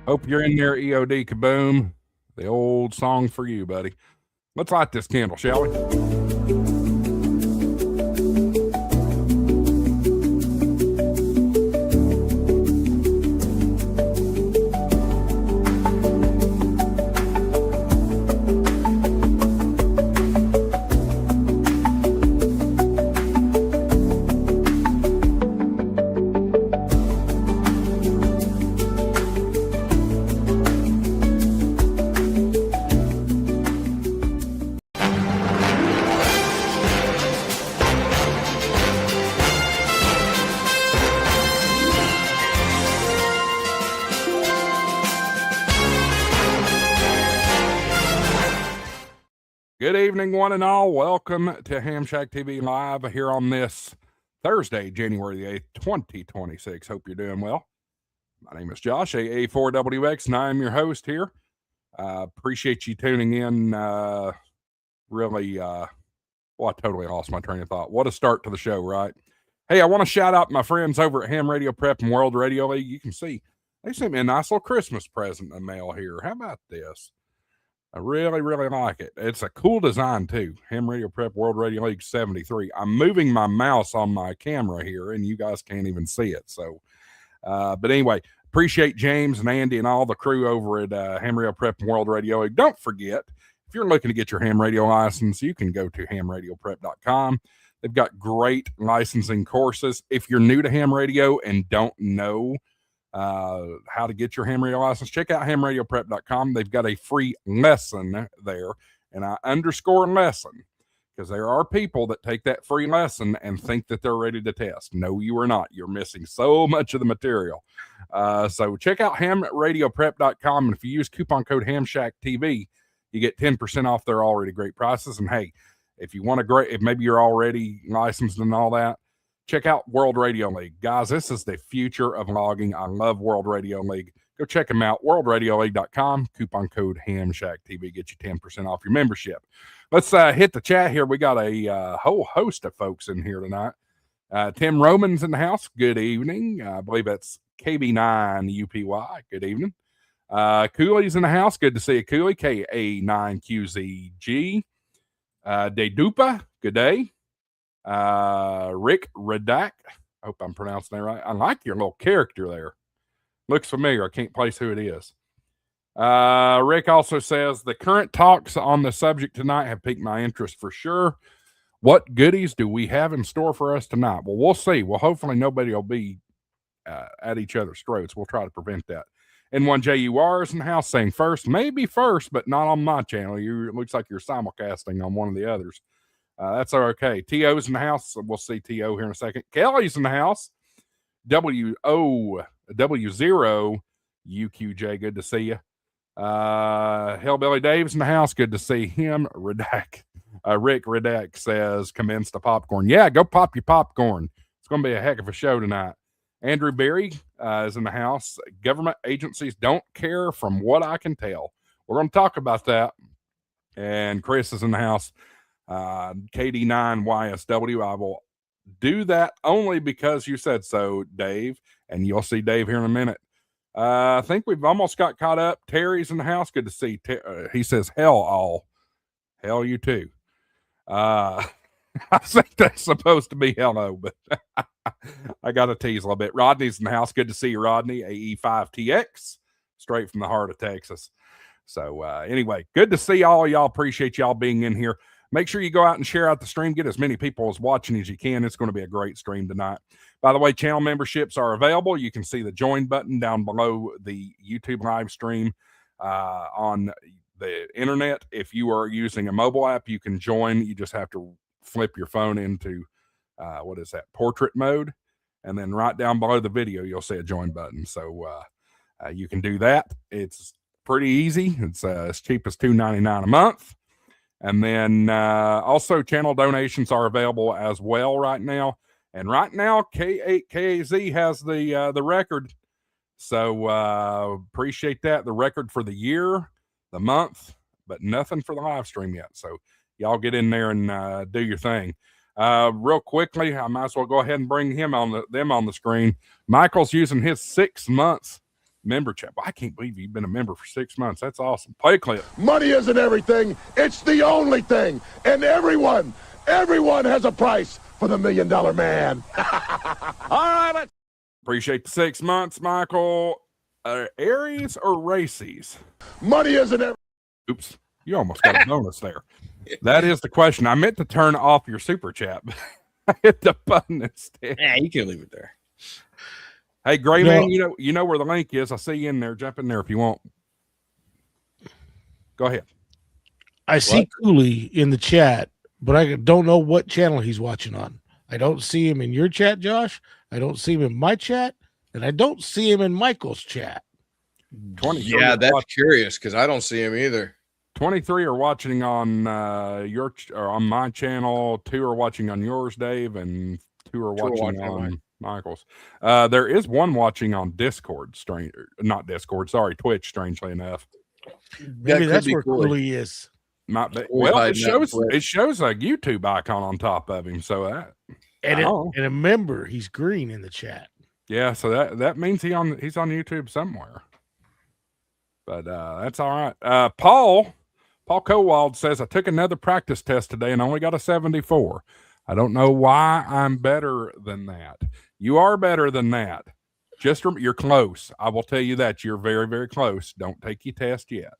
Hope you're in there, EOD Kaboom. The old song for you, buddy. Let's light this candle, shall we? Good evening, one and all. Welcome to HamShackTV Live here on this Thursday, January the 8th, 2026. Hope you're doing well. My name is Josh, AA4WX, and I'm your host here. Appreciate you tuning in. Really, I totally lost my train of thought. What a start to the show, right? Hey, I want to shout out my friends over at Ham Radio Prep and World Radio League. You can see they sent me a nice little Christmas present in the mail here. How about this? I really, really like it. It's a cool design, too. Ham Radio Prep World Radio League 73. I'm moving my mouse on my camera here, and you guys can't even see it. So, but anyway, appreciate James and Andy and all the crew over at Ham Radio Prep and World Radio League. Don't forget, if you're looking to get your ham radio license, you can go to hamradioprep.com. They've got great licensing courses. If you're new to ham radio and don't know how to get your ham radio license, check out hamradioprep.com. They've got a free lesson there, and I underscore lesson because there are people that take that free lesson and think that they're ready to test. No, you are not. You're missing so much of the material. So check out hamradioprep.com, and if you use coupon code HamShackTV, you get 10% off their already great prices. And hey, if you want if maybe you're already licensed and all that, check out World Radio League. Guys, this is the future of logging. I love World Radio League. Go check them out, worldradioleague.com. Coupon code HamShackTV. Get you 10% off your membership. Let's hit the chat here. We got a whole host of folks in here tonight. Tim Roman's in the house. Good evening. I believe that's KB9UPY. Good evening. Cooley's in the house. Good to see you, Cooley. KA9QZG. Dedupa. Good day. Rick Redak. I hope I'm pronouncing that right. I like your little character there. Looks familiar. I can't place who it is. Rick also says the current talks on the subject tonight have piqued my interest for sure. What goodies do we have in store for us tonight? Well, we'll see. Well, hopefully nobody will be at each other's throats. We'll try to prevent that. N1JUR is in the house saying first, maybe first, but not on my channel. It looks like you're simulcasting on one of the others. That's okay. T.O.'s in the house. We'll see T.O. here in a second. Kelly's in the house. W0 UQJ. Good to see you. Hellbilly Dave's in the house. Good to see him. Rick Redak says, commence the popcorn. Yeah, go pop your popcorn. It's going to be a heck of a show tonight. Andrew Berry is in the house. Government agencies don't care from what I can tell. We're going to talk about that. And Chris is in the house. KD9YSW. I will do that only because you said so, Dave, and you'll see Dave here in a minute. I think we've almost got caught up. Terry's in the house. Good to see. He says, hell you too. I think that's supposed to be hello, but I got to tease a little bit. Rodney's in the house. Good to see you, Rodney. AE5TX, straight from the heart of Texas. So anyway, good to see all y'all. Appreciate y'all being in here. Make sure you go out and share out the stream. Get as many people as watching as you can. It's going to be a great stream tonight. By the way, channel memberships are available. You can see the join button down below the YouTube live stream on the internet. If you are using a mobile app, you can join. You just have to flip your phone into, portrait mode. And then right down below the video, you'll see a join button. So you can do that. It's pretty easy. It's as cheap as $2.99 a month. And then also channel donations are available as well right now. And right now, K8KAZ has the record. So appreciate that. The record for the year, the month, but nothing for the live stream yet. So y'all get in there and do your thing. Real quickly, I might as well go ahead and bring them on the screen. Michael's using his 6 months member chat. Well, I can't believe you've been a member for 6 months. That's awesome. Play a clip. Money isn't everything. It's the only thing. And everyone has a price for the $1 Million Man. All right. Appreciate the 6 months, Michael. Aries or races? Money isn't everything. Oops. You almost got a bonus there. That is the question. I meant to turn off your super chat, but I hit the button instead. Yeah, you can leave it there. Hey, Gray Man, you know where the link is. I see you in there. Jump in there if you want. Go ahead. I see Cooley in the chat, but I don't know what channel he's watching on. I don't see him in your chat, Josh. I don't see him in my chat, and I don't see him in Michael's chat. 23 Yeah, that's curious because I don't see him either. 23 are watching on on my channel. 2 are watching on yours, Dave, and 2 are watching on Michael's. There is one watching on Discord, Twitch, strangely enough. Maybe that's where Cooley is. Well, it shows a YouTube icon on top of him, so that and a member, he's green in the chat. Yeah, so that means he's on YouTube somewhere. But that's all right. Paul Kowald says, I took another practice test today and only got a 74. I don't know why I'm better than that. You are better than that. You're close. I will tell you that. You're very, very close. Don't take your test yet.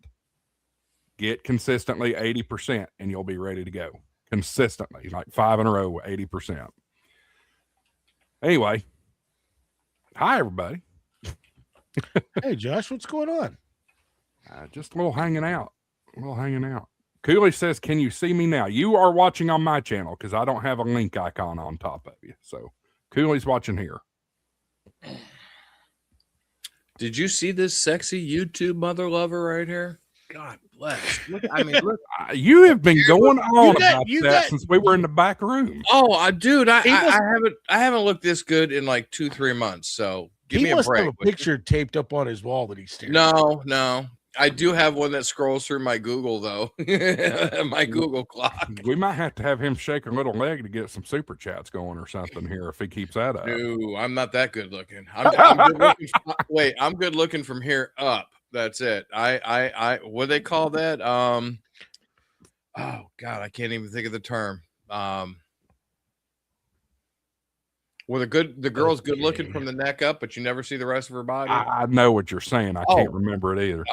Get consistently 80% and you'll be ready to go. Consistently, like 5 in a row, 80%. Anyway, hi, everybody. Hey, Josh, what's going on? Just a little hanging out. Cooley says, can you see me now? You are watching on my channel because I don't have a link icon on top of you. So Cooley's watching here. Did you see this sexy YouTube mother lover right here? God bless. Look, you have been going on about that since we were in the back room. Oh, dude, I haven't looked this good in like 2-3 months. So give me a break. He must have a picture taped up on his wall that he's staring. No. I do have one that scrolls through my Google though. My Google clock. We might have to have him shake a little leg to get some super chats going or something here if he keeps that up. No, I'm not that good looking. I'm good looking. Wait, I'm good looking from here up. That's it. I what do they call that? Oh God, I can't even think of the term. Where the girl's good looking from the neck up, but you never see the rest of her body. I know what you're saying. I can't remember it either.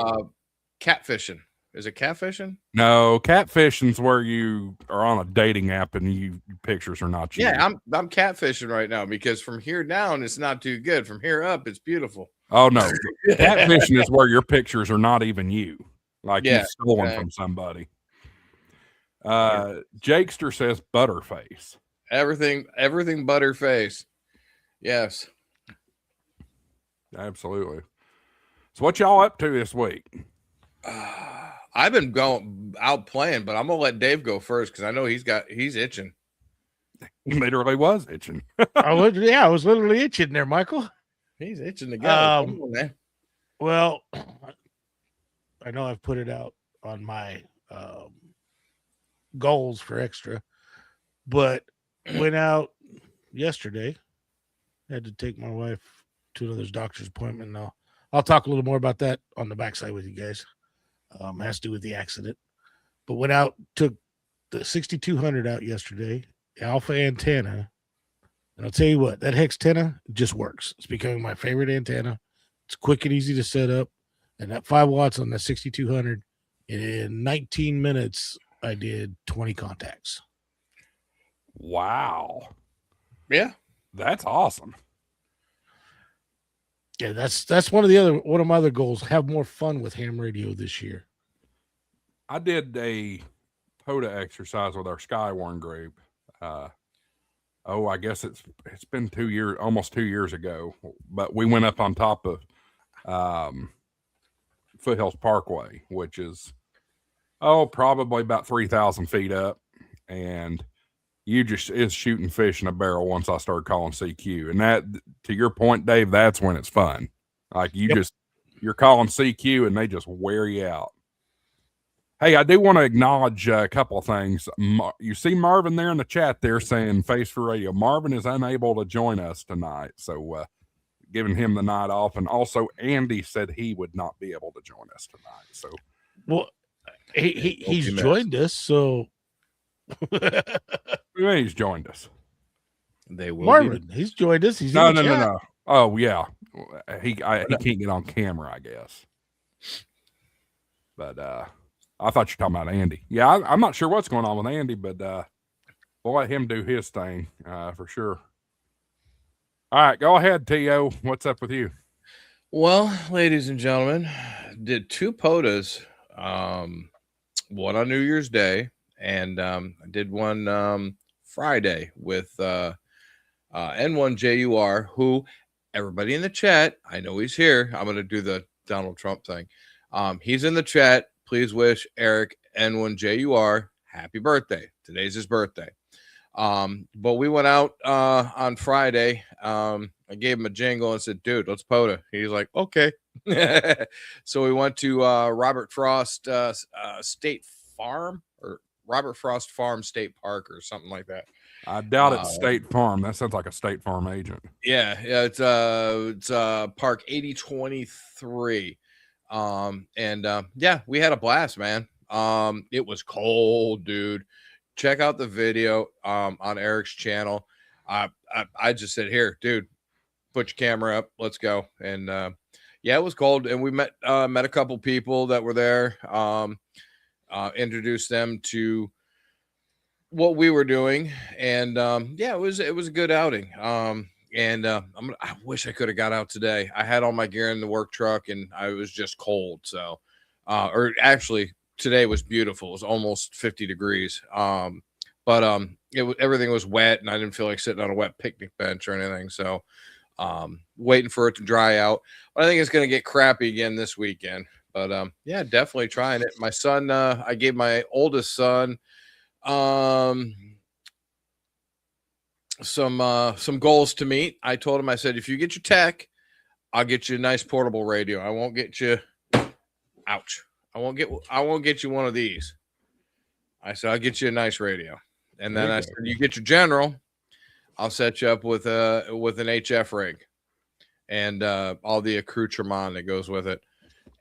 Catfishing. Is it catfishing? No, catfishing's where you are on a dating app and your pictures are not you. Yeah, I'm catfishing right now because from here down it's not too good. From here up, it's beautiful. Oh no, catfishing is where your pictures are not even you. Like you've stolen from somebody. Jakester says butterface. Everything butterface. Yes. Absolutely. So what y'all up to this week? I've been going out playing, but I'm gonna let Dave go first because I know he's itching. He literally was itching. I was literally itching there, Michael. He's itching to go. Well, I know I've put it out on my goals for extra, but went out yesterday. Had to take my wife to another doctor's appointment. Now I'll talk a little more about that on the backside with you guys. Has to do with the accident, but went out, took the 6200 out yesterday, alpha antenna. And I'll tell you what, that Hextenna just works. It's becoming my favorite antenna. It's quick and easy to set up. And that 5 watts on the 6200, in 19 minutes, I did 20 contacts. Wow. Yeah. That's awesome. Yeah, that's one of my other goals. Have more fun with ham radio this year. I did a POTA exercise with our Skywarn group. I guess it's been 2 years, almost 2 years ago. But we went up on top of Foothills Parkway, which is probably about 3,000 feet up, and is shooting fish in a barrel once I started calling CQ. And that, to your point, Dave, that's when it's fun. Like you're calling CQ and they just wear you out. Hey, I do want to acknowledge a couple of things. You see Marvin there in the chat there saying Face for Radio. Marvin is unable to join us tonight. So giving him the night off. And also, Andy said he would not be able to join us tonight. So, well, he's joined us. So, he's joined us. They will. Marvin, he's joined us. He's no. Oh yeah, he can't get on camera, I guess. But I thought you were talking about Andy. Yeah, I'm not sure what's going on with Andy, but we'll let him do his thing for sure. All right, go ahead, T.O. What's up with you? Well, ladies and gentlemen, did 2 POTAs, one on New Year's Day, and I did one Friday with N1JUR, who everybody in the chat, I know he's here. I'm going to do the Donald Trump thing. He's in the chat. Please wish Eric N1JUR happy birthday. Today's his birthday. But we went out on Friday. I gave him a jingle and said, dude, let's POTA. He's like, okay. So we went to Robert Frost State Farm, or Robert Frost Farm State Park, or something like that. I doubt it's State Farm. That sounds like a State Farm agent. Yeah, it's Park 8023. Yeah, we had a blast, man. It was cold, dude. Check out the video on Eric's channel. I just said, here, dude, put your camera up, let's go. And yeah, it was cold, and we met a couple people that were there, introduced them to what we were doing, and yeah, it was a good outing. I wish I could have got out today. I had all my gear in the work truck, and I was just cold. So, or actually, today was beautiful. It was almost 50 degrees. But everything was wet, and I didn't feel like sitting on a wet picnic bench or anything. So, waiting for it to dry out. But I think it's going to get crappy again this weekend. But yeah, definitely trying it. My son, I gave my oldest son some goals to meet. I told him, I said, if you get your tech, I'll get you a nice portable radio. I won't get you, ouch. I won't get you one of these. I said, I'll get you a nice radio. And then I said, you get your general, I'll set you up with an HF rig and all the accoutrement that goes with it.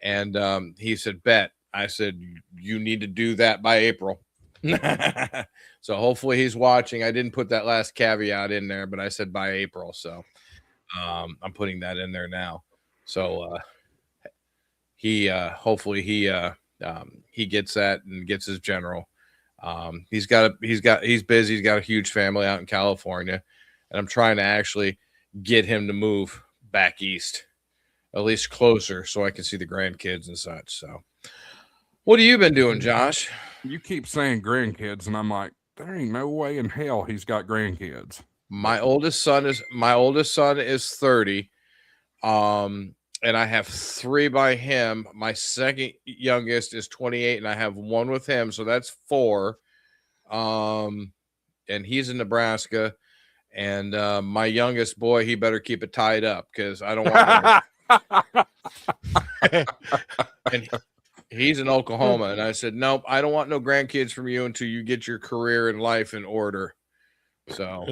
And he said, bet. I said, you need to do that by April. So hopefully he's watching. I didn't put that last caveat in there, but I said by April. So I'm putting that in there now. So he hopefully he gets that and gets his general. He's busy. He's got a huge family out in California, and I'm trying to actually get him to move back east, at least closer, so I can see the grandkids and such. So what have you been doing, Josh? You keep saying grandkids, and I'm like, there ain't no way in hell he's got grandkids. My oldest son is 30. And I have 3 by him. My second youngest is 28, and I have 1 with him, so that's 4. And he's in Nebraska. And my youngest boy, he better keep it tied up, because I don't want and he's in Oklahoma, and I said, nope, I don't want no grandkids from you until you get your career and life in order. So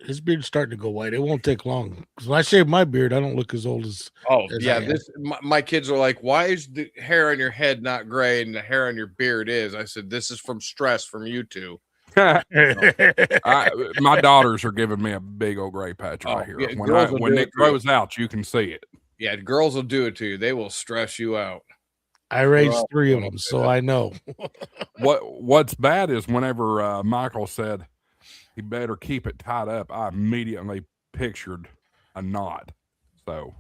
his beard's starting to go white. It won't take long. Because when I shave my beard, I don't look as old as. Oh, as yeah. My kids are like, why is the hair on your head not gray and the hair on your beard is? I said, this is from stress from you two. My daughters are giving me a big old gray patch right here. Yeah, when it grows out, you can see it. Yeah, girls will do it to you. They will stress you out. I raised 3 of them, so I know. What's bad is whenever Michael said he better keep it tied up, I immediately pictured a knot. So,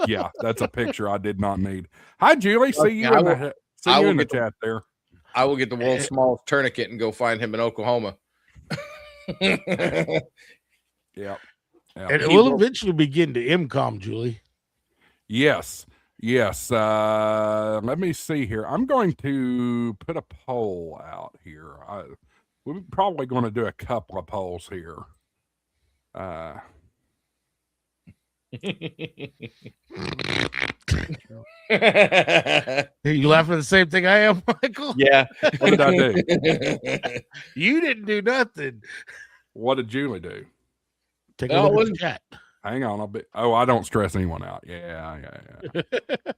yeah, that's a picture I did not need. Hi, Julie. See you in the chat there. I will get the world's smallest tourniquet and go find him in Oklahoma. Yeah. And it will eventually begin to MCOM, Julie. Yes. Let me see here. I'm going to put a poll out here. We're probably going to do a couple of polls here. You laughing at the same thing I am, Michael? Yeah. What did I do? You didn't do nothing. What did Julie do? Take a look at the chat. Hang on, I'll be. Oh, I don't stress anyone out. Yeah.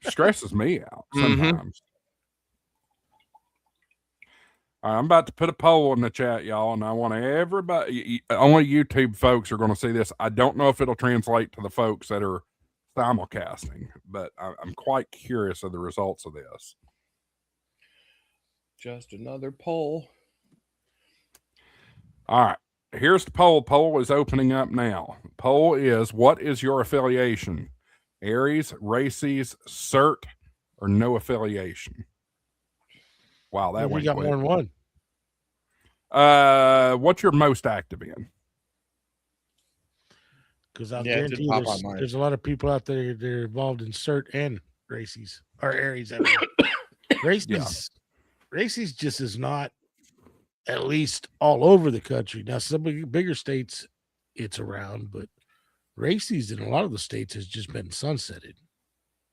Stresses me out sometimes. All right, I'm about to put a poll in the chat, y'all, and I want everybody. Only YouTube folks are going to see this. I don't know if it'll translate to the folks that are simulcasting, but I'm quite curious of the results of this. Just another poll. All right. Here's the poll. Poll is opening up now. Poll is, what is your affiliation? Aries, Races, CERT, or no affiliation? Wow, that we went got quick. more than one. What's your most active in? Because I'll guarantee there's a lot of people out there that are involved in CERT and Races, or Aries. I mean. Races just is not, at least all over the country. Now, some bigger states, it's around, but Races in a lot of the states has just been sunsetted.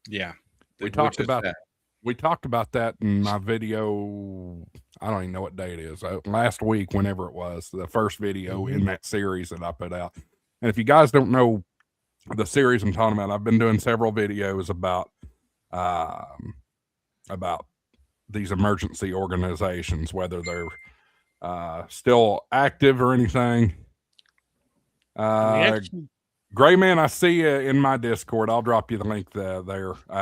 Yeah, we talked about that in my video. I don't even know what day it is. Last week, whenever it was, the first video in that series that I put out. And if you guys don't know the series I'm talking about, I've been doing several videos about these emergency organizations, whether they're still active or anything. Gray Man, I see you in my Discord. I'll drop you the link there.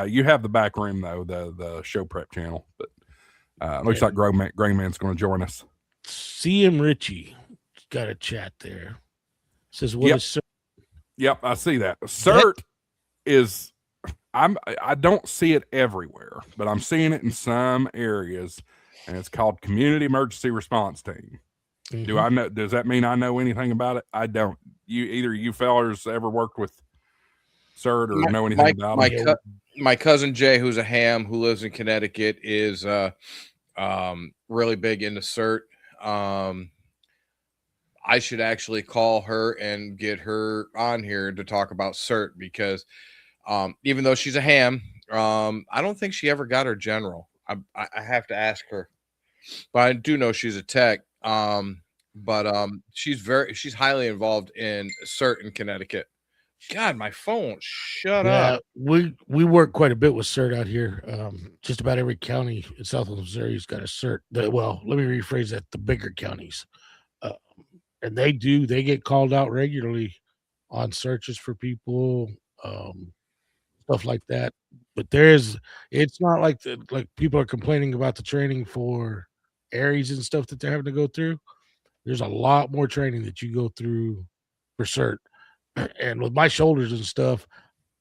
You have the back room though, the show prep channel. But looks like Gray Man's going to join us. CM Richie got a chat there. Says, "What is CERT?" Yep, I see that. CERT is. I don't see it everywhere, but I'm seeing it in some areas, and it's called Community Emergency Response Team. Do I know? Does that mean I know anything about it? I don't. You fellers ever worked with CERT or know anything about it? My cousin Jay, who's a ham who lives in Connecticut, is really big into CERT. I should actually call her and get her on here to talk about CERT, because even though she's a ham, I don't think she ever got her general. I have to ask her, but I do know she's a tech. She's highly involved in CERT in Connecticut. God, my phone, shut up. We work quite a bit with CERT out here. Just about every county in South Missouri's got a CERT. Well, let me rephrase that: the bigger counties, and they get called out regularly on searches for people, stuff like that. But it's not like people are complaining about the training for Aries and stuff that they're having to go through. There's a lot more training that you go through for CERT. And with my shoulders and stuff,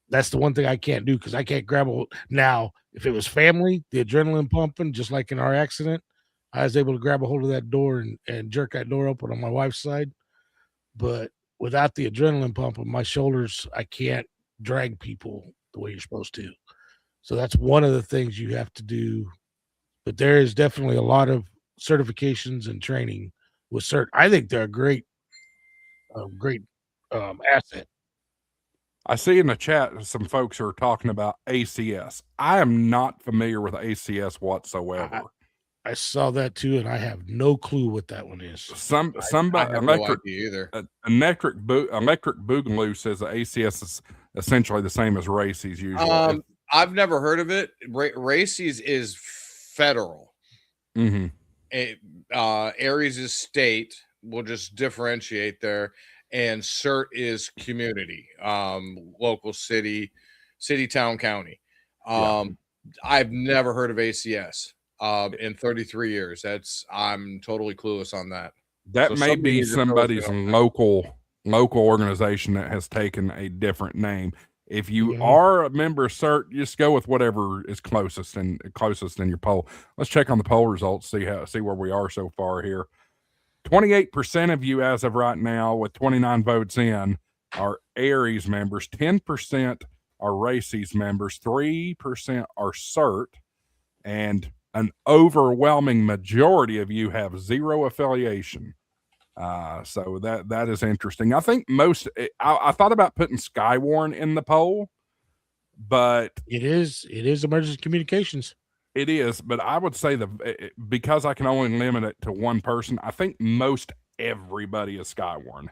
that's the one thing I can't do, because I can't grab a. Now, if it was family, the adrenaline pumping, just like in our accident, I was able to grab a hold of that door and jerk that door open on my wife's side. But without the adrenaline pumping, my shoulders, I can't drag people the way you're supposed to. So that's one of the things you have to do. But there is definitely a lot of certifications and training with CERT. I think they're a great asset. I see in the chat some folks are talking about ACS. I am not familiar with ACS whatsoever. I saw that too, and I have no clue what that one is. Somebody electric Boogaloo says the ACS is essentially the same as Races usually. I've never heard of it. Races is federal. Aries is state. We'll just differentiate there. And CERT is community, local city, town, county. I've never heard of ACS in 33 years. I'm totally clueless on that. That may be somebody's local organization that has taken a different name. If you are a member of CERT, just go with whatever is closest in your poll. Let's check on the poll results, see where we are so far here. 28% of you as of right now, with 29 votes in, are Aries members. 10% are Races members. 3% are CERT, and an overwhelming majority of you have zero affiliation. So that is interesting. I think I thought about putting Skywarn in the poll, but it is emergency communications. It is, but I would say because I can only limit it to one person, I think most everybody is Skywarn.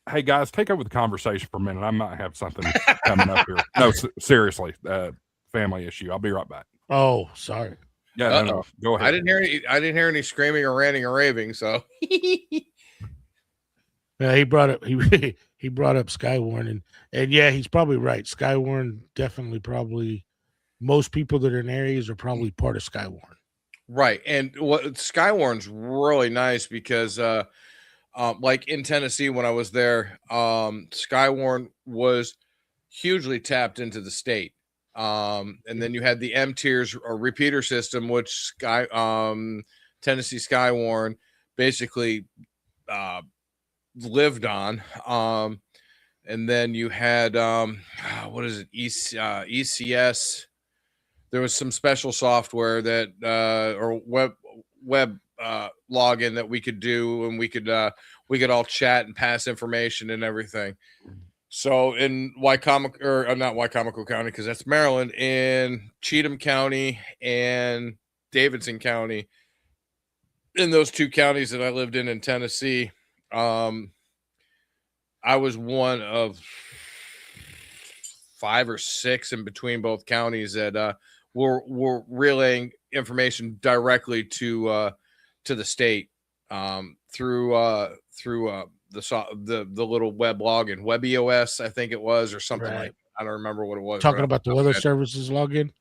Hey guys, take over the conversation for a minute. I might have something coming up here. No, seriously, family issue. I'll be right back. Oh, sorry. Yeah, no, go ahead. I didn't hear any screaming or ranting or raving. So Yeah, he brought up he brought up Skywarn, and yeah, he's probably right. Skywarn definitely probably most people that are in areas are probably part of Skywarn. Right, and what Skywarn's really nice because like in Tennessee when I was there, Skywarn was hugely tapped into the state. And then you had the M tiers or repeater system, which Tennessee Skywarn basically lived on. And then you had what is it, ECS. There was some special software that or web login that we could do, and we could all chat and pass information and everything. So in Wycomico, or not Wycomico County, because that's Maryland, in Cheatham County and Davidson County, in those two counties that I lived in Tennessee, I was one of 5 or 6 in between both counties that were relaying information directly to the state through the little web login, WebEOS, I think it was, or something like that. I don't remember what it was. Talking about the weather services login?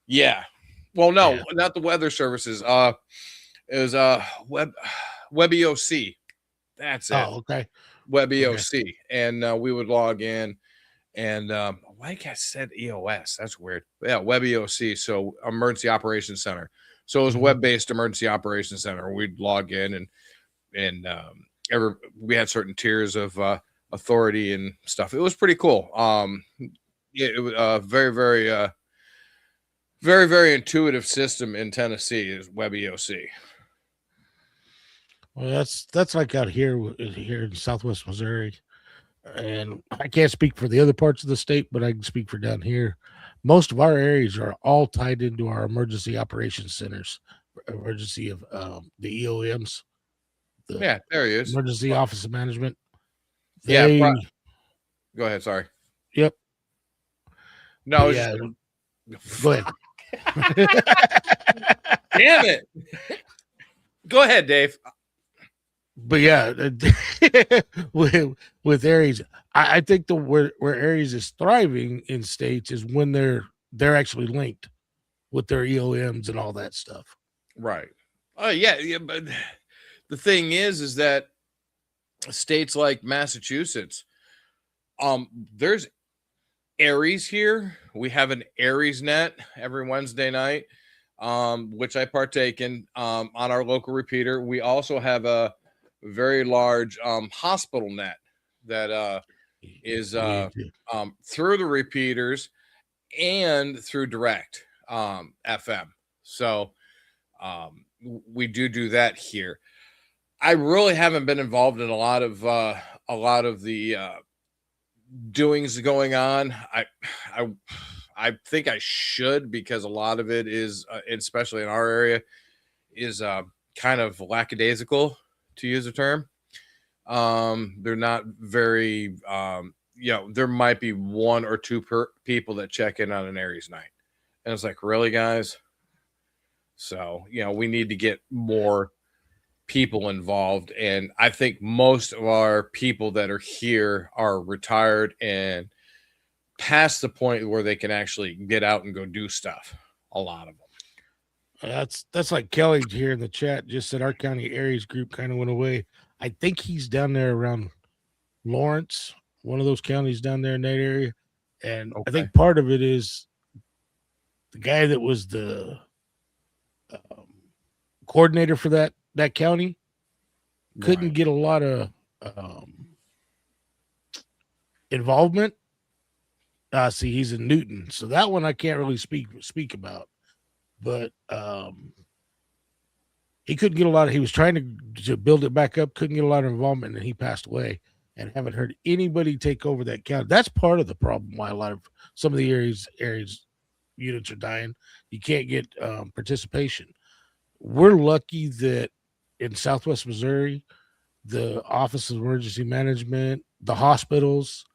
Yeah. Well, no, not the weather services. It was WebEOC. That's it. Oh, okay. WebEOC. Okay. And we would log in, and like I said, EOS. That's weird. Yeah, WebEOC. So Emergency Operations Center. So it was a web-based emergency operations center. We'd log in, and we had certain tiers of authority and stuff. It was pretty cool. It was very, very, very, very intuitive system in Tennessee is WebEOC. Well, that's like out here in Southwest Missouri, and I can't speak for the other parts of the state, but I can speak for down here. Most of our areas are all tied into our emergency operations centers, emergency of the EOMs. Yeah, there he is. Emergency Office of Management. Go ahead. Sorry. Yep. No. Go ahead. Damn it. Go ahead, Dave. But yeah, with Aries, I think where Aries is thriving in states is when they're actually linked with their EOMs and all that stuff. Right. Oh yeah, but the thing is that states like Massachusetts, there's Aries here. We have an Aries net every Wednesday night, which I partake in on our local repeater. We also have a very large hospital net that is through the repeaters and through direct FM. So we do that here. I really haven't been involved in a lot of the doings going on. I think I should, because a lot of it is, especially in our area, is kind of lackadaisical, to use a term. They're not very, there might be 1 or 2 people that check in on an Aries night. And it's like, really, guys? So, we need to get more people involved. And I think most of our people that are here are retired and past the point where they can actually get out and go do stuff. A lot of them. That's like Kelly here in the chat just said our county Aries group kind of went away. I think he's down there around Lawrence, one of those counties down there in that area. And I think part of it is the guy that was the coordinator for that county couldn't get a lot of involvement. See, he's in Newton, so that one I can't really speak about. But he couldn't get a lot of. He was trying to build it back up, couldn't get a lot of involvement, and he passed away. And haven't heard anybody take over that county. That's part of the problem why some of the Aries units are dying. You can't get participation. We're lucky that in Southwest Missouri, the Office of Emergency Management, the hospitals.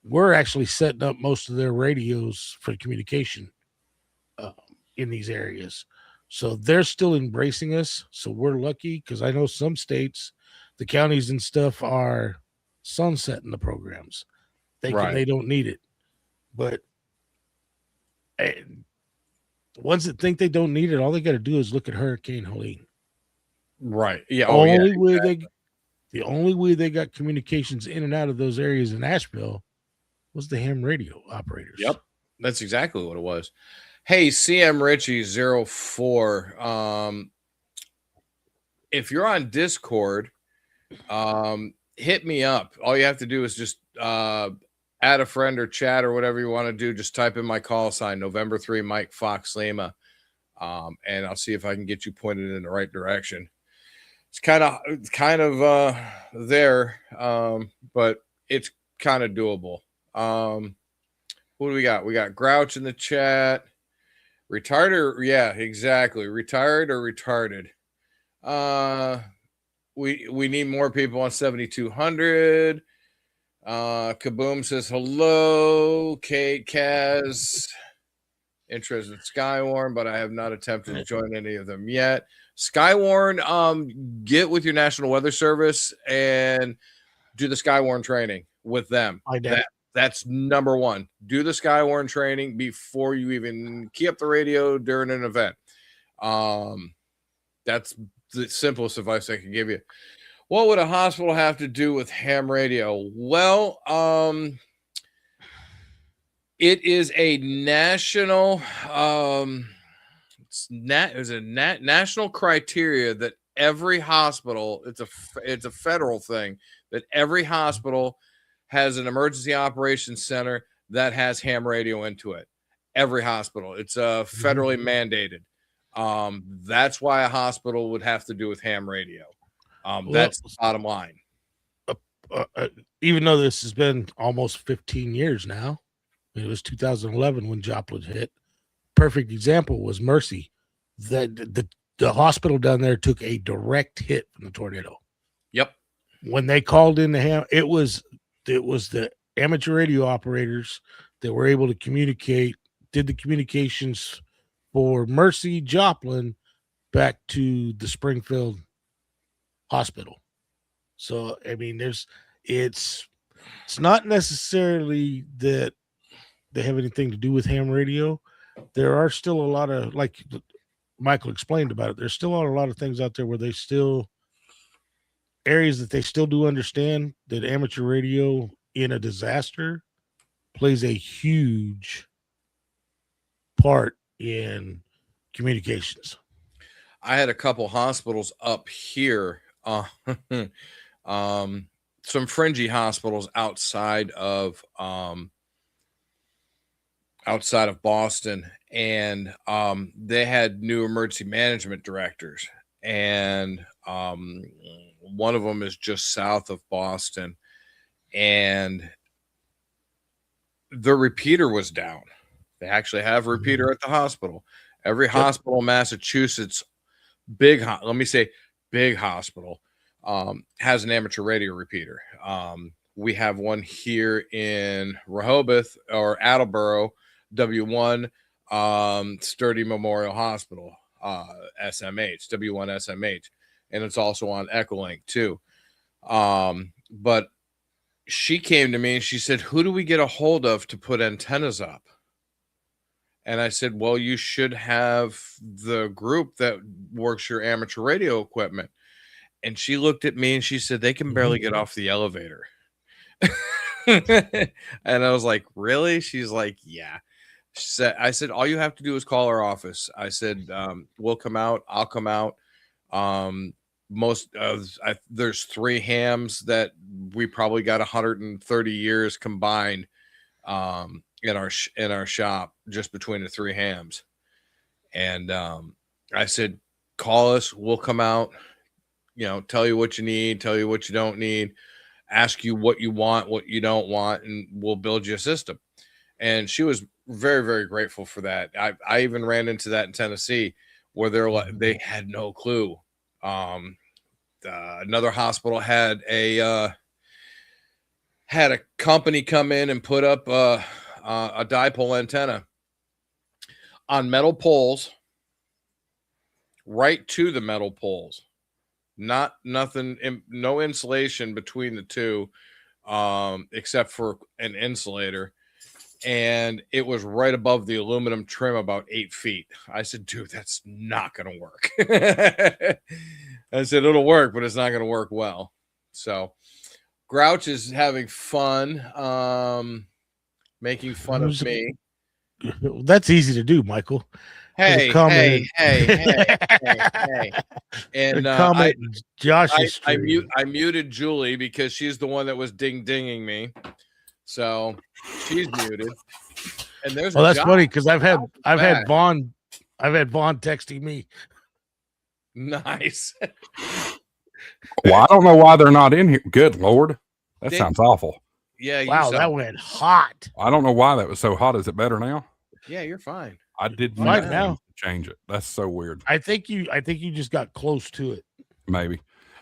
We're actually setting up most of their radios for communication in these areas. So they're still embracing us. So we're lucky because I know some states, the counties and stuff are sunsetting the programs. They don't need it. But the ones that think they don't need it, all they got to do is look at Hurricane Helene. Right. Yeah. The only way they got communications in and out of those areas in Asheville was the ham radio operators. Yep. That's exactly what it was. Hey, CM Richie 04. If you're on Discord, hit me up. All you have to do is just add a friend or chat or whatever you want to do. Just type in my call sign, November 3, Mike Fox Lima. And I'll see if I can get you pointed in the right direction. It's kind of there, but it's kind of doable. What do we got? We got Grouch in the chat. Retarded, yeah, exactly. Retired or retarded. We need more people on 7200. Kaboom says hello. Kate Kaz, interested in Skywarn, but I have not attempted to join any of them yet. Skywarn, get with your National Weather Service and do the Skywarn training with them. That's number one. Do the Skywarn training before you even key up the radio during an event. That's the simplest advice I can give you. What would a hospital have to do with ham radio? Well, it is a national national criteria that every hospital, it's a federal thing, that every hospital has an emergency operations center that has ham radio into it. Every hospital. It's federally mandated. That's why a hospital would have to do with ham radio. That's the bottom line. Even though this has been almost 15 years now, it was 2011 when Joplin hit. Perfect example was Mercy. That the hospital down there took a direct hit from the tornado. Yep. When they called in the ham, it was the amateur radio operators that were able to communicate, did the communications for Mercy Joplin back to the Springfield hospital. So I mean, it's not necessarily that they have anything to do with ham radio. There are still a lot of, like Michael explained about it, there's still a lot of things out there where they still areas that they still do understand that amateur radio in a disaster plays a huge part in communications. I had a couple hospitals up here, some fringy hospitals outside of Boston, and they had new emergency management directors, and one of them is just south of Boston, and the repeater was down. They actually have a repeater at the hospital. Every hospital in Massachusetts, big hospital, has an amateur radio repeater. We have one here in Rehoboth or Attleboro, W1, Sturdy Memorial Hospital, SMH, W1 SMH, and it's also on Echolink too. But she came to me and she said, "Who do we get a hold of to put antennas up?" And I said, "Well, you should have the group that works your amateur radio equipment." And she looked at me and she said, "They can barely get off the elevator." And I was like, "Really?" She's like, "Yeah." I said, "All you have to do is call our office." I said, "We'll come out. I'll come out." There's 3 hams that we probably got 130 years combined in our shop, just between the 3 hams. And I said, "Call us. We'll come out. Tell you what you need, tell you what you don't need, ask you what you want, what you don't want, and we'll build you a system." And she was very, very grateful for that. I even ran into that in Tennessee, where they had no clue. another hospital had a company come in and put up a dipole antenna on metal poles, right to the metal poles. Nothing, no insulation between the two, except for an insulator. And it was right above the aluminum trim, about 8 feet. I said, dude, that's not going to work. I said, it'll work, but it's not going to work well. So Grouch is having fun, making fun of me. That's easy to do, Michael. Hey. And Josh, I muted Julie because she's the one that was dinging me. So she's muted. And there's that's funny because I've had Vaughn texting me. Nice. Well, I don't know why they're not in here. Good Lord. That sounds awful. Yeah. Wow, that went hot. I don't know why that was so hot. Is it better now? Yeah, you're fine. I did not change it. That's so weird. I think you just got close to it. Maybe.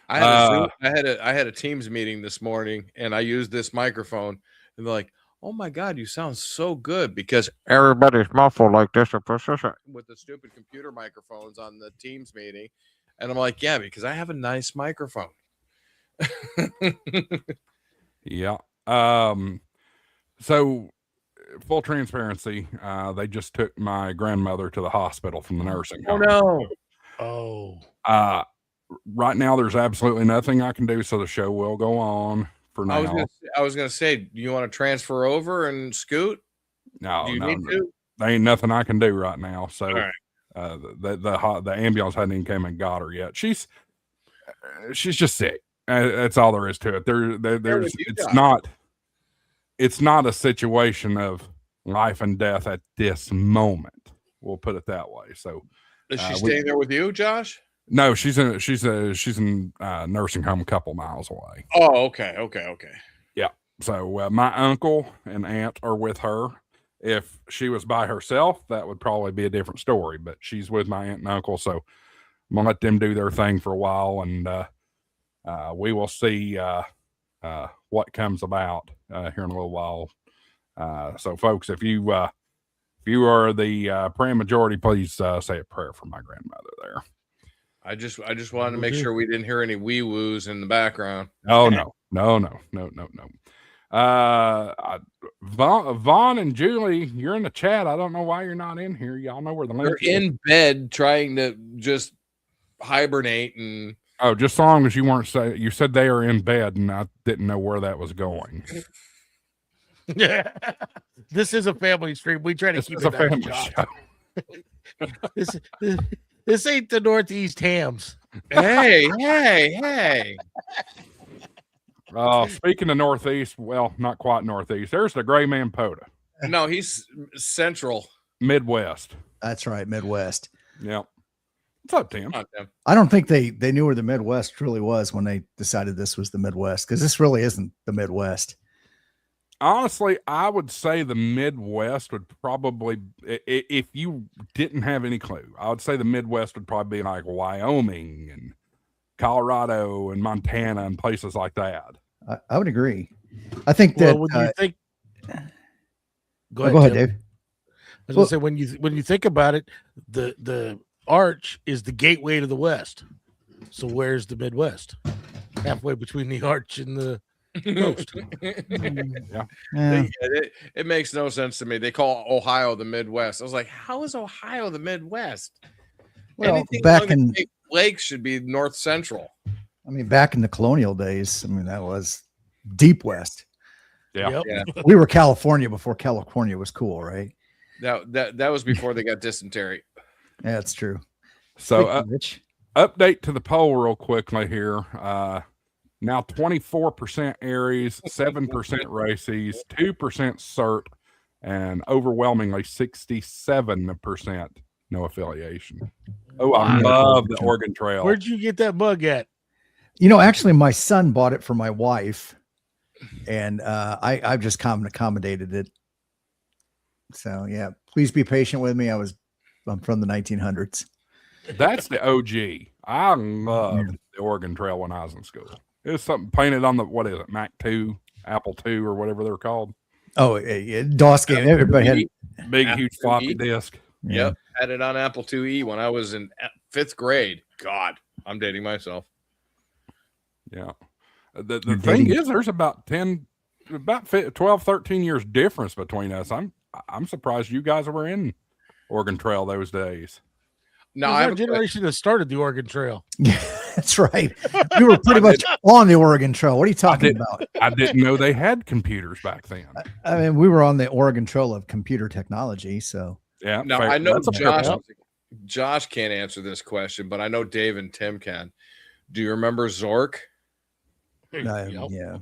I had a Teams meeting this morning, and I used this microphone, and they're like, "Oh my God, you sound so good," because everybody's muffled like this with the stupid computer microphones on the Teams meeting, and I'm like, "Yeah, because I have a nice microphone." Yeah. So full transparency, they just took my grandmother to the hospital from the nursing home. Oh no. Right now there's absolutely nothing I can do, so the show will go on for now. I was gonna say, do you want to transfer over and scoot? No, do you need to? There ain't nothing I can do right now. So all right. The ambulance hadn't even came and got her yet. She's just sick. That's all there is to it. There's it's not a situation of life and death at this moment. We'll put it that way. So is she staying there with you, Josh? No, she's in nursing home a couple miles away. Oh, okay. Yeah. So my uncle and aunt are with her. If she was by herself, that would probably be a different story. But she's with my aunt and uncle, so I'm gonna let them do their thing for a while, and we will see what comes about here in a little while. So, folks, if you are the praying majority, please say a prayer for my grandmother there. I just wanted to make sure we didn't hear any wee woos in the background. Oh no. Vaughn and Julie, you're in the chat. I don't know why you're not in here. Y'all know where the link is. They're in bed trying to just hibernate and just as long as you weren't saying, you said they are in bed, and I didn't know where that was going. Yeah, this is a family stream. We try to keep it a family show. This ain't the Northeast Hams. Hey. Speaking of Northeast, well, not quite Northeast. There's the Gray Man Poda. No, he's Central. Midwest. That's right, Midwest. Yep. What's up, Tim? I don't think they knew where the Midwest truly was when they decided this was the Midwest, because this really isn't the Midwest. Honestly, I would say the Midwest would probably, if you didn't have any clue, I would say the Midwest would probably be like Wyoming and Colorado and Montana and places like that. I would agree. I think that. When you think, go ahead, Dave. I was gonna say when you think about it, the arch is the gateway to the West. So where's the Midwest? Halfway between the arch and the coast. Yeah. It makes no sense to me. They call Ohio the Midwest. I was like, how is Ohio the Midwest? Well, anything back in the Lake should be North Central. I mean, back in the colonial days, I mean, that was deep West. Yeah. We were California before California was cool, right? That was before they got dysentery. Yeah, that's true. So update to the poll real quickly here. Now 24% Aries, 7% Races, 2% Cert, and overwhelmingly 67% no affiliation. Oh, I love the Oregon Trail. Where'd you get that mug at? You know, actually, my son bought it for my wife, and I've just accommodated it. So yeah, please be patient with me. I'm from the 1900s. That's the OG. I loved the Oregon Trail when I was in school. It was something painted on the, what is it, Mac 2, Apple 2, or whatever they're called. Oh, yeah, DOS game. Everybody had big, Apple huge floppy IIe. disk. Yeah. Yep, had it on Apple IIe when I was in 5th grade. God, I'm dating myself. Yeah. The thing is, there's about 12, 13 years difference between us. I'm surprised you guys were in Oregon Trail those days. No, It was I have our a generation that started the Oregon Trail. Yeah, that's right. You were pretty much on the Oregon Trail. What are you talking about? I didn't know they had computers back then. I mean, we were on the Oregon Trail of computer technology. So Yeah. Now, fair. I know That's a fair point. Josh can't answer this question, but I know Dave and Tim can. Do you remember Zork? yeah.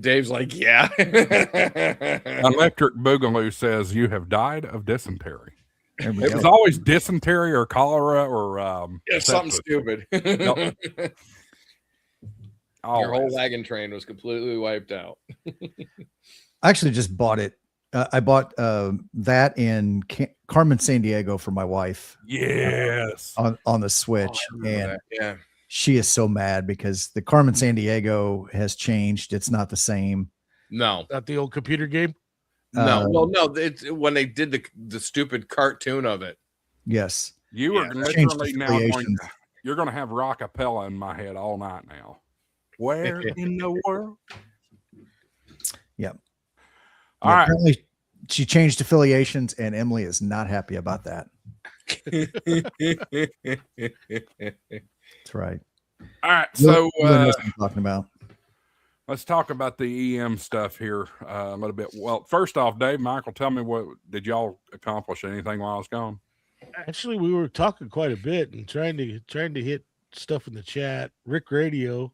Dave's like, yeah. Electric Boogaloo says you have died of dysentery. There we It go. was always dysentery or cholera or Something sepsis. stupid. Yep. Your whole Always. wagon train was completely wiped out. I actually just bought it. I bought that in Carmen, San Diego for my wife Yes. on the Switch. Oh, I remember And that. Yeah. she is so mad because the Carmen San Diego has changed. It's not the same. No. Not the old computer game. No. Well, no, it's when they did the stupid cartoon of it. Yes. You are Yeah, literally now going affiliations. you're going to have rockapella in my head all night now. Where in the world? Yep. All right. Apparently she changed affiliations and Emily is not happy about that. That's right. All right. So You know what I'm talking about. let's talk about the EM stuff here a little bit. Well, first off, Dave, Michael, tell me, what did y'all accomplish anything while I was gone? Actually, we were talking quite a bit and trying to hit stuff in the chat. Rick Radio,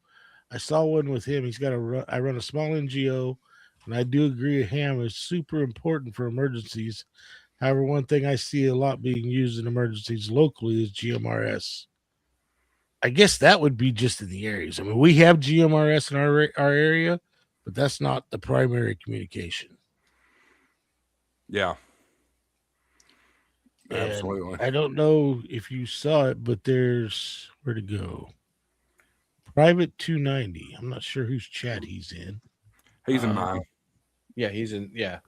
I saw one with him. He's got I run a small NGO, and I do agree ham is super important for emergencies. However, one thing I see a lot being used in emergencies locally is GMRS. I guess that would be just in the areas. I mean, we have GMRS in our area, but that's not the primary communication. Yeah. And Absolutely. I don't know if you saw it, but there's where to go. Private 290. I'm not sure whose chat he's in. He's in mine. Yeah, he's in. Yeah,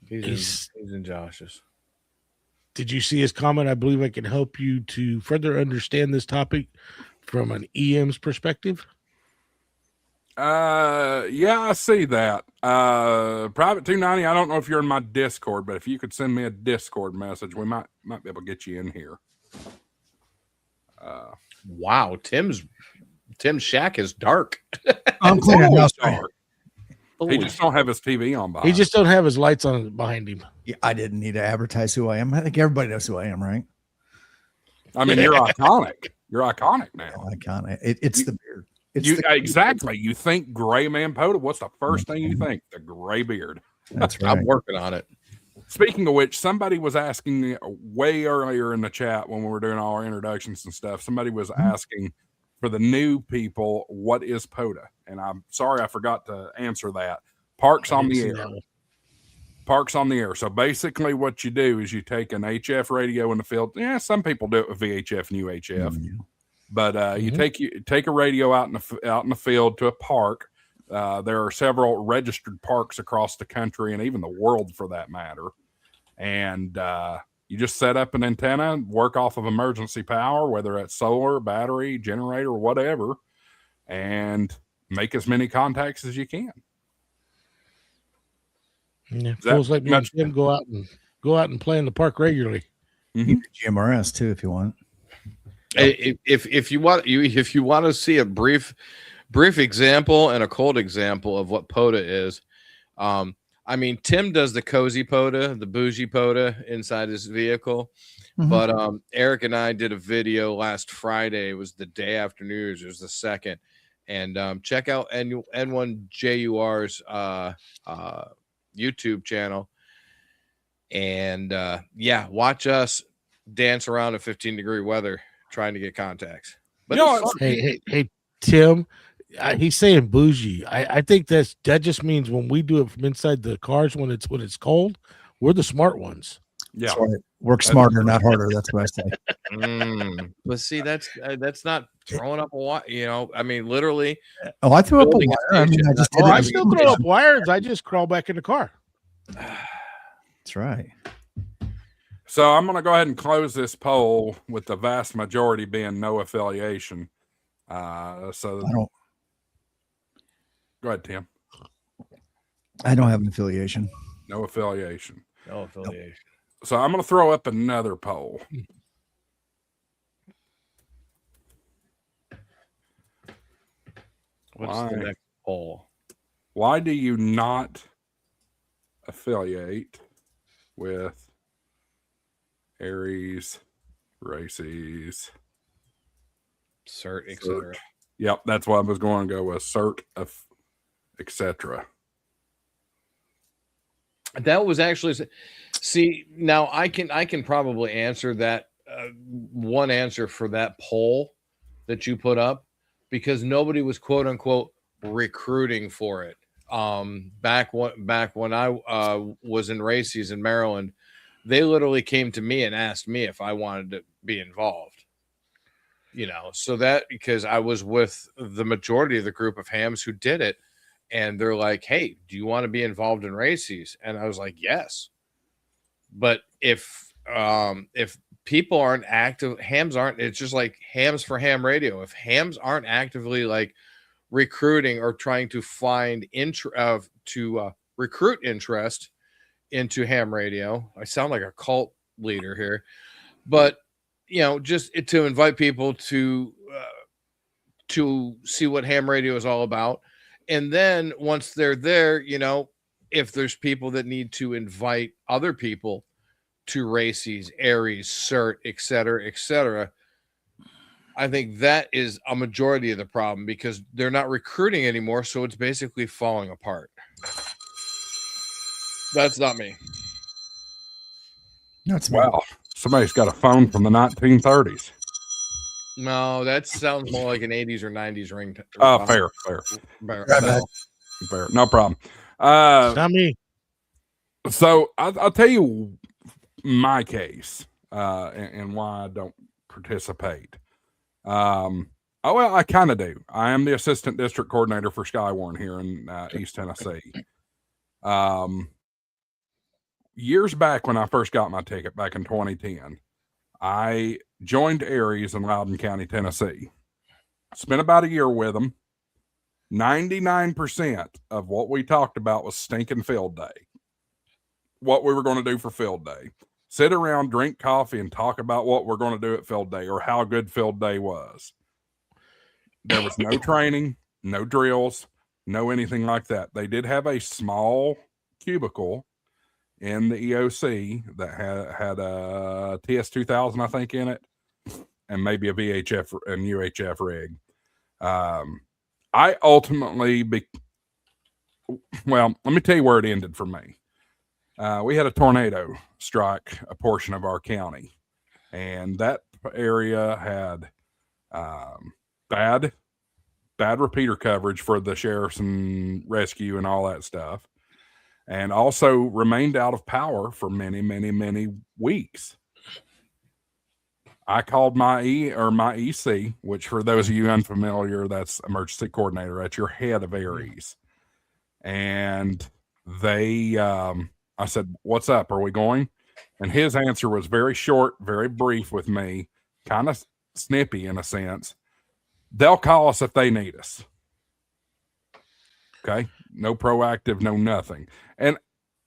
he's in Josh's. Did you see his comment? I believe I can help you to further understand this topic from an EM's perspective. Yeah, I see that. Private 290, I don't know if you're in my Discord, but if you could send me a Discord message, we might be able to get you in here. Wow, Tim's shack is dark. I'm It's cleaning always house. dark. He just don't have his TV on behind. He just don't have his lights on behind him. Yeah, I didn't need to advertise who I am. I think everybody knows who I am, right? I mean, you're iconic. You're iconic now. Iconic. It's the beard. It's You the, exactly. You think Gray Man Poda? What's the first thing you think? The gray beard. That's right. I'm working on it. Speaking of which, somebody was asking me way earlier in the chat when we were doing all our introductions and stuff. Somebody was asking for the new people, what is POTA? And I'm sorry I forgot to answer that. Parks on the air. Parks on the air. So basically what you do is you take an HF radio in the field. Yeah, some people do it with VHF and UHF. But you take a radio out in the field to a park. There are several registered parks across the country and even the world for that matter. And you just set up an antenna, work off of emergency power, whether it's solar, battery, generator, whatever, and make as many contacts as you can. Yeah, feels like me and Jim go out and play in the park regularly. GMRS too, if you want. If you want to see a brief example and a cold example of what POTA is, I mean, Tim does the cozy POTA, the bougie POTA inside his vehicle, but Eric and I did a video last Friday. It was the day after New Year's. It was the 2nd, and check out N1JUR's YouTube channel, and watch us dance around in 15-degree weather trying to get contacts. But hey, Tim, he's saying bougie. I think that just means when we do it from inside the cars when it's cold, we're the smart ones. Yeah. Work smarter, not harder. That's what I say. But see, that's not throwing up a wire. I mean, literally. Oh, I threw up a building wire. I mean, I just did it. I still throw up wires. I just crawl back in the car. That's right. So I'm going to go ahead and close this poll with the vast majority being no affiliation. Go ahead, Tim. I don't have an affiliation. No affiliation. No affiliation. So I'm going to throw up another poll. What's the next poll? Why do you not affiliate with Aries, Races, CERT, etc.? Yep, that's what I was going to go with. CERT, etc. That was actually, see, now I can probably answer that one answer for that poll that you put up, because nobody was quote unquote recruiting for it. Back when I was in Races in Maryland, they literally came to me and asked me if I wanted to be involved. So that, because I was with the majority of the group of hams who did it, and they're like, "Hey, do you want to be involved in Races?" And I was like, "Yes." But if people aren't active, hams aren't. It's just like Hams for Ham Radio. If hams aren't actively like recruiting or trying to find recruit interest into ham radio, I sound like a cult leader here, but just to invite people to see what ham radio is all about. And then once they're there, if there's people that need to invite other people to Races, Aries, CERT, etc., I think that is a majority of the problem, because they're not recruiting anymore. So it's basically falling apart. That's not me. That's wow. Somebody's got a phone from the 1930s. No, that sounds more like an 80s or 90s ringtone. Fair. Fair. No problem. It's not me. So I'll tell you my case and why I don't participate. I kind of do. I am the assistant district coordinator for Skywarn here in East Tennessee. Years back when I first got my ticket back in 2010, I joined Aries in Loudoun County, Tennessee. Spent about a year with them. 99% of what we talked about was stinking field day. What we were going to do for field day. Sit around, drink coffee, and talk about what we're going to do at field day or how good field day was. There was no training, no drills, no anything like that. They did have a small cubicle in the EOC that had a TS2000, I think, in it, and maybe a VHF and UHF rig. I ultimately, let me tell you where it ended for me. We had a tornado strike a portion of our county, and that area had bad repeater coverage for the sheriffs and rescue and all that stuff, and also remained out of power for many, many, many weeks. I called my EC, which for those of you unfamiliar, that's emergency coordinator. That's your head of Aries. And they, I said, "What's up? Are we going?" And his answer was very short, very brief with me, kind of snippy in a sense. "They'll call us if they need us." Okay. No proactive, no nothing. And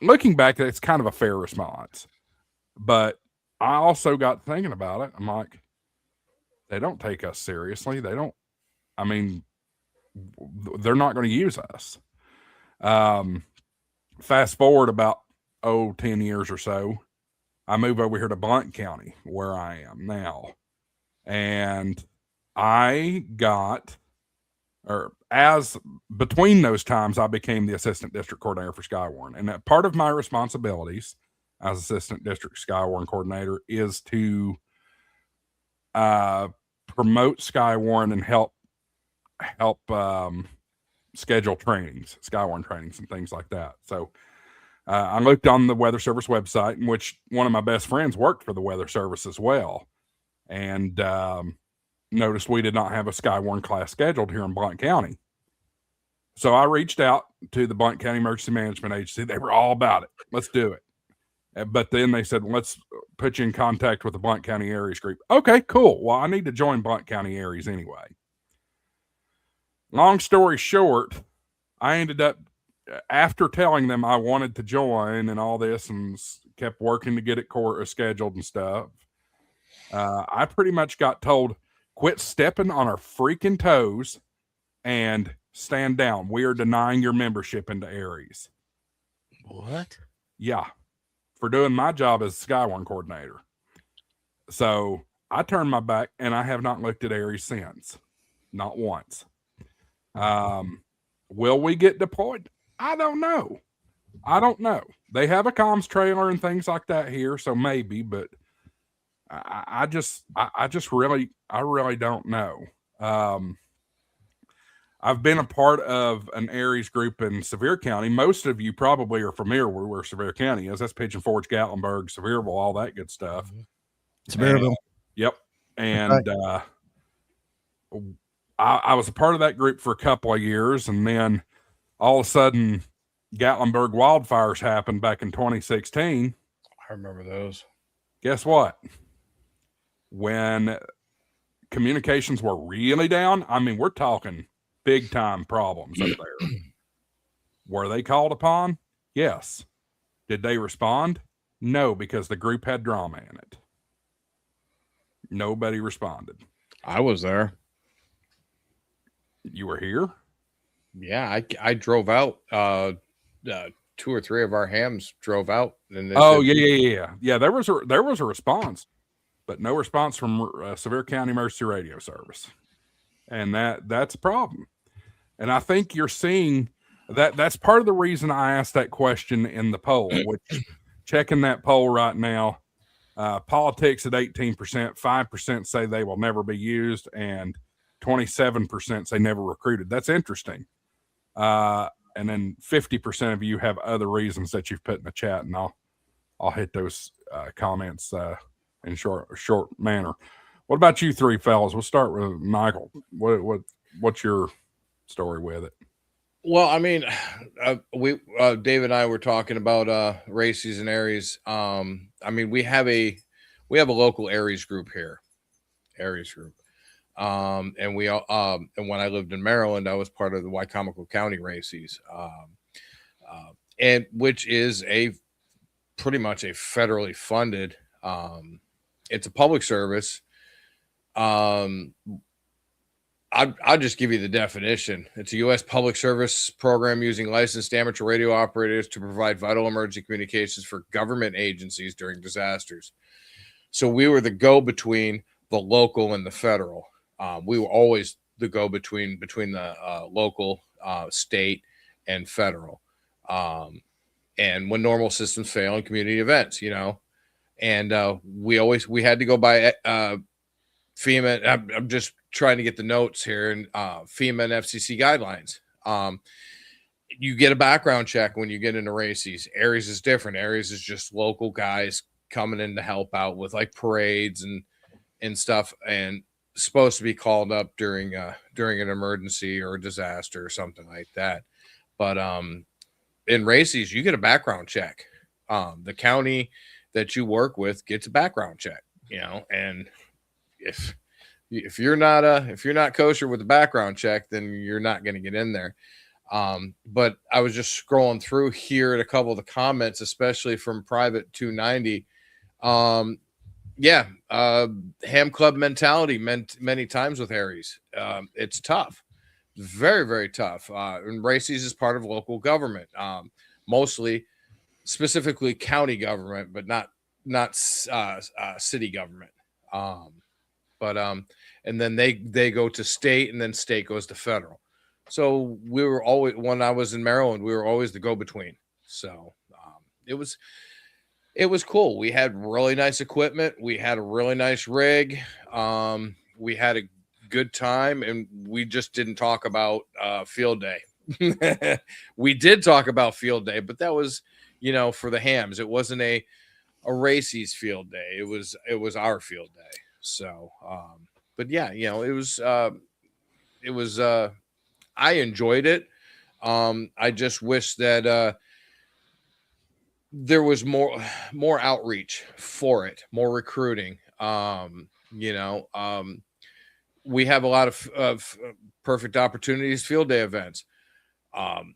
looking back, that's kind of a fair response. But I also got thinking about it. I'm like, they don't take us seriously. They're not going to use us. Fast forward about 10 years or so, I move over here to Blount County, where I am now. And I got, between those times, I became the assistant district coordinator for Skywarn. And that part of my responsibilities as assistant district Skywarn coordinator is to promote Skywarn and help schedule trainings, Skywarn trainings and things like that. So I looked on the Weather Service website, in which one of my best friends worked for the Weather Service as well, and noticed we did not have a Skywarn class scheduled here in Blount County. So I reached out to the Blount County Emergency Management Agency. They were all about it. Let's do it. But then they said, let's put you in contact with the Blount County Aries group. Okay, cool. Well, I need to join Blount County Aries anyway. Long story short, I ended up, after telling them I wanted to join and all this, and kept working to get it scheduled and stuff, I pretty much got told, quit stepping on our freaking toes and stand down. We are denying your membership into Aries. What? Yeah. For doing my job as Skywarn coordinator. So I turned my back, and I have not looked at Aries since. Not once. Will we get deployed? I don't know. They have a comms trailer and things like that here, so maybe, but I really don't know. I've been a part of an Aries group in Sevier County. Most of you probably are familiar with where Sevier County is. That's Pigeon Forge, Gatlinburg, Sevierville, all that good stuff. Sevierville. Yep. And I was a part of that group for a couple of years, and then all of a sudden Gatlinburg wildfires happened back in 2016. I remember those. Guess what? When communications were really down, I mean, we're talking big time problems up there. Were they called upon? Yes. Did they respond? No, because the group had drama in it. Nobody responded. I was there. You were here? Yeah, I drove out. 2 or 3 of our hams drove out. And yeah. There was a response, but no response from Sevier County Emergency Radio Service, and that's a problem. And I think you're seeing that. That's part of the reason I asked that question in the poll. Which, checking that poll right now, politics at 18%, 5% say they will never be used, and 27% say never recruited. That's interesting. And then 50% of you have other reasons that you've put in the chat, and I'll hit those comments in short manner. What about you three fellas? We'll start with Michael. What's your story with it? Well, I mean, Dave and I were talking about races and Aries. I mean, we have a local Aries group here, and we all and when I lived in Maryland, I was part of the Wycomico County races, and which is pretty much a federally funded. It's a public service. I'll just give you the definition. It's a U.S. public service program using licensed amateur radio operators to provide vital emergency communications for government agencies during disasters. So we were the go-between the local and the federal. We were always the go-between between the local, state, and federal. And when normal systems fail in community events, and we had to go by FEMA. I'm just trying to get the notes here, and FEMA and FCC guidelines. You get a background check when you get into races. Aries is different. Aries is just local guys coming in to help out with like parades and stuff, and supposed to be called up during an emergency or a disaster or something like that. But in races, you get a background check. The county that you work with gets a background check, and if you're not kosher with the background check, then you're not going to get in there. But I was just scrolling through here at a couple of the comments, especially from Private 290. Ham club mentality meant many times with Aries. It's tough, very, very tough. And races is part of local government, mostly, specifically county government, but not city government. And then they go to state, and then state goes to federal. So we were always, when I was in Maryland, we were always the go-between. So it was cool. We had really nice equipment. We had a really nice rig. We had a good time, and we just didn't talk about field day. We did talk about field day, but that was, for the hams. It wasn't a Racy's field day. It was our field day. So, but yeah, it was I enjoyed it. I just wish that there was more outreach for it, more recruiting. We have a lot of perfect opportunities, field day events.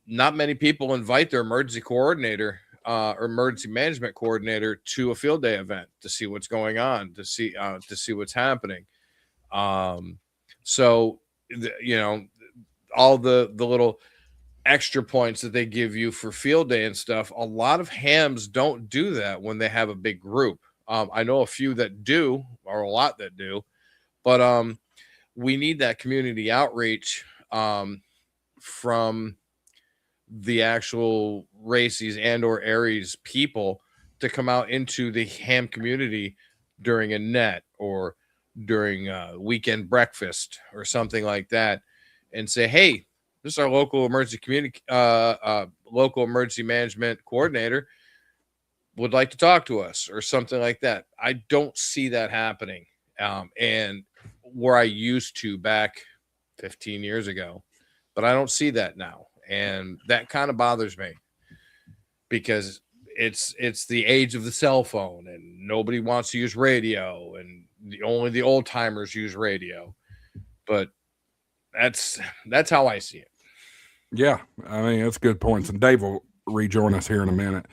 Not many people invite their emergency coordinator or emergency management coordinator to a field day event to see what's going on, to see what's happening. So all the little extra points that they give you for field day and stuff, a lot of hams don't do that when they have a big group. I know a few that do, or a lot that do, but we need that community outreach from the actual Racy's and or Aries people to come out into the ham community during a net or during a weekend breakfast or something like that, and say, hey, this is our local emergency local emergency management coordinator would like to talk to us, or something like that. I don't see that happening. And where I used to back 15 years ago, but I don't see that now. And that kind of bothers me, because it's the age of the cell phone and nobody wants to use radio, and only the old timers use radio. But that's how I see it. Yeah, I mean, that's good points. And Dave will rejoin us here in a minute.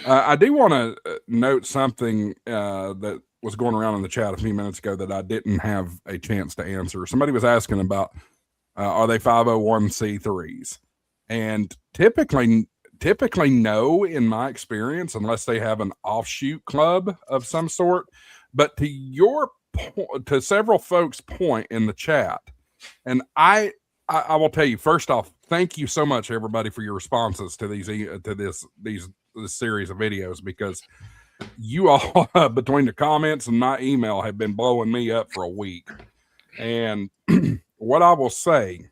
I do want to note something that was going around in the chat a few minutes ago that I didn't have a chance to answer. Somebody was asking about, are they 501c3s? And typically no, in my experience, unless they have an offshoot club of some sort. But to several folks' point in the chat, and I will tell you, first off, thank you so much, everybody, for your responses to this series of videos, because you all, between the comments and my email, have been blowing me up for a week. And what I will say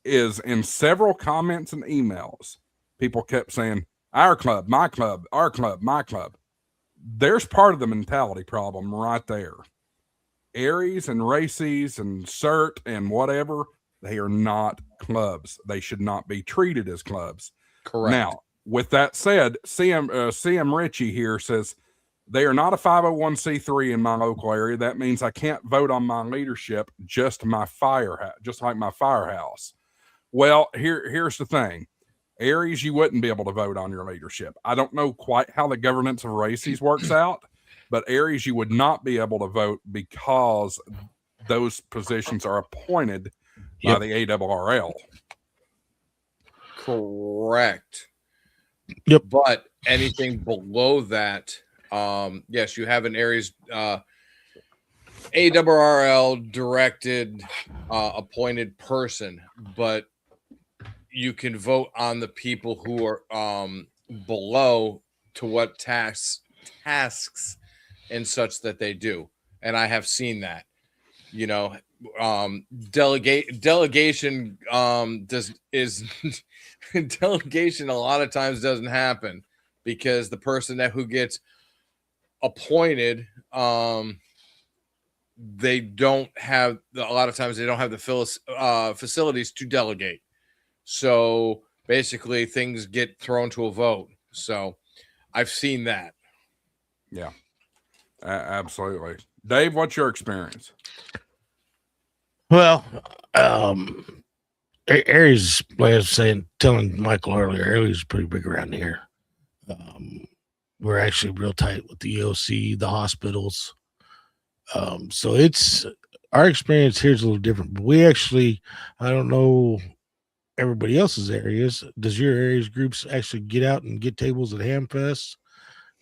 is, in several comments and emails, people kept saying, our club, my club, our club, my club. There's part of the mentality problem right there. Aries and Racy's and CERT and whatever, they are not clubs. They should not be treated as clubs. Correct. Now, with that said, CM Ritchie here says, they are not a 501c3 in my local area. That means I can't vote on my leadership, just like my firehouse. Well, here's the thing. Aries, you wouldn't be able to vote on your leadership. I don't know quite how the governance of Racy's works out, but Aries, you would not be able to vote because those positions are appointed by the ARRL. Correct. Yep. But anything below that, yes, you have an Aries ARRL directed appointed person, but you can vote on the people who are below to what tasks and such that they do. And I have seen that, delegation delegation a lot of times doesn't happen, because the person who gets appointed, they don't have the facilities to delegate. So basically things get thrown to a vote. So I've seen that. Yeah, absolutely. Dave, what's your experience? Well, Aries, like I was telling Michael earlier, Aries is pretty big around here. We're actually real tight with the EOC, the hospitals. So it's, our experience here is a little different, but we actually, I don't know everybody else's areas. Does your areas groups actually get out and get tables at Hamfest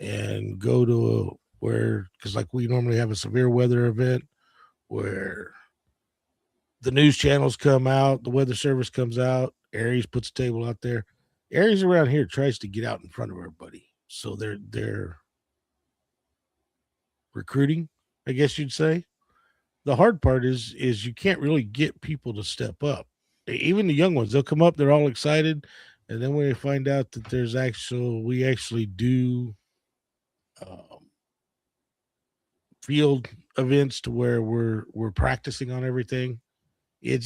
and go to because like we normally have a severe weather event where the news channels come out, the weather service comes out, Aries puts a table out there. Aries around here tries to get out in front of everybody. So they're recruiting, I guess you'd say. The hard part is you can't really get people to step up. Even the young ones, they'll come up, they're all excited, And then when we find out that we actually do field events to where we're practicing on everything. I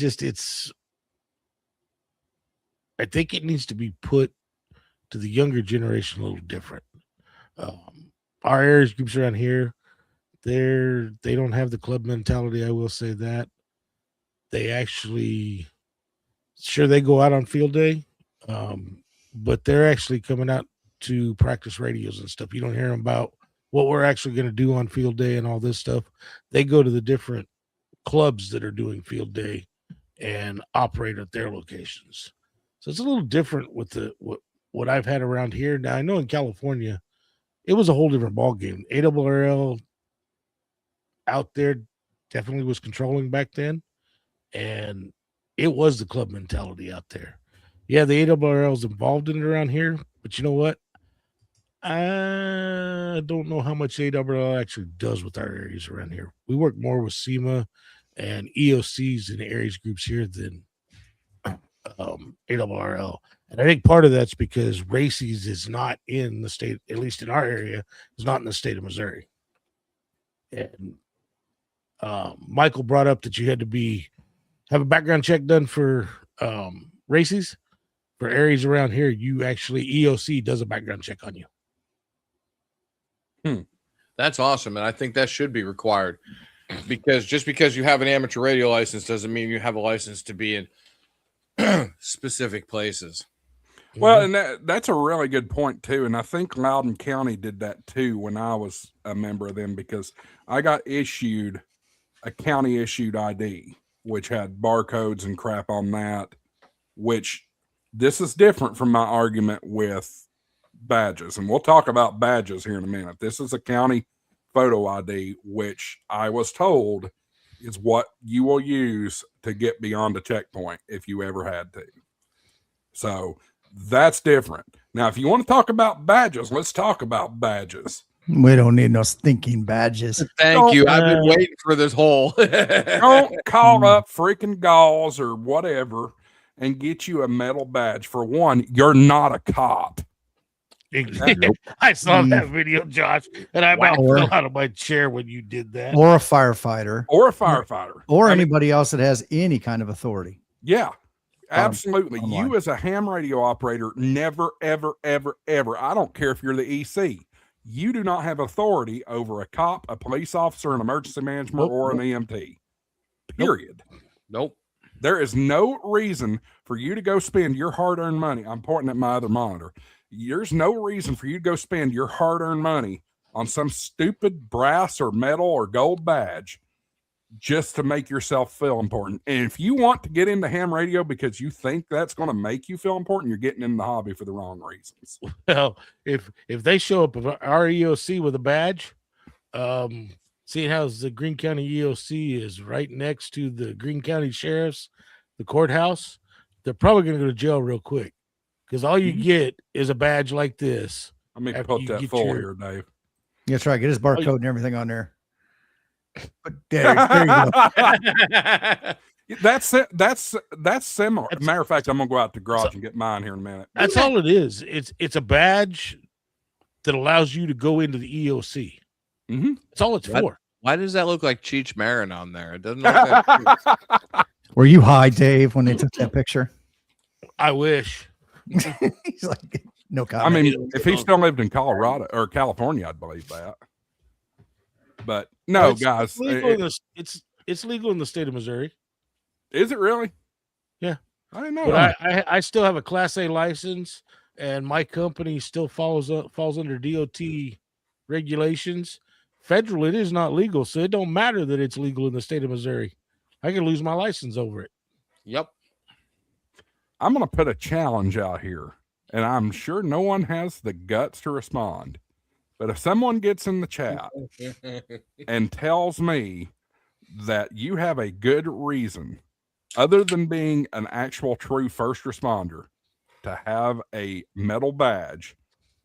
think it needs to be put to the younger generation a little different. Our areas groups around here, they don't have the club mentality. I will say that. They actually, sure, they go out on field day, but they're actually coming out to practice radios and stuff. You don't hear them about what we're actually going to do on field day and all this stuff. They go to the different clubs that are doing field day and operate at their locations. So it's a little different with what I've had around here. Now I know in California, it was a whole different ball game. ARRL out there definitely was controlling back then, and it was the club mentality out there. Yeah, the ARRL is involved in it around here, but you know what? I don't know how much ARRL actually does with our areas around here. We work more with SEMA and EOCs and areas groups here than ARRL. And I think part of that's because RACES is not in the state, at least in our area, is not in the state of Missouri. And Michael brought up that you had to have a background check done for RACES. For areas around here, you actually, EOC does a background check on you. That's awesome. And I think that should be required, because just because you have an amateur radio license doesn't mean you have a license to be in specific places. Well, and that's a really good point too. And I think Loudoun County did that too when I was a member of them, because I got issued a county issued ID, which had barcodes and crap on that, which this is different from my argument with badges. And we'll talk about badges here in a minute. This is a county photo ID, which I was told is what you will use to get beyond a checkpoint if you ever had to. So that's different. Now, if you want to talk about badges, let's talk about badges. We don't need no stinking badges. Thank you. I've been waiting for this whole. Don't call up freaking Gauls or whatever and get you a metal badge. For one, you're not a cop. I saw that video, Josh, and I about fell out of my chair when you did that. Or a firefighter. Or anybody else that has any kind of authority. Yeah, absolutely. You as a ham radio operator, never, ever, ever, ever, I don't care if you're the EC, you do not have authority over a cop, a police officer, an emergency management, or an EMT. Period. Nope. There is no reason for you to go spend your hard-earned money. I'm pointing at my other monitor. There's no reason for you to go spend your hard-earned money on some stupid brass or metal or gold badge just to make yourself feel important. And if you want to get into ham radio because you think that's going to make you feel important, you're getting in the hobby for the wrong reasons. Well, if they show up with our EOC with a badge, seeing how the Greene County EOC is right next to the Greene County Sheriff's, the courthouse, they're probably going to go to jail real quick, because all you get is a badge like this. I mean, put that full here, Dave. That's right. Get his barcode and everything on there. But there you go. That's it. That's similar. Matter of fact, I'm gonna go out to the garage and get mine here in a minute. That's all it is. It's a badge that allows you to go into the EOC. That's all it's for. Why does that look like Cheech Marin on there? It doesn't look like. Were you high, Dave, when they took that picture? I wish. He's like, no comment. I mean, if he still lived in Colorado or California, I'd believe that. But no, guys, it's legal in the state of Missouri. Is it really? Yeah, I didn't know. But I still have a Class A license, and my company still falls under DOT regulations. Federal, it is not legal, so it don't matter that it's legal in the state of Missouri. I can lose my license over it. Yep. I'm going to put a challenge out here, and I'm sure no one has the guts to respond. But if someone gets in the chat and tells me that you have a good reason, other than being an actual true first responder, to have a metal badge,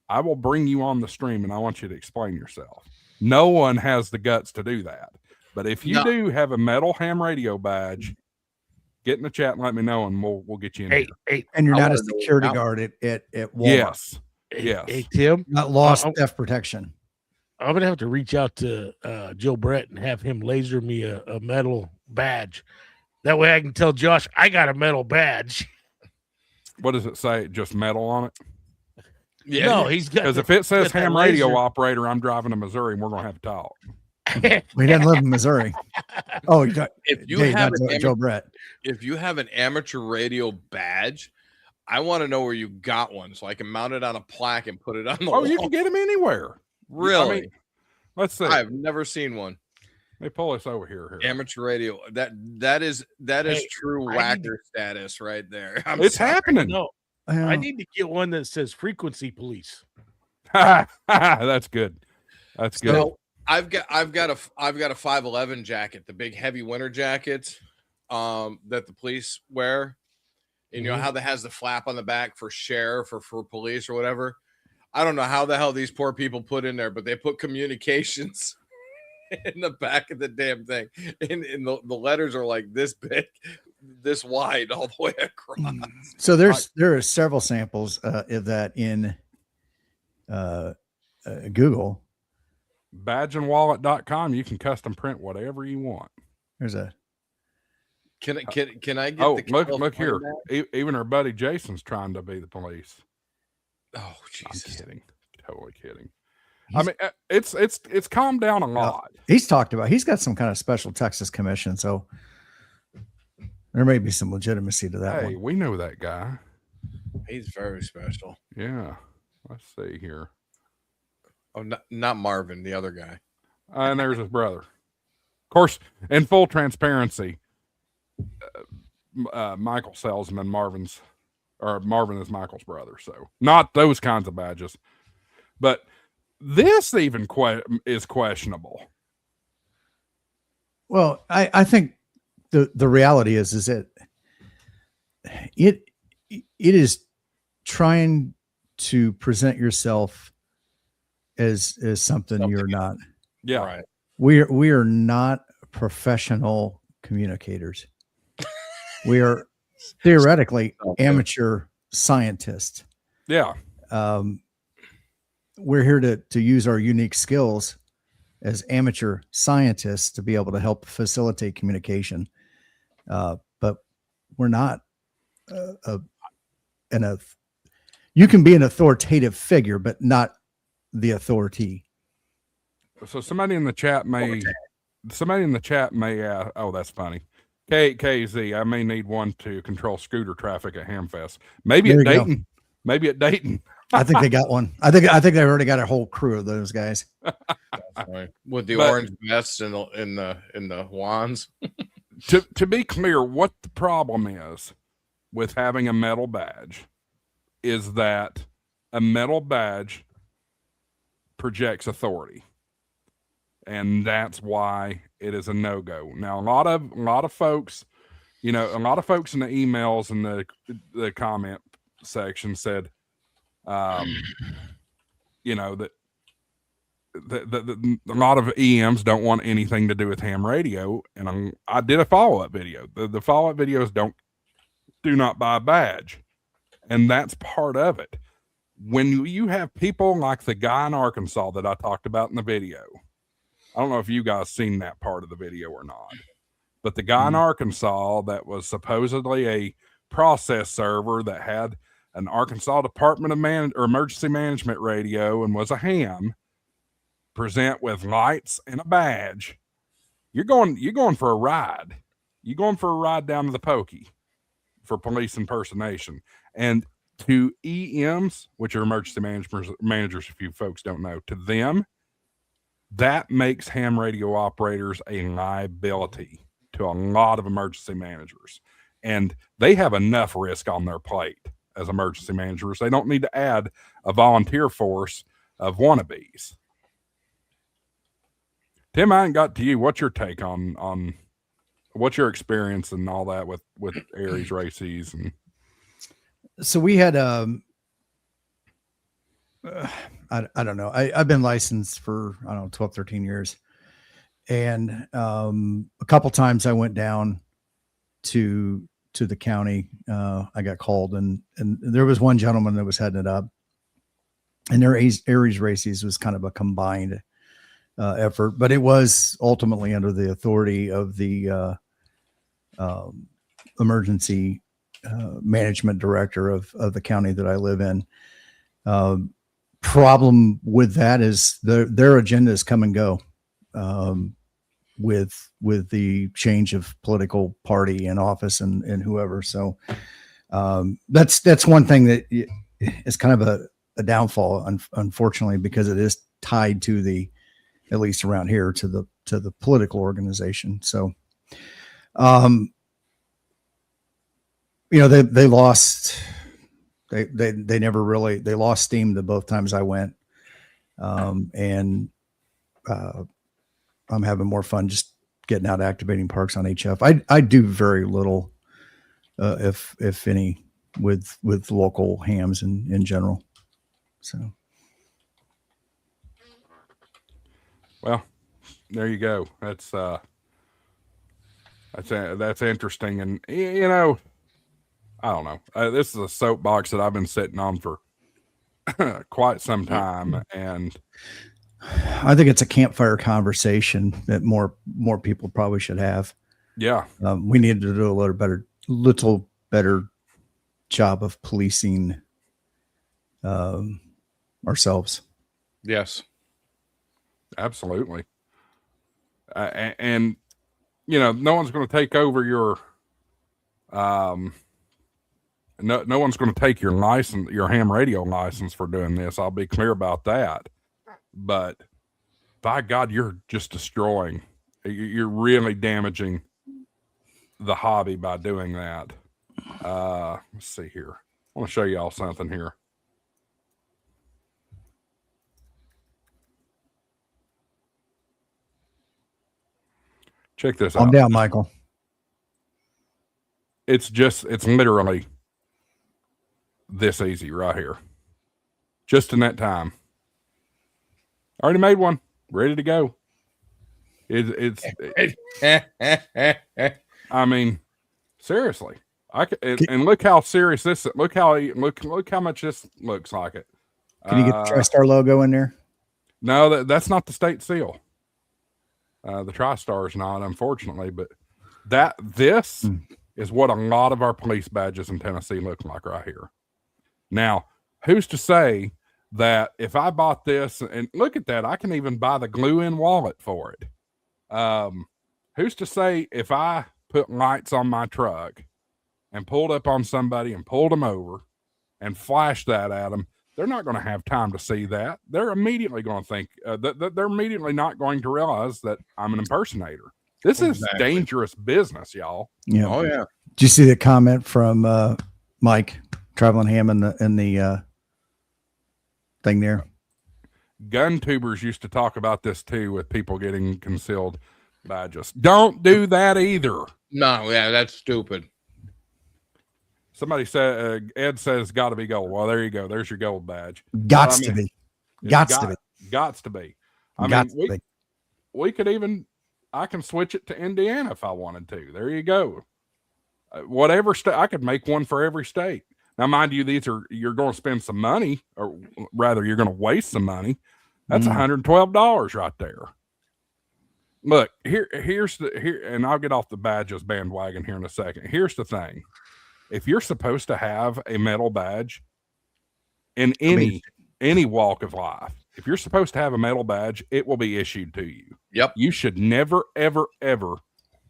I will bring you on the stream and I want you to explain yourself. No one has the guts to do that. But if you do have a metal ham radio badge, get in the chat and let me know, and we'll get you in here. And you're not a security guard at Walmart. Yes. Hey, Tim, not lost theft protection. I'm gonna have to reach out to Joe Brett and have him laser me a metal badge. That way I can tell Josh I got a metal badge. What does it say? Just metal on it? Yeah. No, he's got, because if it says ham radio operator, I'm driving to Missouri and we're gonna have to talk. We didn't live in Missouri. Oh, if you have Joe Brett, if you have an amateur radio badge, I want to know where you got one so I can mount it on a plaque and put it on the wall. You can get them anywhere. Really? I mean, let's see. I've never seen one. They pull us over here. Amateur radio. That is true whacker status right there. It's happening. No, I need to get one that says frequency police. That's good. That's good. So I've got a 511 jacket, the big heavy winter jackets that the police wear. And you know how that has the flap on the back for sheriff or for police or whatever. I don't know how the hell these poor people put in there, but they put communications in the back of the damn thing. And the letters are like this big, this wide all the way across. So there are several samples of that in Google. Badgeandwallet.com. You can custom print whatever you want. There's a Can I get look here. Even our buddy Jason's trying to be the police. Oh, Jesus. I'm kidding. Totally kidding. I mean, it's calmed down a lot. He's got some kind of special Texas commission, so there may be some legitimacy to that one. We know that guy. He's very special. Yeah. Let's see here. Oh, not Marvin, the other guy. And there's his brother. Of course, in full transparency, Michael sells them, and Marvin is Michael's brother. So not those kinds of badges, but this even is questionable. Well, I think the reality is that it is trying to present yourself as something you're not. Yeah. Right. We are not professional communicators. We are theoretically amateur scientists. Yeah. We're here to use our unique skills as amateur scientists to be able to help facilitate communication. But we're not you can be an authoritative figure, but not the authority. So somebody in the chat may oh, that's funny. KZ, I may need one to control scooter traffic at Hamfest. Maybe at Dayton. Maybe at Dayton. I think they got one. I think they already got a whole crew of those guys. With the orange vests and the wands. To be clear, what the problem is with having a metal badge is that a metal badge projects authority. And that's why it is a no-go. Now, a lot of folks, a lot of folks in the emails and the comment section said, that a lot of EMs don't want anything to do with ham radio. And I did a follow-up video. The follow-up videos do not buy a badge. And that's part of it. When you have people like the guy in Arkansas that I talked about in the video, I don't know if you guys seen that part of the video or not, but the guy in Arkansas that was supposedly a process server that had an Arkansas Department of Emergency Management radio and was a ham, present with lights and a badge. You're going for a ride. You're going for a ride down to the pokey for police impersonation. And to EMs, which are emergency managers, if you folks don't know, to them, that makes ham radio operators a liability to a lot of emergency managers. And they have enough risk on their plate as emergency managers. They don't need to add a volunteer force of wannabes. Tim, I ain't got to you. What's your take on what's your experience and all that with Aries races? And so we had I don't know. I've been licensed for 12, 13 years, and a couple times I went down to the county. I got called, and there was one gentleman that was heading it up, and their Aries races was kind of a combined effort, but it was ultimately under the authority of the emergency management director of the county that I live in. Problem with that is their agenda is come and go with the change of political party in office and whoever. So that's one thing that is kind of a downfall, unfortunately, because it is tied to the, at least around here, to the political organization. So, they lost, they never really, they lost steam the both times I went. And I'm having more fun just getting out activating parks on HF. I do very little, if any, with local hams in general. So. Well, there you go. That's interesting. And I don't know. This is a soapbox that I've been sitting on for quite some time, and I think it's a campfire conversation that more people probably should have. Yeah, we need to do a little better job of policing ourselves. Yes, absolutely. And no one's going to take over your no one's going to take your license, your ham radio license, for doing this. I'll be clear about that. But by God, you're just destroying. You're really damaging the hobby by doing that. Let's see here. I want to show y'all something here. Check this out. Calm down, Michael. It's literally this easy right here. Just in that time. Already made one. Ready to go. It's I mean, seriously. And look how serious this is. Look how much this looks like it. Can you get the TriStar logo in there? No, that's not the state seal. The TriStar is not, unfortunately, but this is what a lot of our police badges in Tennessee look like right here. Now, who's to say that if I bought this, and look at that, I can even buy the glue-in wallet for it. Who's to say if I put lights on my truck and pulled up on somebody and pulled them over and flashed that at them, they're not going to have time to see that. They're immediately going to think that they're immediately not going to realize that I'm an impersonator. This is dangerous business, y'all. Yeah. Oh yeah. Did you see the comment from Mike Traveling Ham in the thing there? Gun tubers used to talk about this too, with people getting concealed badges. Don't do that either. No, yeah, that's stupid. Somebody said, Ed says, got to be gold. Well, there you go. There's your gold badge. Gots to be. Gots to be. I mean, we could even, I can switch it to Indiana if I wanted to. There you go. Whatever state, I could make one for every state. Now, mind you, you're going to spend some money, or rather, you're going to waste some money. That's $112 right there. Look, here's and I'll get off the badges bandwagon here in a second. Here's the thing. If you're supposed to have a metal badge in any walk of life, if you're supposed to have a metal badge, it will be issued to you. Yep. You should never, ever, ever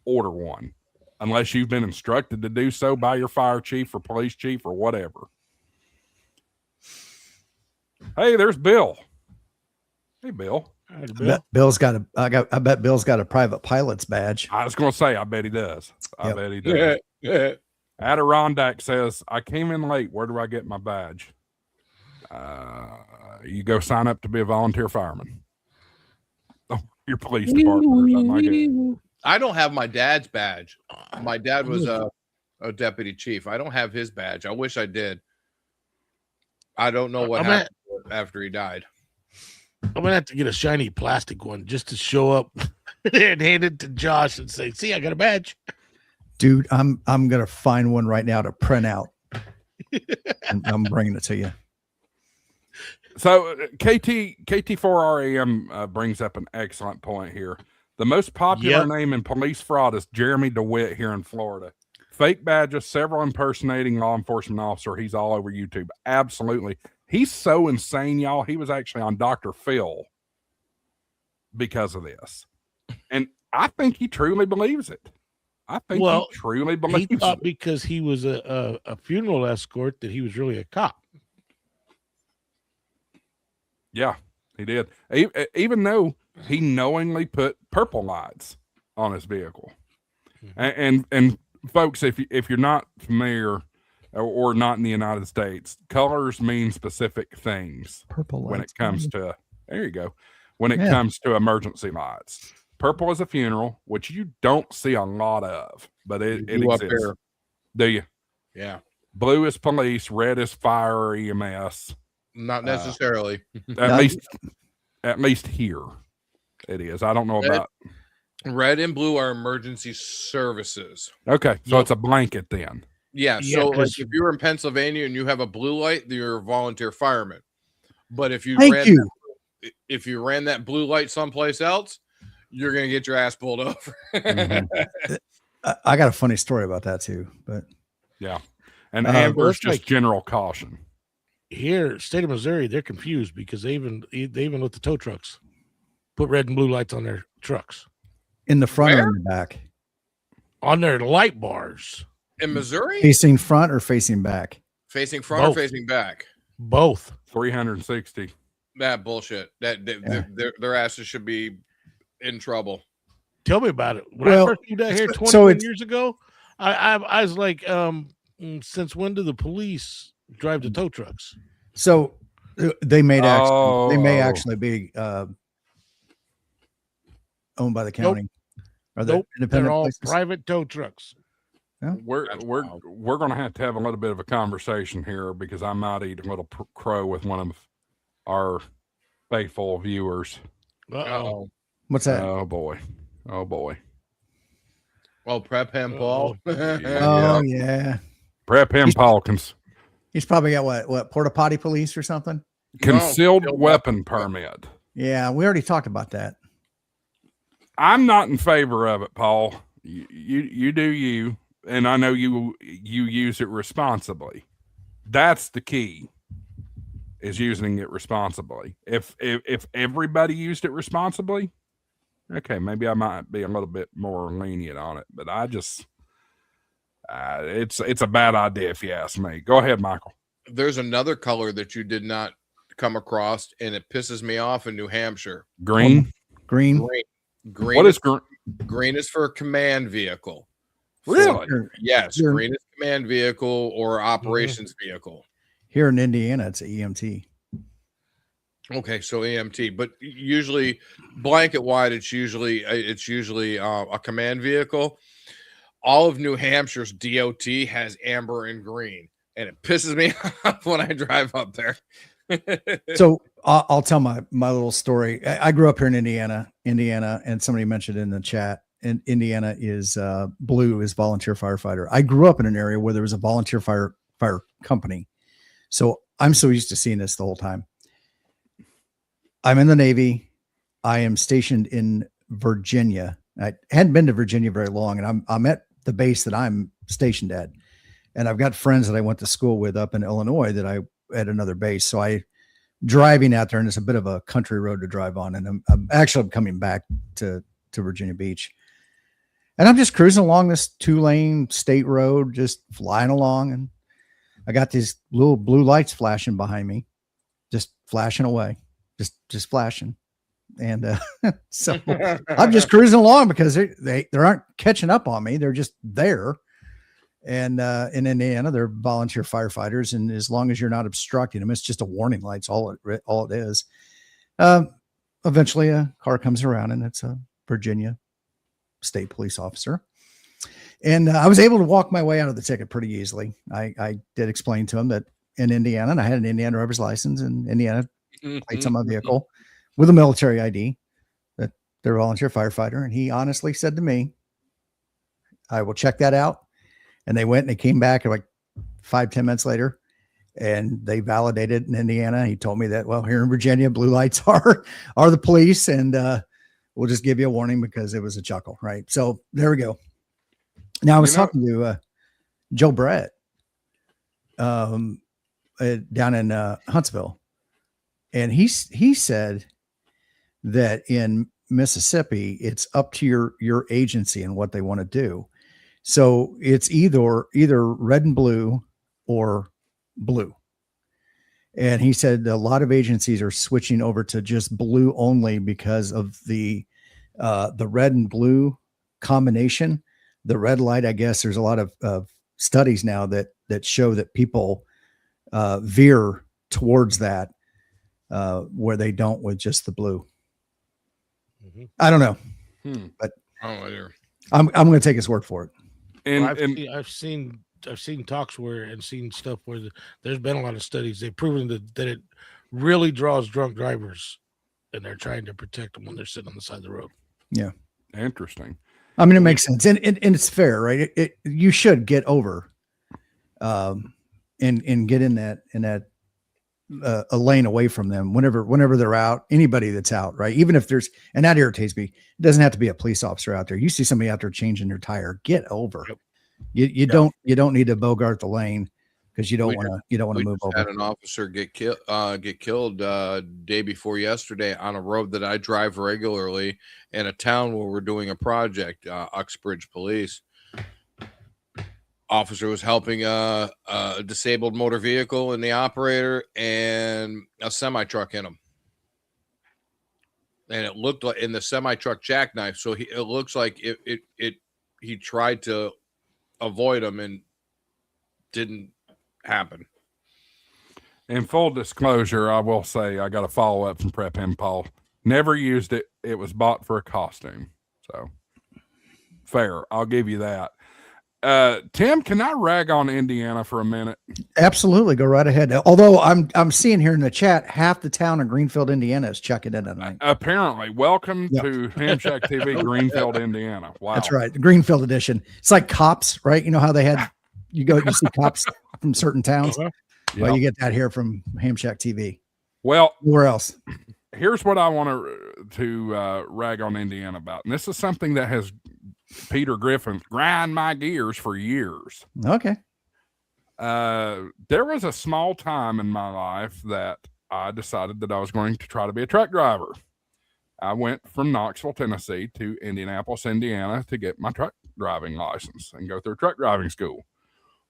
order one unless you've been instructed to do so by your fire chief or police chief or whatever. Hey, there's Bill. Hey, Bill. I bet Bill's got a private pilot's badge. I was going to say, I bet he does. I bet he does. Yeah. Adirondack says, I came in late. Where do I get my badge? You go sign up to be a volunteer fireman. Oh, your police department or something like that. I don't have my dad's badge. My dad was a deputy chief. I don't have his badge. I wish I did. I don't know what happened after he died. I'm going to have to get a shiny plastic one just to show up and hand it to Josh and say, see, I got a badge. Dude, I'm gonna find one right now to print out. And I'm bringing it to you. So KT4RAM brings up an excellent point here. The most popular name in police fraud is Jeremy DeWitt here in Florida. Fake badges, several impersonating law enforcement officer. He's all over YouTube. Absolutely. He's so insane, y'all. He was actually on Dr. Phil because of this. And I think he truly believes it. I think he truly believes he thought it. Because he was a funeral escort that he was really a cop. Yeah, he did. Even though he knowingly put purple lights on his vehicle. And folks, if you're not familiar or not in the United States, colors mean specific things. Purple lights. When it comes to, there you go. When it comes to emergency lights. Purple is a funeral, which you don't see a lot of, but it exists. Do you? Yeah. Blue is police. Red is fire or EMS. Not necessarily. At least here it is. I don't know about. Red and blue are emergency services. Okay, so it's a blanket then. Yeah. So like if you're in Pennsylvania and you have a blue light, you're a volunteer fireman. But if you ran that blue light someplace else, you're gonna get your ass pulled over. I got a funny story about that too, but yeah. And amber is just general caution. Here, state of Missouri, they're confused because they even let the tow trucks put red and blue lights on their trucks. In the front or in the back? On their light bars. In Missouri? Facing front or facing back? Facing front or facing back? Both. 360. That bullshit. Their asses should be in trouble. Tell me about it. When I first moved out here 21 years ago, I was like, since when do the police drive the tow trucks? So they may actually be owned by the county. Nope. Are they independent? They're all places? private tow trucks. Yeah. We're going to have a little bit of a conversation here because I might eat a little crow with one of our faithful viewers. Uh-oh. What's that? Oh boy. Well, prep him, Paul. Yeah. Prep him, Paulkins. He's probably got what porta potty police or something. Concealed weapon permit. Yeah, we already talked about that. I'm not in favor of it, Paul. You do you, and I know you use it responsibly. That's the key. Is using it responsibly. If everybody used it responsibly, okay, maybe I might be a little bit more lenient on it. But I just, it's a bad idea if you ask me. Go ahead, Michael. There's another color that you did not come across, and it pisses me off in New Hampshire. Green. What is green? Green is for a command vehicle. Really? Yes. Green is command vehicle or operations vehicle. Here in Indiana, it's EMT. Okay, so EMT, but usually blanket wide, it's usually a command vehicle. All of New Hampshire's DOT has amber and green, and it pisses me off when I drive up there. So I'll tell my little story. I grew up here in Indiana, and somebody mentioned in the chat, and Indiana is blue is volunteer firefighter. I grew up in an area where there was a volunteer fire company. So I'm so used to seeing this the whole time. I'm in the Navy. I am stationed in Virginia. I hadn't been to Virginia very long, and I'm at the base that I'm stationed at. And I've got friends that I went to school with up in Illinois that I at another base. So I driving out there, and it's a bit of a country road to drive on. And I'm actually coming back to Virginia Beach. And I'm just cruising along this 2-lane state road, just flying along, and I got these little blue lights flashing behind me, just flashing away, just flashing. And so I'm just cruising along because they aren't catching up on me. They're just there. And in Indiana, they're volunteer firefighters. And as long as you're not obstructing them, it's just a warning light's all it is. Eventually a car comes around, and it's a Virginia state police officer. And I was able to walk my way out of the ticket pretty easily. I did explain to him that in Indiana, and I had an Indiana driver's license and Indiana plates on my vehicle with a military ID, that they're a volunteer firefighter. And he honestly said to me, I will check that out. And they went and they came back like 5-10 minutes later, and they validated in Indiana. He told me that, well, here in Virginia, blue lights are the police, and we'll just give you a warning because it was a chuckle, right? So there we go. Now I was talking to Joe Brett down in Huntsville, and he said that in Mississippi, it's up to your agency and what they want to do. So it's either red and blue or blue. And he said a lot of agencies are switching over to just blue only because of the red and blue combination. The red light, I guess there's a lot of studies now that show that people veer towards that where they don't with just the blue. Mm-hmm. I don't know, but I'm going to take his word for it. And I've seen talks and seen stuff where there's been a lot of studies. They've proven that it really draws drunk drivers, and they're trying to protect them when they're sitting on the side of the road. Yeah, interesting. I mean, it makes sense, and it's fair, right? You should get over, and get in that a lane away from them whenever they're out. Anybody that's out, right? Even if there's, and that irritates me. It doesn't have to be a police officer out there. You see somebody out there changing their tire, get over. Yep. You don't need to bogart the lane because you don't want to move over. Had an officer get killed day before yesterday on a road that I drive regularly in a town where we're doing a project. Uxbridge Police officer was helping a disabled motor vehicle and the operator, and a semi truck hit him. And it looked like in the semi truck jackknife. So it looks like he tried to avoid him and didn't happen. In full disclosure, I will say I got a follow up from Prep Him Paul. Never used it. It was bought for a costume. So fair. I'll give you that. Tim, can I rag on Indiana for a minute? Absolutely, go right ahead. Although I'm seeing here in the chat, half the town of Greenfield, Indiana is checking in tonight. Apparently, welcome to HamShackTV, Greenfield, Indiana. Wow, that's right, the Greenfield edition. It's like Cops, right? You know how they had you see Cops from certain towns. Well, you get that here from HamShackTV. Well, where else? Here's what I want to rag on Indiana about, and this is something that has Peter Griffin grind my gears for years. Okay. There was a small time in my life that I decided that I was going to try to be a truck driver. I went from Knoxville, Tennessee to Indianapolis, Indiana to get my truck driving license and go through truck driving school.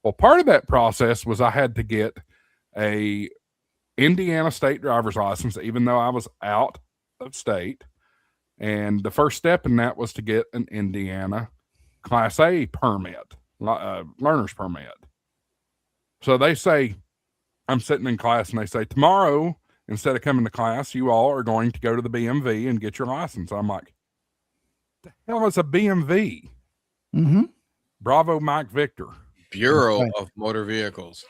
Well, part of that process was I had to get a Indiana state driver's license, even though I was out of state. And the first step in that was to get an Indiana Class A permit, learner's permit. So they say, I'm sitting in class and they say, tomorrow, instead of coming to class, you all are going to go to the BMV and get your license. I'm like, the hell is a BMV? Mm-hmm. Bravo, Mike Victor. Bureau of Motor Vehicles.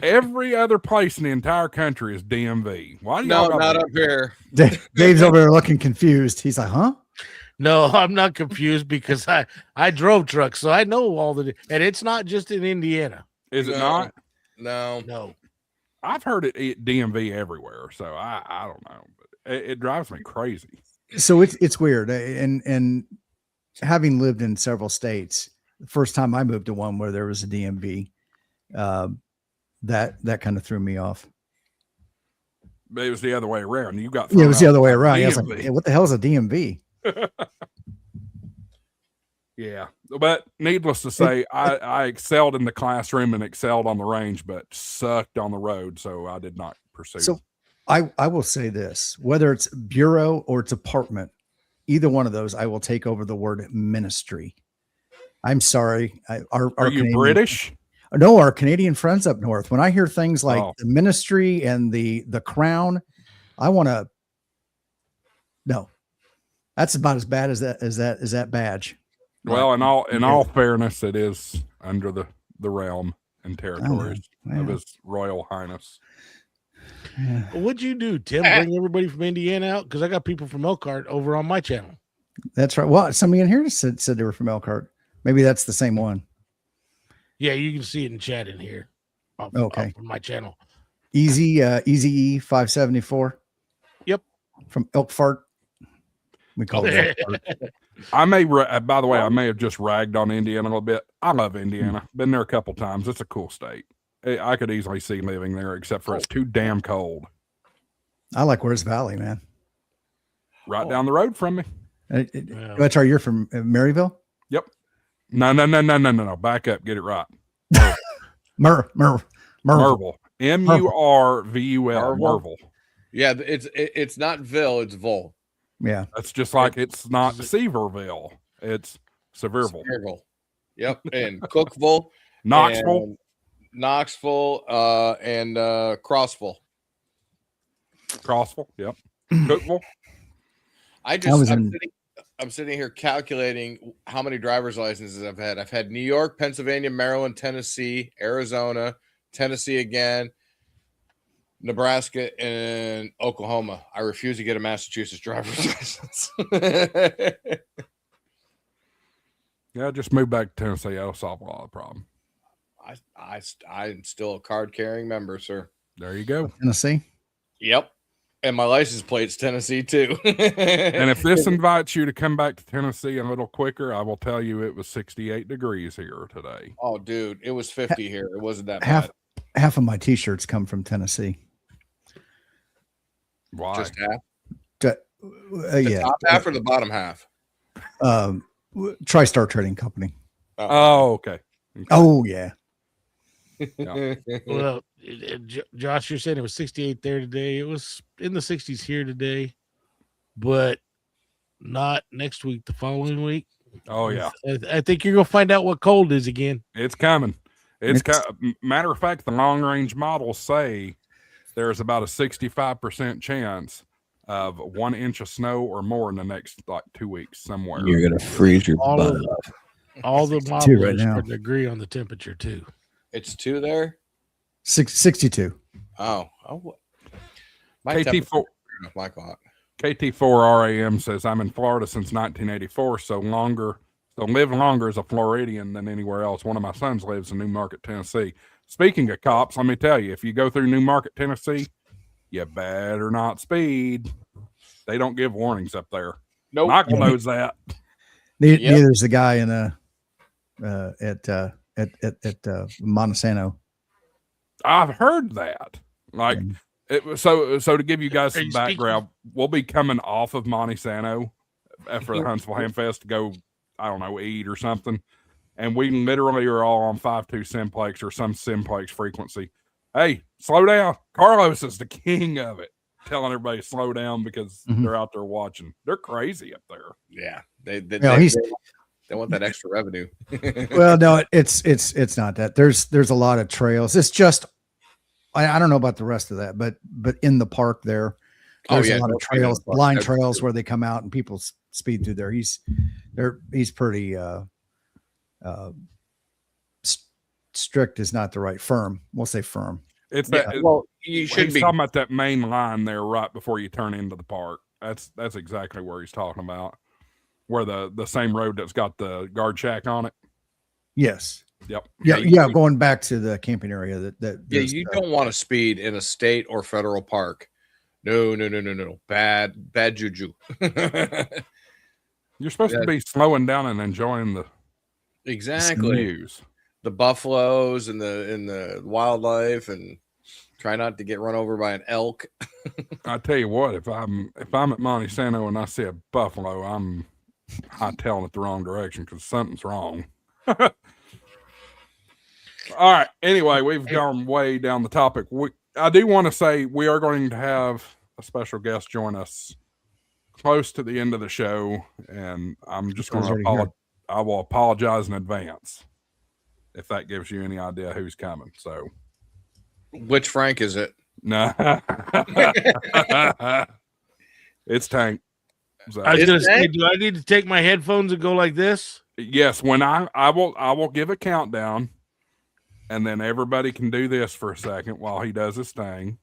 Every other place in the entire country is DMV. Why do y'all not up here? Dave's over there looking confused. He's like, huh? No, I'm not confused because I drove trucks, so I know all and it's not just in Indiana. Is it not? No. I've heard it DMV everywhere, so I don't know, but it drives me crazy. So it's weird, and having lived in several states, the first time I moved to one where there was a DMV. That kind of threw me off. But it was the other way around. You got it was the other way around. I was like, hey, what the hell is a DMV? Yeah, but needless to say, I excelled in the classroom and excelled on the range, but sucked on the road, so I did not pursue. So I will say this: whether it's bureau or it's apartment, either one of those, I will take over the word ministry. I'm sorry. Are you British? No, our Canadian friends up north. When I hear things like the ministry and the crown, I want to. No, that's about as bad as that badge. Well, in all fairness, it is under the realm and territories of His Royal Highness. Yeah. What'd you do, Tim? Bring everybody from Indiana out? Because I got people from Elkhart over on my channel. That's right. Well, somebody in here said they were from Elkhart. Maybe that's the same one. Yeah, you can see it in chat in here. Okay. From my channel. Easy E 574. Yep. From Elkfart. We call it Elkfart. I may, by the way, I may have just ragged on Indiana a little bit. I love Indiana. Been there a couple times. It's a cool state. I could easily see living there, except for it's too damn cold. I like Where's Valley, man. Right down the road from me. That's right. You're from Maryville? Yep. No. Back up. Get it right. Merville. Murvul. Merville. Yeah, it's not Ville, it's Vol. Yeah. That's just like it's not Severville. It's Sevierville. Yep. And Cookville. Knoxville. And Crossville. Yep. Cookville. I'm sitting here calculating how many driver's licenses I've had. I've had New York, Pennsylvania, Maryland, Tennessee, Arizona, Tennessee again, Nebraska, and Oklahoma. I refuse to get a Massachusetts driver's license. Yeah, just move back to Tennessee. That'll solve a lot of the problem. I'm still a card-carrying member, sir. There you go. Tennessee? Yep. And my license plate's Tennessee, too. And if this invites you to come back to Tennessee a little quicker, I will tell you it was 68 degrees here today. Oh, dude, it was 50 here. It wasn't that bad. Half of my T-shirts come from Tennessee. Why? Just half? Yeah. Top half or the bottom half? TriStar Trading Company. Oh, okay. Oh, yeah. Yeah. Well, Josh, you're saying it was 68 there today. It was in the 60s here today, but not next week, the following week. Oh, yeah. I think you're going to find out what cold is again. It's coming. Matter of fact, the long range models say there's about a 65% chance of 1 inch of snow or more in the next 2 weeks somewhere. You're going to freeze your butt up. All the models right agree on the temperature too. It's 2 there? 62. Oh. KT4 my clock. KT4 RAM says I'm in Florida since 1984, so live longer as a Floridian than anywhere else. One of my sons lives in New Market, Tennessee. Speaking of cops, let me tell you, if you go through New Market, Tennessee, you better not speed. They don't give warnings up there. Nope. Michael knows that. Neither's the guy in at Montesano. I've heard that. So to give you guys some background, we'll be coming off of Montesano after the Huntsville Ham Fest to go, I don't know, eat or something. And we literally are all on 5.2 simplex or some simplex frequency. Hey, slow down. Carlos is the king of it, telling everybody to slow down because they're out there watching. They're crazy up there. Yeah. They want that extra revenue. Well, no, it's not that. There's a lot of trails. It's just I don't know about the rest of that, but in the park there's a lot of trails, blind trails where they come out and people speed through there. He's pretty strict is not the right firm. We'll say firm. It's you should be talking about that main line there right before you turn into the park. That's exactly where he's talking about. Where the same road that's got the guard shack on it. Yes. Yep. Yeah. Going back to the camping area you don't want to speed in a state or federal park. No. Bad juju. You're supposed to be slowing down and enjoying the views. The buffaloes and the wildlife, and try not to get run over by an elk. I tell you what, if I'm at Montesano and I see a buffalo, I'm hightailing it the wrong direction because something's wrong. All right. Anyway, we've gone way down the topic. I do want to say we are going to have a special guest join us close to the end of the show, and I'm just going to I will apologize in advance if that gives you any idea who's coming. So, which Frank is it? No, it's Tank. So, I was going to say, do I need to take my headphones and go like this? Yes. When I will give a countdown, and then everybody can do this for a second while he does his thing.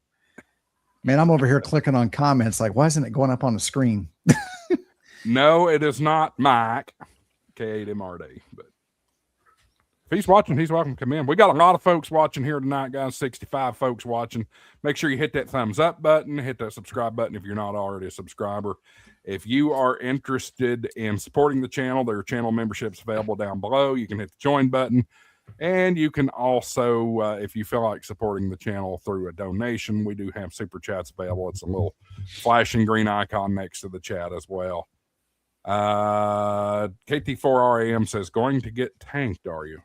Man, I'm over here clicking on comments. Like, why isn't it going up on the screen? No, it is not Mike, K8MRD. But if he's watching, he's welcome to come in. We got a lot of folks watching here tonight, guys. 65 folks watching. Make sure you hit that thumbs up button, hit that subscribe button if you're not already a subscriber. If you are interested in supporting the channel, there are channel memberships available down below. You can hit the join button. And you can also, if you feel like supporting the channel through a donation, we do have super chats available. It's a little flashing green icon next to the chat as well. KT4RAM says, going to get tanked, are you?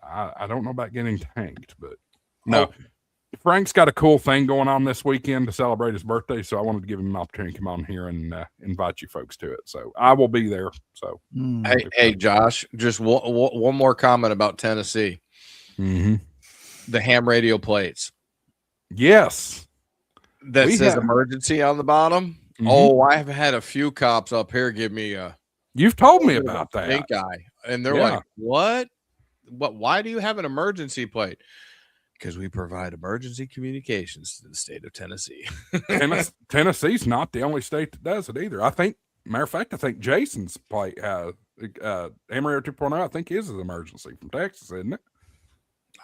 I don't know about getting tanked, but no. Frank's got a cool thing going on this weekend to celebrate his birthday, so I wanted to give him an opportunity to come on here and invite you folks to it. So I will be there. So hey, Josh, just one more comment about Tennessee. The ham radio plates. Yes, that says emergency on the bottom. Oh, I have had a few cops up here give me a. You've told me about that. Pink eye, and they're like, "What? What? Why do you have an emergency plate?" Because we provide emergency communications to the state of Tennessee. Tennessee's not the only state that does it either. I think, matter of fact, I think Jason's plate, Ham Radio 2.0, I think his is emergency from Texas, isn't it?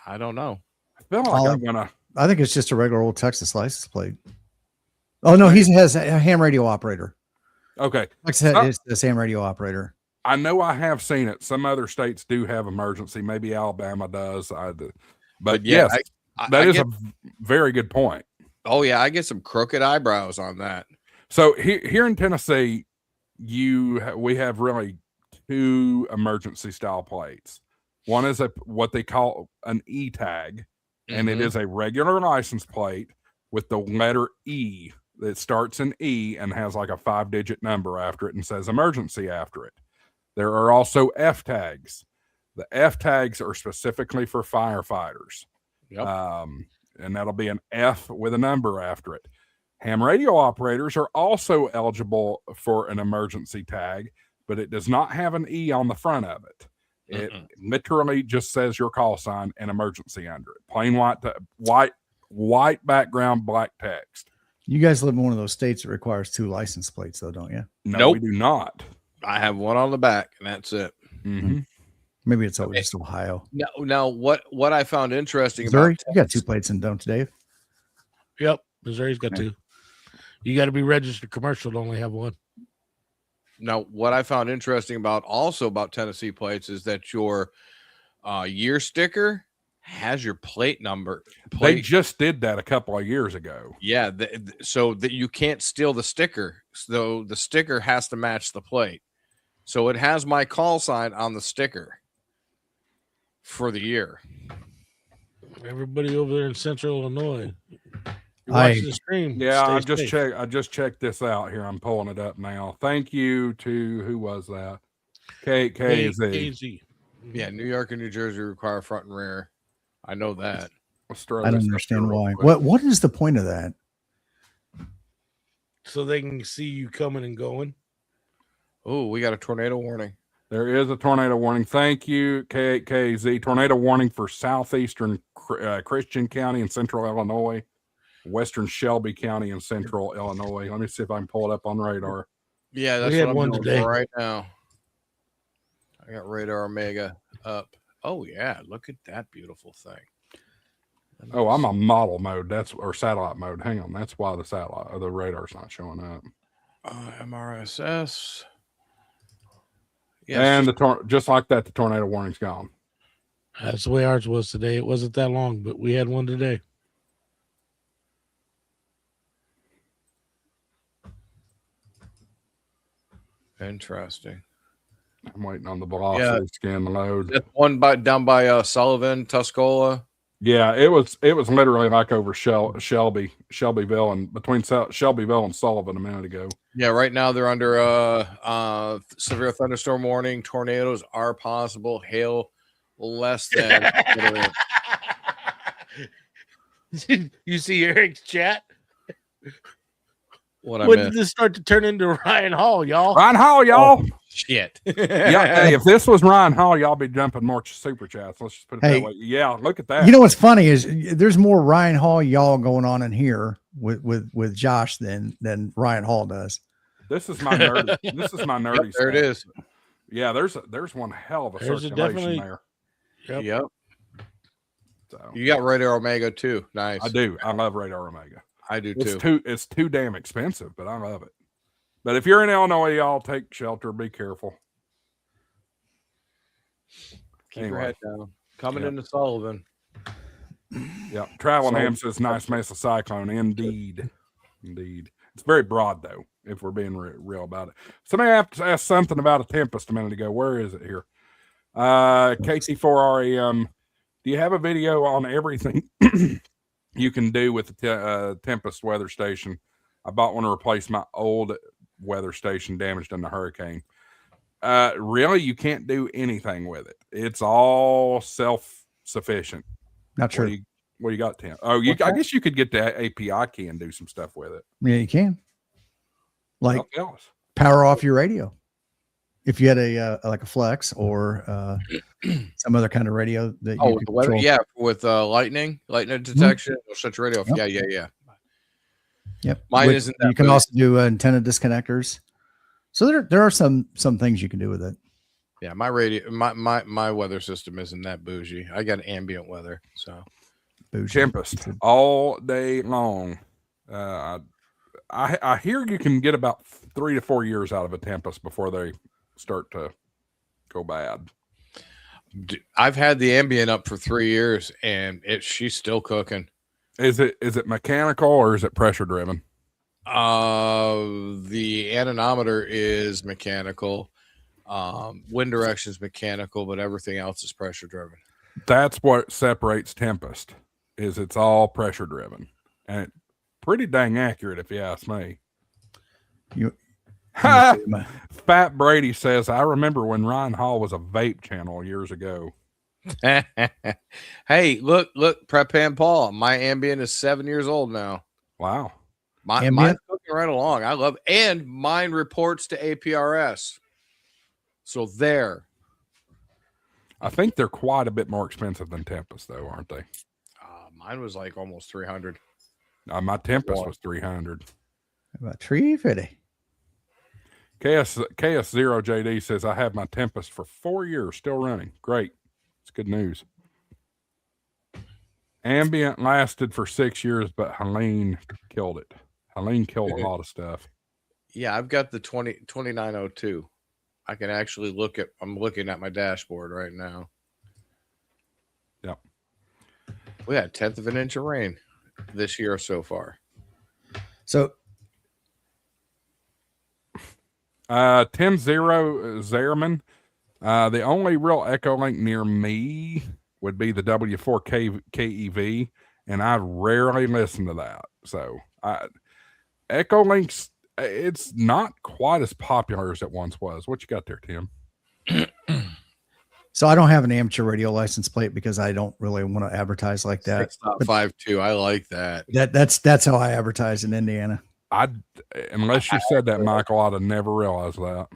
I don't know. I feel like I think it's just a regular old Texas license plate. Oh no, he has a ham radio operator. Okay, Texas is the ham radio operator. I know I have seen it. Some other states do have emergency. Maybe Alabama does. But yes, that is a very good point. Oh yeah, I get some crooked eyebrows on that. So here in Tennessee, we have really two emergency style plates. One is what they call an E tag, and it is a regular license plate with the letter E that starts in E and has like a 5-digit number after it and says emergency after it. There are also F tags. The F tags are specifically for firefighters. Yep. And that'll be an F with a number after it. Ham radio operators are also eligible for an emergency tag, but it does not have an E on the front of it. It literally just says your call sign and emergency under it. Plain white background, black text. You guys live in one of those states that requires 2 license plates, though, don't you? No, we do not. I have one on the back, and that's it. Maybe it's just Ohio. Now, what I found interesting Missouri, about you got 2 plates in, don't you, Dave? Yep, Missouri's got 2. You got to be registered commercial to only have 1. Now, what I found interesting about Tennessee plates is that your year sticker has your plate number. They just did that a couple of years ago. Yeah, so that you can't steal the sticker. So the sticker has to match the plate. So it has my call sign on the sticker for the year. Everybody over there in Central Illinois, watching the stream. Yeah, I just checked this out here. I'm pulling it up now. Thank you to who was that? KZ. Yeah, New York and New Jersey require front and rear. I know that. I don't understand why. What is the point of that? So they can see you coming and going. Oh, we got a tornado warning. There is a tornado warning. Thank you, K8KZ. Tornado warning for southeastern Christian County in central Illinois, western Shelby County in central Illinois. Let me see if I can pull it up on radar. Yeah, that's what I'm doing right now. I got radar Omega up. Oh yeah, look at that beautiful thing. Oh, I'm on model mode. Or satellite mode. Hang on, that's why the radar's not showing up. MRSS. Yes. And just like that, the tornado warning's gone. That's the way ours was today. It wasn't that long, but we had one today. Interesting. I'm waiting on the velocity scan to load. That's one down by Sullivan, Tuscola. Yeah, it was literally like over Shelbyville, and between Shelbyville and Sullivan a minute ago. Yeah, right now they're under severe thunderstorm warning. Tornadoes are possible. Hail less than. You see Eric's chat? When did this start to turn into Ryan Hall, y'all? Ryan Hall, y'all. Oh, shit. Yeah, hey, if this was Ryan Hall, y'all be jumping more super chats. Let's just put it that way. Yeah, look at that. You know what's funny is there's more Ryan Hall y'all going on in here with Josh than Ryan Hall does. This is my nerdy. This is my nerdy. There it is. Yeah, there's one hell of a circulation there. Yep. So You got Radar Omega too. Nice. I do. I love Radar Omega. I do too. It's too damn expensive, but I love it. But if you're in Illinois, y'all take shelter. Be careful. Keep your head down. Coming into Sullivan. Yeah. Traveling Ham says nice Mesa cyclone. Indeed. It's very broad though, if we're being real about it. Somebody asked something about a tempest a minute ago. Where is it here? KT4RAM. Do you have a video on everything you can do with the Tempest weather station? I bought one to replace my old weather station damaged in the hurricane. Really, you can't do anything with it. It's all self-sufficient. Not true. What do you got, Tim? Oh, I guess you could get the API key and do some stuff with it. Yeah, you can. Like power off your radio. If you had like a Flex or some other kind of radio that you could control. Yeah, with lightning detection, it'll shut your radio off. Yep. Yeah. Yep. Mine isn't that. You can also do antenna disconnectors. So there are some things you can do with it. Yeah, my radio, my weather system isn't that bougie. I got ambient weather, so bougie. Tempest all day long. I hear you can get about 3 to 4 years out of a Tempest before they start to go bad. I've had the ambient up for 3 years and she's still cooking. Is it mechanical or is it pressure driven? The anemometer is mechanical. Wind direction is mechanical, but everything else is pressure driven. That's what separates Tempest. Is it's all pressure driven and pretty dang accurate if you ask me. Fat Brady says, I remember when Ryan Hall was a vape channel years ago. Hey, look, Prep Pan Paul. My ambient is 7 years old now. Wow. Mine's cooking right along. I love, and mine reports to APRS. So there. I think they're quite a bit more expensive than Tempest, though, aren't they? Mine was like almost 300. My Tempest was 300. About 350. KS0JD says, I have my Tempest for 4 years, still running. Great. It's good news. Ambient lasted for 6 years, but Helene killed it. Helene killed a lot of stuff. Yeah, I've got the 2902. I can actually I'm looking at my dashboard right now. Yep. We had 1/10 of an inch of rain this year so far. So Tim Zerman, the only real Echo Link near me would be the W4 KEV, and I rarely listen to that. So Echo Links, it's not quite as popular as it once was. What you got there, Tim? So I don't have an amateur radio license plate because I don't really want to advertise like that. 6.52. I like that. That's how I advertise in Indiana. Unless you said that, Michael, I'd have never realized that.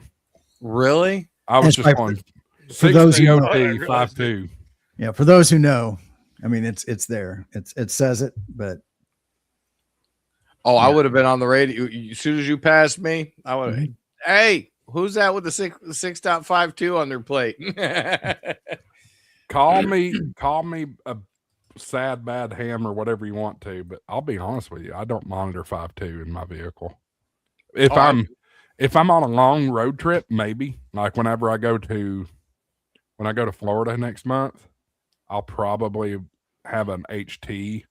Really? I was just going for those who know, 52. Yeah, for those who know, I mean it's there. It says it, but yeah. I would have been on the radio as soon as you passed me. I would have. Hey, who's that with the 6.52 on their plate? Call me a sad bad ham or whatever you want to, but I'll be honest with you, I don't monitor 5.2 in my vehicle. If I'm on a long road trip, maybe like when I go to Florida next month, I'll probably have an HT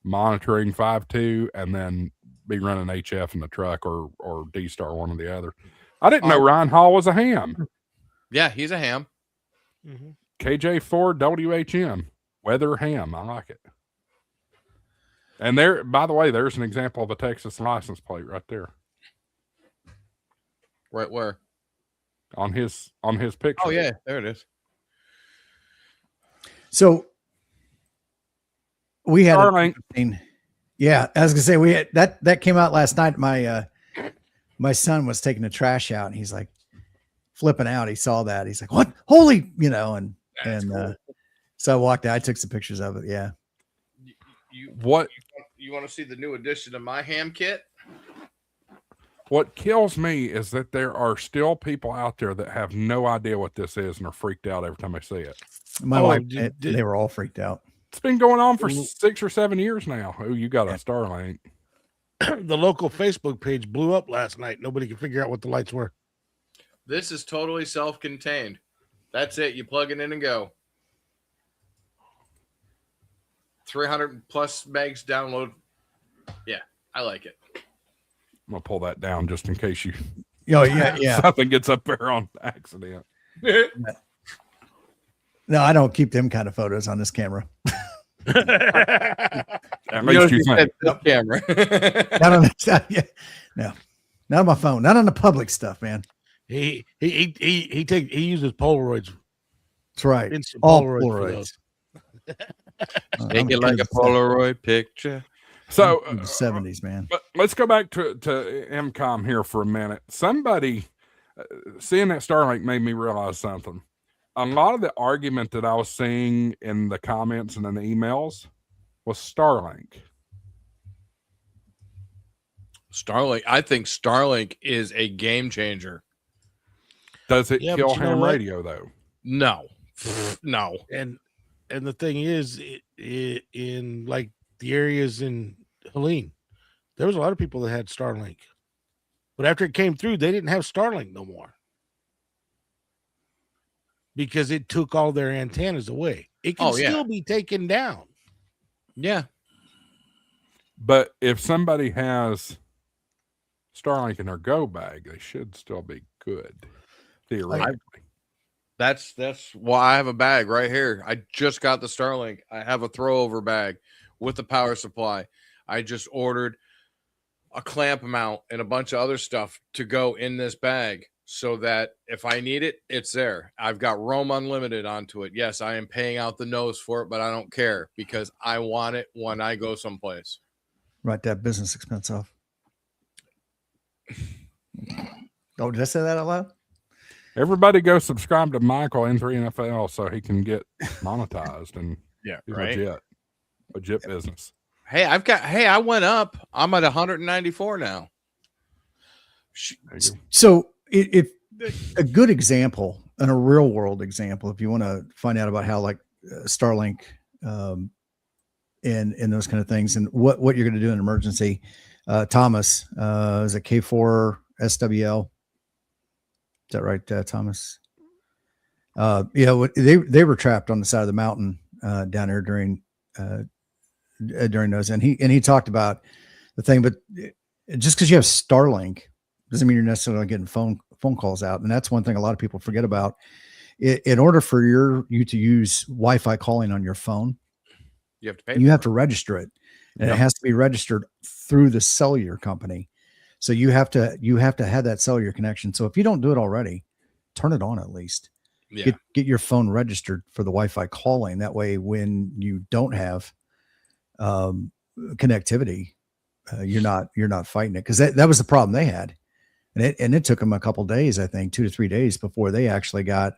monitoring 5.2 and then be running HF in the truck or D-Star, one or the other. I didn't know Ryan Hall was a ham. Yeah, he's a ham. Mm-hmm. KJ4 WHM. Weather ham. I like it. And there, by the way, there's an example of a Texas license plate right there. Right where? On his picture. Oh yeah, there it is. So we had yeah, I was gonna say we had that came out last night. My son was taking the trash out and he's like flipping out. He saw that. He's like, what? Holy, and cool. So I walked out. I took some pictures of it. Yeah. You want to see the new edition of my ham kit? What kills me is that there are still people out there that have no idea what this is and are freaked out every time I see it. My wife, they were all freaked out. It's been going on for 6 or 7 years now. Oh, you got a Starlink. The local Facebook page blew up last night. Nobody could figure out what the lights were. This is totally self-contained. That's it. You plug it in and go. 300 plus megs download. Yeah, I like it. I'm gonna pull that down just in case you. Oh yeah. Something gets up there on accident. No, I don't keep them kind of photos on this camera. At least you think. Camera. Not on no, not on my phone. Not on the public stuff, man. He uses Polaroids. That's right. Instant All Polaroids. Take it like a Polaroid picture. So in the 70s, man. But let's go back to MCOM here for a minute. Somebody seeing that Starlink made me realize something. A lot of the argument that I was seeing in the comments and in the emails was Starlink. I think Starlink is a game changer. Does it kill ham radio though? No. And the thing is, in like the areas in Helene, there was a lot of people that had Starlink, but after it came through, they didn't have Starlink no more because it took all their antennas away. It can still be taken down. Yeah. But if somebody has Starlink in their go bag, they should still be good, theoretically. That's why I have a bag right here. I just got the Starlink. I have a throwover bag with the power supply. I just ordered a clamp mount and a bunch of other stuff to go in this bag so that if I need it, it's there. I've got Roam Unlimited onto it. Yes, I am paying out the nose for it, but I don't care because I want it when I go someplace. Write that business expense off. Oh, did I say that out loud? Everybody go subscribe to Michael N3 NFL so he can get monetized and legit business. Hey, I went up. I'm at 194 now. So if a good example and a real world example, if you want to find out about how like Starlink and those kind of things and what you're going to do in an emergency, Thomas is a K4 SWL. Is that right, Thomas? They were trapped on the side of the mountain down there during those, and he talked about the thing. But just because you have Starlink doesn't mean you're necessarily getting phone calls out, and that's one thing a lot of people forget about. In order for you to use Wi-Fi calling on your phone, you have to pay. You have to register it, and it has to be registered through the cellular company. So you have to have that cellular connection. So if you don't do it already, turn it on at least. Yeah. Get your phone registered for the Wi-Fi calling. That way, when you don't have connectivity, you're not fighting it, because that was the problem they had, and it took them a couple days, I think 2 to 3 days before they actually got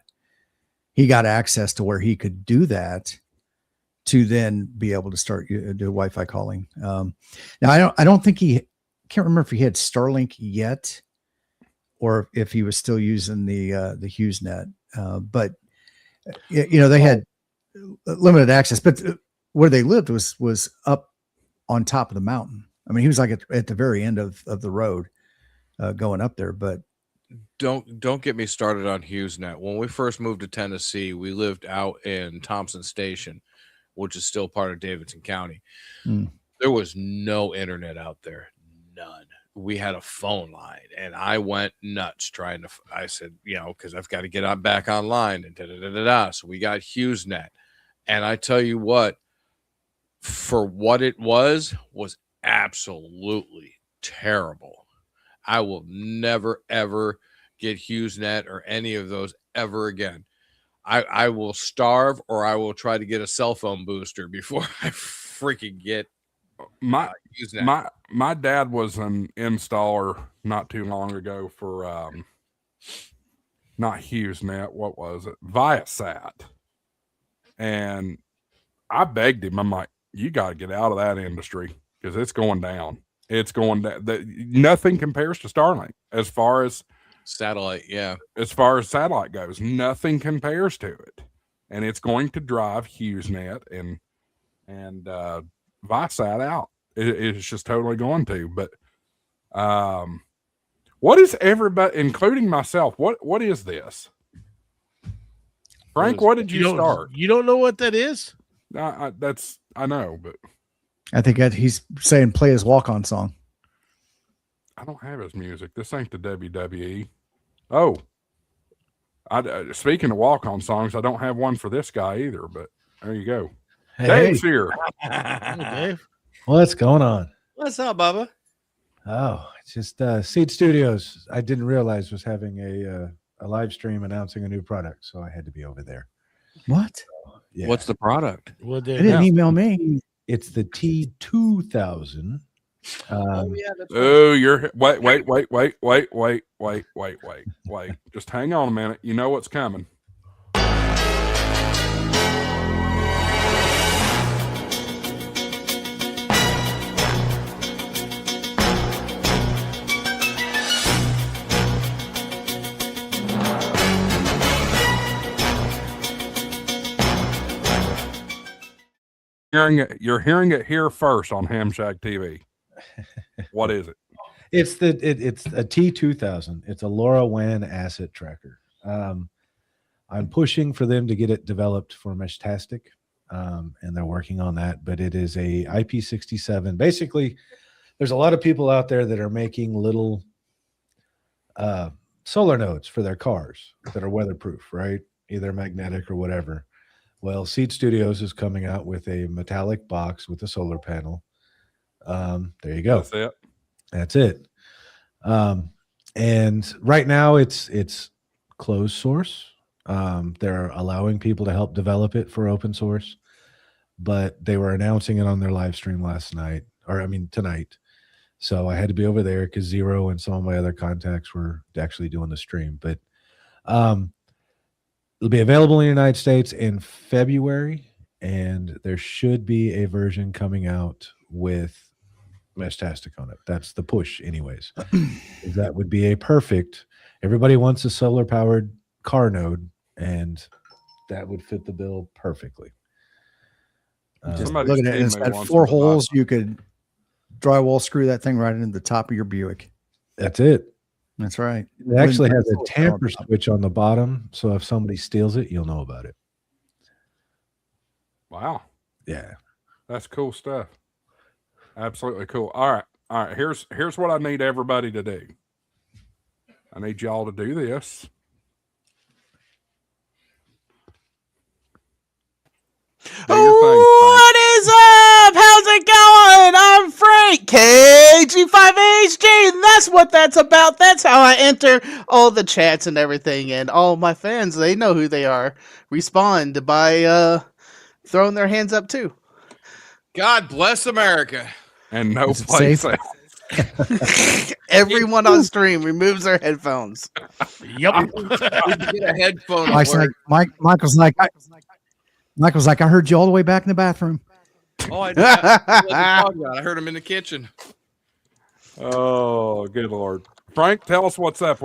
access to where he could do that to then be able to start do Wi-Fi calling. Now I don't think can't remember if he had Starlink yet, or if he was still using the HughesNet. But they had limited access. But where they lived was up on top of the mountain. I mean, he was like at the very end of the road going up there. But don't get me started on HughesNet. When we first moved to Tennessee, we lived out in Thompson Station, which is still part of Davidson County. There was no internet out there. None. We had a phone line, and I went nuts trying to. I said, because I've got to get back online, and So we got HughesNet, and I tell you what, for what it was absolutely terrible. I will never ever get HughesNet or any of those ever again. I will starve, or I will try to get a cell phone booster before I freaking get. My dad was an installer not too long ago for not HughesNet, what was it? Viasat. And I begged him, I'm like, you got to get out of that industry because it's going down. It's going that nothing compares to Starlink as far as satellite. Yeah, as far as satellite goes, nothing compares to it, and it's going to drive HughesNet and Viasat out. It's just totally going to. But what is everybody, including myself? What is this? Frank, what did you start? You don't know what that is? I know, but I think he's saying play his walk-on song. I don't have his music. This ain't the WWE. Oh, speaking of walk-on songs, I don't have one for this guy either. But there you go. Hey, Dave's here. Hey, Dave. what's going on? what's up, Bubba? Oh, it's just Seed Studios. I didn't realize was having a live stream announcing a new product, so I had to be over there. What? Yeah. What's the product? What They didn't email me. It's the T2000. Oh, you're wait. Just hang on a minute. You know what's coming. You're hearing it here first on HamShack TV. What is it? It's a T2000. It's a LoRaWAN asset tracker. I'm pushing for them to get it developed for Meshtastic, and they're working on that. But it is a IP67. Basically, there's a lot of people out there that are making little solar nodes for their cars that are weatherproof, right? Either magnetic or whatever. Well, Seed Studios is coming out with a metallic box with a solar panel. There you go. That's it. That's it. And right now it's closed source. They're allowing people to help develop it for open source, but they were announcing it on their live stream tonight. So I had to be over there because Zero and some of my other contacts were actually doing the stream. But it'll be available in the United States in February, and there should be a version coming out with Meshtastic on it. That's the push, anyways. That would be a perfect. Everybody wants a solar-powered car node, and that would fit the bill perfectly. Just looking at it, it's got 4 holes. You could drywall screw that thing right into the top of your Buick. That's it. That's right. It actually has a tamper switch on the bottom, so if somebody steals it, you'll know about it. Wow. Yeah. That's cool stuff. Absolutely cool. All right. Here's what I need everybody to do. I need y'all to do this. What is up? How's it going? I'm Frank, KG5HD, and that's what that's about. That's how I enter all the chats and everything, and all my fans, they know who they are. Respond by throwing their hands up too. God bless America. And no place else. Everyone on stream removes their headphones. Yep. Get a headphone. Michael's like, I heard you all the way back in the bathroom. Oh, I heard him in the kitchen. Oh, good Lord. Frank, tell us what's up.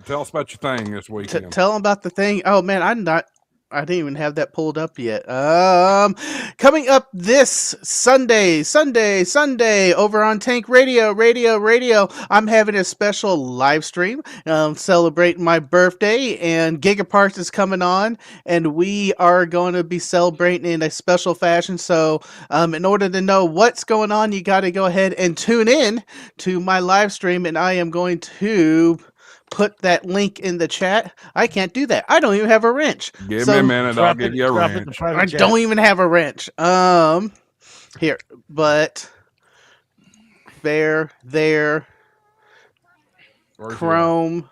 Tell us about your thing this weekend. Tell them about the thing. Oh man, I didn't even have that pulled up yet. Coming up this Sunday over on Tank Radio. I'm having a special live stream, celebrating my birthday, and Gigaparts is coming on, and we are going to be celebrating in a special fashion. So, in order to know what's going on, you got to go ahead and tune in to my live stream, and I am going to put that link in the chat. I can't do that. I don't even have a wrench. Give me a minute. I'll give you a wrench. I don't even have a wrench. Here, but there, Chrome.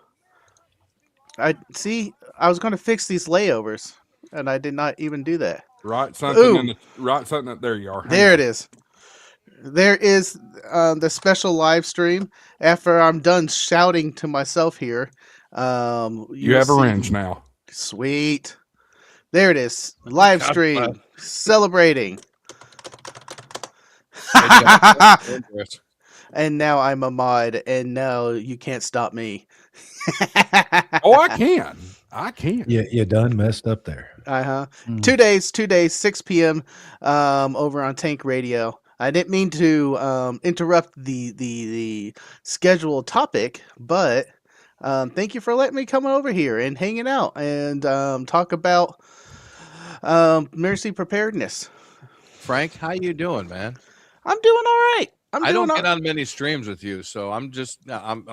I was going to fix these layovers, and I did not even do that. Write something there you are. There it is. There is the special live stream. After I'm done shouting to myself here, you have a wrench now. Sweet. There it is. Live stream celebrating. and now I'm a mod, and now you can't stop me. Oh, I can. I can. Yeah, you done messed up there. 2 days, 6 p.m. Over on Tank Radio. I didn't mean to interrupt the scheduled topic, but thank you for letting me come over here and hanging out and talk about emergency preparedness. Frank, how you doing, man? I'm doing all right. I don't get on many streams with you, so I'm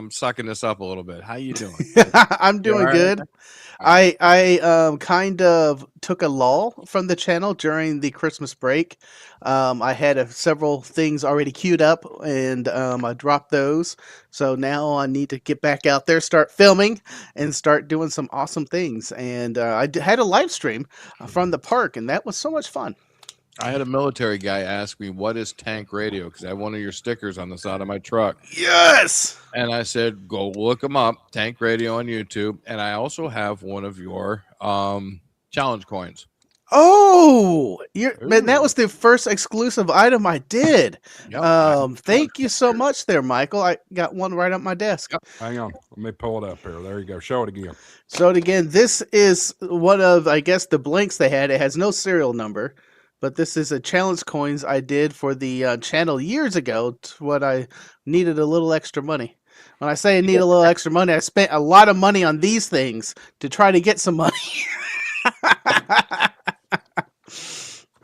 sucking this up a little bit. How you doing? I'm doing good. I kind of took a lull from the channel during the Christmas break. I had several things already queued up, and I dropped those. So now I need to get back out there, start filming, and start doing some awesome things. And I had a live stream from the park, and that was so much fun. I had a military guy ask me, what is Tank Radio? Because I have one of your stickers on the side of my truck. Yes! And I said, go look them up, Tank Radio on YouTube. And I also have one of your challenge coins. Oh, man, that was the first exclusive item I did. Yep. Thank you so much there, Michael. I got one right up my desk. Yep. Hang on. Let me pull it up here. There you go. Show it again. So again, this is one of, I guess, the blanks they had. It has no serial number. But this is a challenge coins I did for the channel years ago. What I needed a little extra money. When I say I need a little extra money, I spent a lot of money on these things to try to get some money.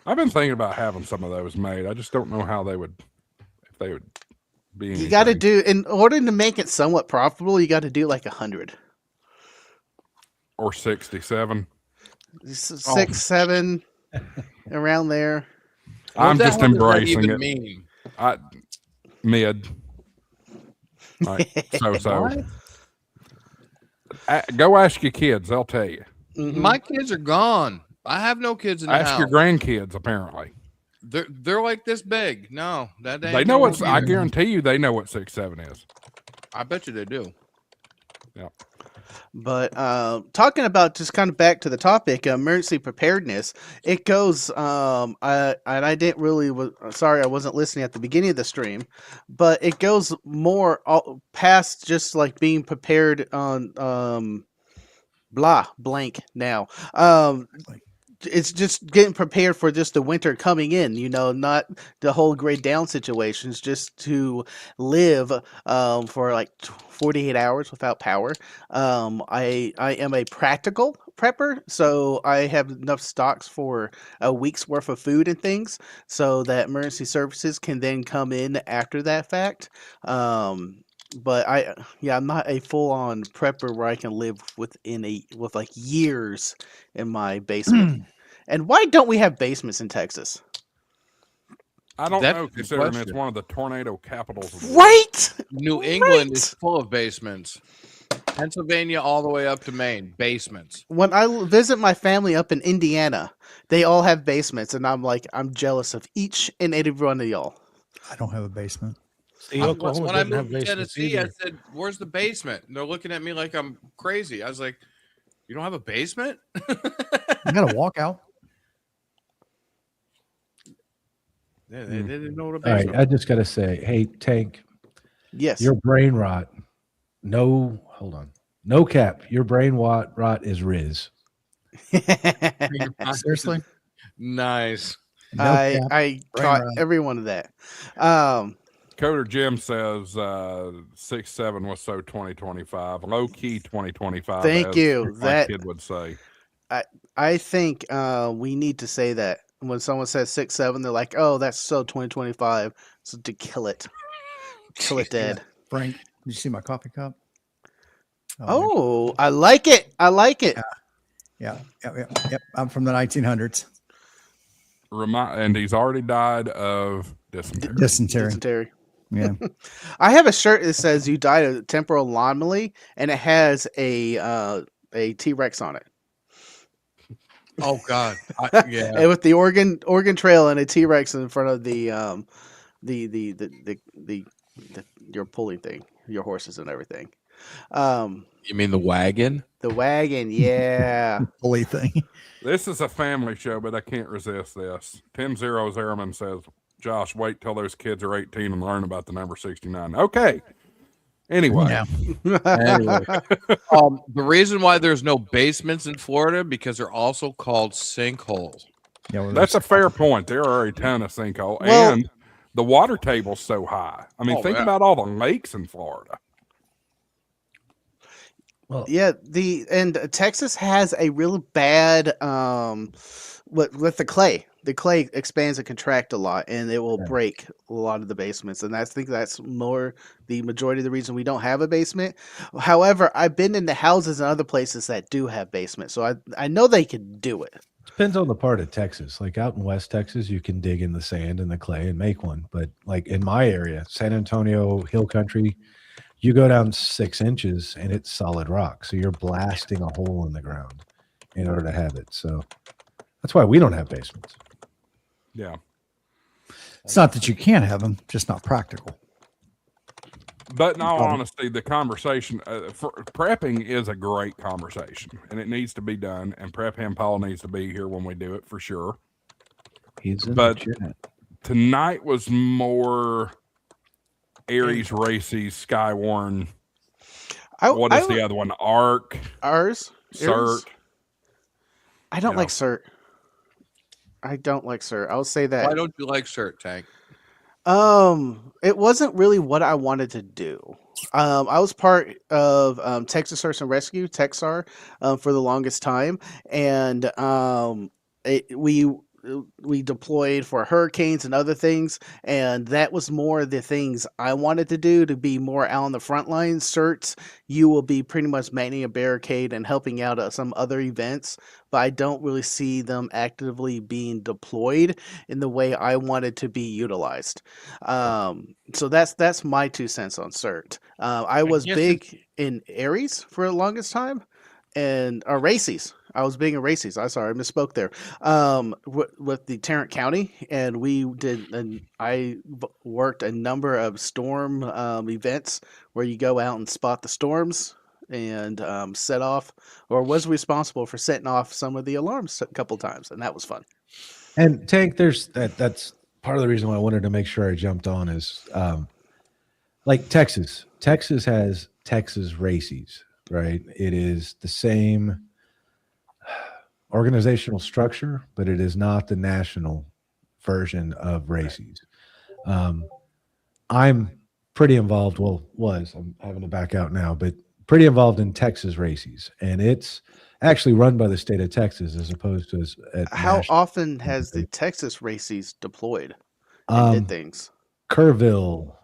I've been thinking about having some of those made. I just don't know how they would, if they would be. You got to do, in order to make it somewhat profitable, you got to do like 100 or 67, 6, 7. Around there. I'm just embracing it. Mean? Mid. Right. So. Go ask your kids. They'll tell you. Mm-hmm. My kids are gone. I have no kids in the house. Ask your grandkids, apparently. They're like this big. No, that ain't. They know what. I guarantee you they know what 6'7" is. I bet you they do. Yeah. But talking about, just kind of back to the topic, emergency preparedness, it goes, I didn't really, sorry I wasn't listening at the beginning of the stream, but it goes more past just like being prepared on blank now. It's just getting prepared for just the winter coming in, not the whole grade down situations, just to live for like 48 hours without power. I am a practical prepper, so I have enough stocks for a week's worth of food and things, so that emergency services can then come in after that fact. But I'm not a full-on prepper where I can live with like years in my basement. And why don't we have basements in Texas? I don't know, considering it's one of the tornado capitals. Right? New England is full of basements. Pennsylvania all the way up to Maine, basements. When I visit my family up in Indiana, they all have basements, and I'm jealous of each and every one of y'all. I don't have a basement. When I moved to Tennessee, I said, "Where's the basement?" And they're looking at me like I'm crazy. I was like, "You don't have a basement?" You got to walk out. Yeah, they didn't know what a All basement. right, I just got to say, hey, Tank. Yes. Your brain rot. No, hold on. No cap. Your brain rot is Riz. Seriously? Nice. No I caught every one of that. Coder Jim says 6'7" was so 2025. Low key 2025. Thank you. That kid would say. I think we need to say that when someone says 6'7", they're like, "Oh, that's so 2025." So to kill it dead. Frank, did you see my coffee cup? Oh, I like it. Yeah. I'm from the 1900s. And he's already died of Dysentery. Yeah. I have a shirt that says "You died of temporal anomaly," and it has a T-Rex on it. Oh God! Yeah, and with the Oregon Trail and a T-Rex in front of the your pulling thing, your horses and everything. You mean the wagon? The wagon, yeah. Pulley thing. This is a family show, but I can't resist this. 10-0 Zerman says, Josh, wait till those kids are 18 and learn about the number 69. Okay. Anyway. Yeah. Anyway. The reason why there's no basements in Florida because they're also called sinkholes. Yeah, well, That's a fair point. There are a ton of sinkholes, Well- and the water table's so high. I mean, think about all the lakes in Florida. well, Yeah, Texas has a real bad with the clay. The clay expands and contract a lot, and it will break a lot of the basements. And I think that's more the majority of the reason we don't have a basement. However, I've been in the houses and other places that do have basements, so I know they can do it. Depends on the part of Texas. Like out in West Texas, you can dig in the sand and the clay and make one. But like in my area, San Antonio, Hill Country, you go down 6 inches and it's solid rock. So you're blasting a hole in the ground in order to have it. So that's why we don't have basements. Yeah. it's not that you can't have them, just not practical. But in all honesty, the conversation for prepping is a great conversation, and it needs to be done. And Prep Ham Paul needs to be here when we do it for sure. He's in But the chat. tonight was more Aries Races, Skywarn. What is the other one? Arc, Ours? Cert. I don't Yeah. like Cert. I don't like Cert. I'll say that. Why don't you like Cert, Tank? It wasn't really what I wanted to do. I was part of Texas Search and Rescue, Texar, for the longest time, and we deployed for hurricanes and other things, and that was more the things I wanted to do, to be more out on the front lines. Certs, you will be pretty much manning a barricade and helping out at some other events, but I don't really see them actively being deployed in the way I wanted to be utilized. So that's my 2 cents on Cert. I was guess big in Aries for the longest time, and Races. I was being a Races. I misspoke there. With the Tarrant County, and I worked a number of storm events where you go out and spot the storms and set off, or was responsible for setting off some of the alarms a couple times, and that was fun. And Tank, that's part of the reason why I wanted to make sure I jumped on is like Texas. Texas has Texas Races, right? It is the same organizational structure, but it is not the national version of Races. I'm pretty involved. I'm having to back out now, but pretty involved in Texas Races, and it's actually run by the state of Texas as opposed to How often has the Texas Races deployed and did things? Kerrville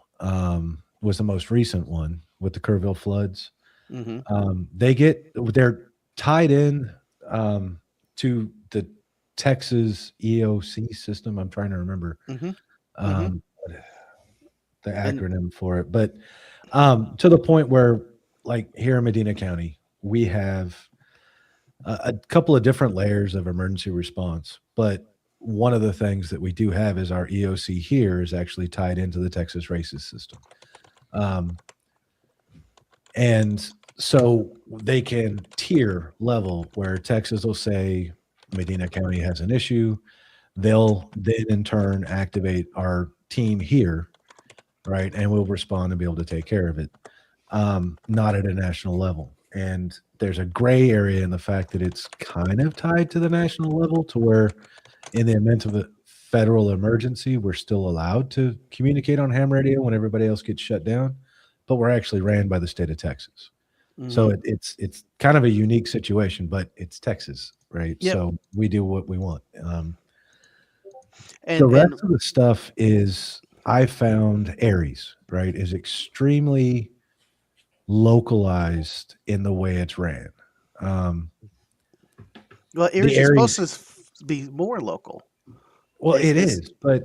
was the most recent one with the Kerrville floods. Mm-hmm. They're tied in to the Texas EOC system. I'm trying to remember Mm-hmm. the acronym for it, but to the point where, like here in Medina County, we have a couple of different layers of emergency response. But one of the things that we do have is our EOC here is actually tied into the Texas Races system. And so they can tier level where Texas will say Medina County has an issue. They'll then in turn activate our team here, right? And we'll respond and be able to take care of it. Not at a national level. And there's a gray area in the fact that it's kind of tied to the national level, to where in the event of a federal emergency, we're still allowed to communicate on ham radio when everybody else gets shut down, but we're actually ran by the state of Texas. Mm-hmm. So it's kind of a unique situation, but it's Texas, right? Yep. So we do what we want. And The rest of the stuff is, I found Aries, right, is extremely localized in the way it's ran. well, Aries is supposed to be more local. Well, it is, but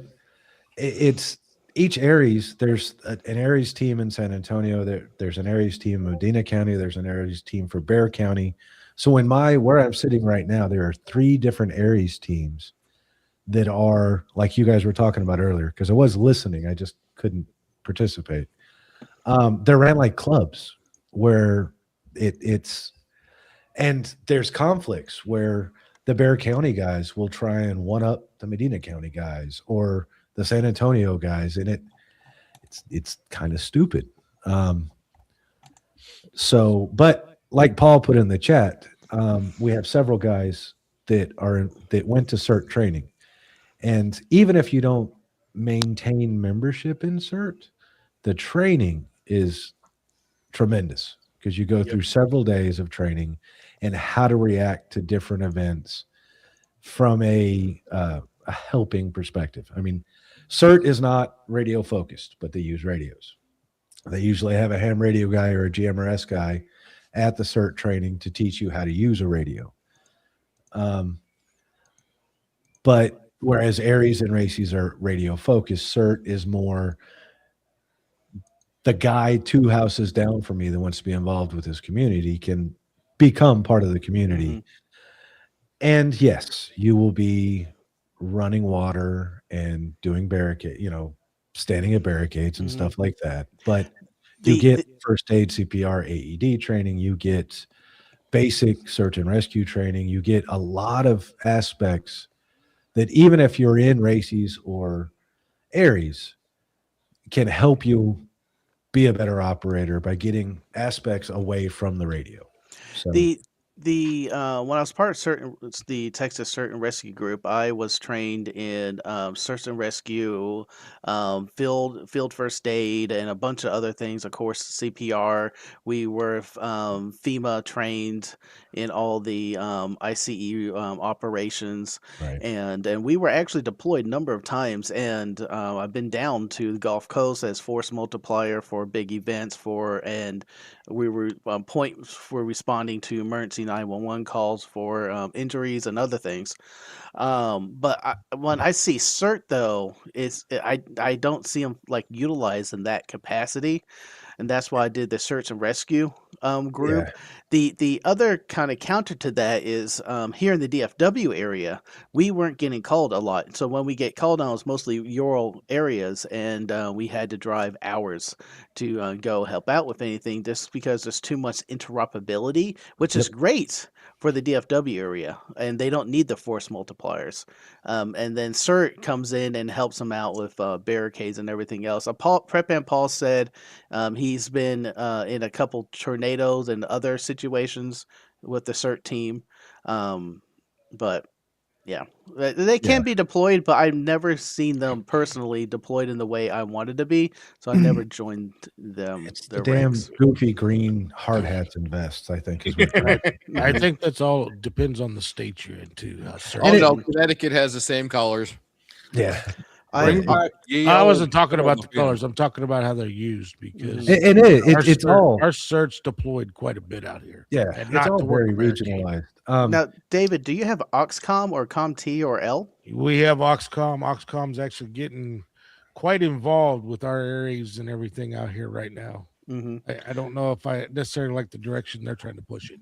it's each Aries. There's an Aries team in San Antonio. There's an Aries team in Medina County. There's an Aries team for Bexar County. So in where I'm sitting right now, there are 3 different Aries teams that are, like you guys were talking about earlier, because I was listening, I just couldn't participate. They're ran like clubs where it's, and there's conflicts where the Bexar County guys will try and one up the Medina County guys, or the San Antonio guys, and it's kind of stupid. So, but like Paul put in the chat, we have several guys that went to CERT training, and even if you don't maintain membership in CERT, the training is tremendous because you go through several days of training and how to react to different events from a helping perspective. I mean, CERT is not radio focused, but they use radios. They usually have a ham radio guy or a GMRS guy at the CERT training to teach you how to use a radio. But whereas Aries and Races are radio focused, CERT is more the guy 2 houses down from me that wants to be involved with his community can become part of the community. Mm-hmm. And yes, you will be running water and doing barricade, standing at barricades and stuff like that. But you get first aid, CPR, AED training. You get basic search and rescue training. You get a lot of aspects that even if you're in Races or Aries, can help you be a better operator by getting aspects away from the radio. So when I was part of the Texas Search and Rescue Group, I was trained in search and rescue, field first aid, and a bunch of other things. Of course, CPR. We were FEMA trained in all the ICE operations, right. and we were actually deployed a number of times. And I've been down to the Gulf Coast as force multiplier for big events and we were points for responding to emergency 911 calls for injuries and other things. But when I see CERT, though, I don't see them like utilized in that capacity. And that's why I did the search and rescue group. Yeah. The other kind of counter to that is here in the DFW area, we weren't getting called a lot. So when we get called on, it's mostly rural areas, and we had to drive hours to go help out with anything just because there's too much interoperability, which is great for the DFW area, and they don't need the force multipliers. And then CERT comes in and helps them out with barricades and everything else. Prep and Paul said he's been in a couple tornadoes and other situations with the CERT team. But yeah, they can be deployed, but I've never seen them personally deployed in the way I wanted to be. So I never joined them. It's the damn goofy green hard hats and vests, I think. Is what I think that's all depends on the state you're in too. Connecticut has the same colors. Yeah. I wasn't talking about the colors. I'm talking about how they're used because it's all our search deployed quite a bit out here. Yeah, and it's all very regionalized. Now, David, do you have Oxcom or ComT or L? We have Oxcom. Oxcom's actually getting quite involved with our areas and everything out here right now. Mm-hmm. I don't know if I necessarily like the direction they're trying to push it.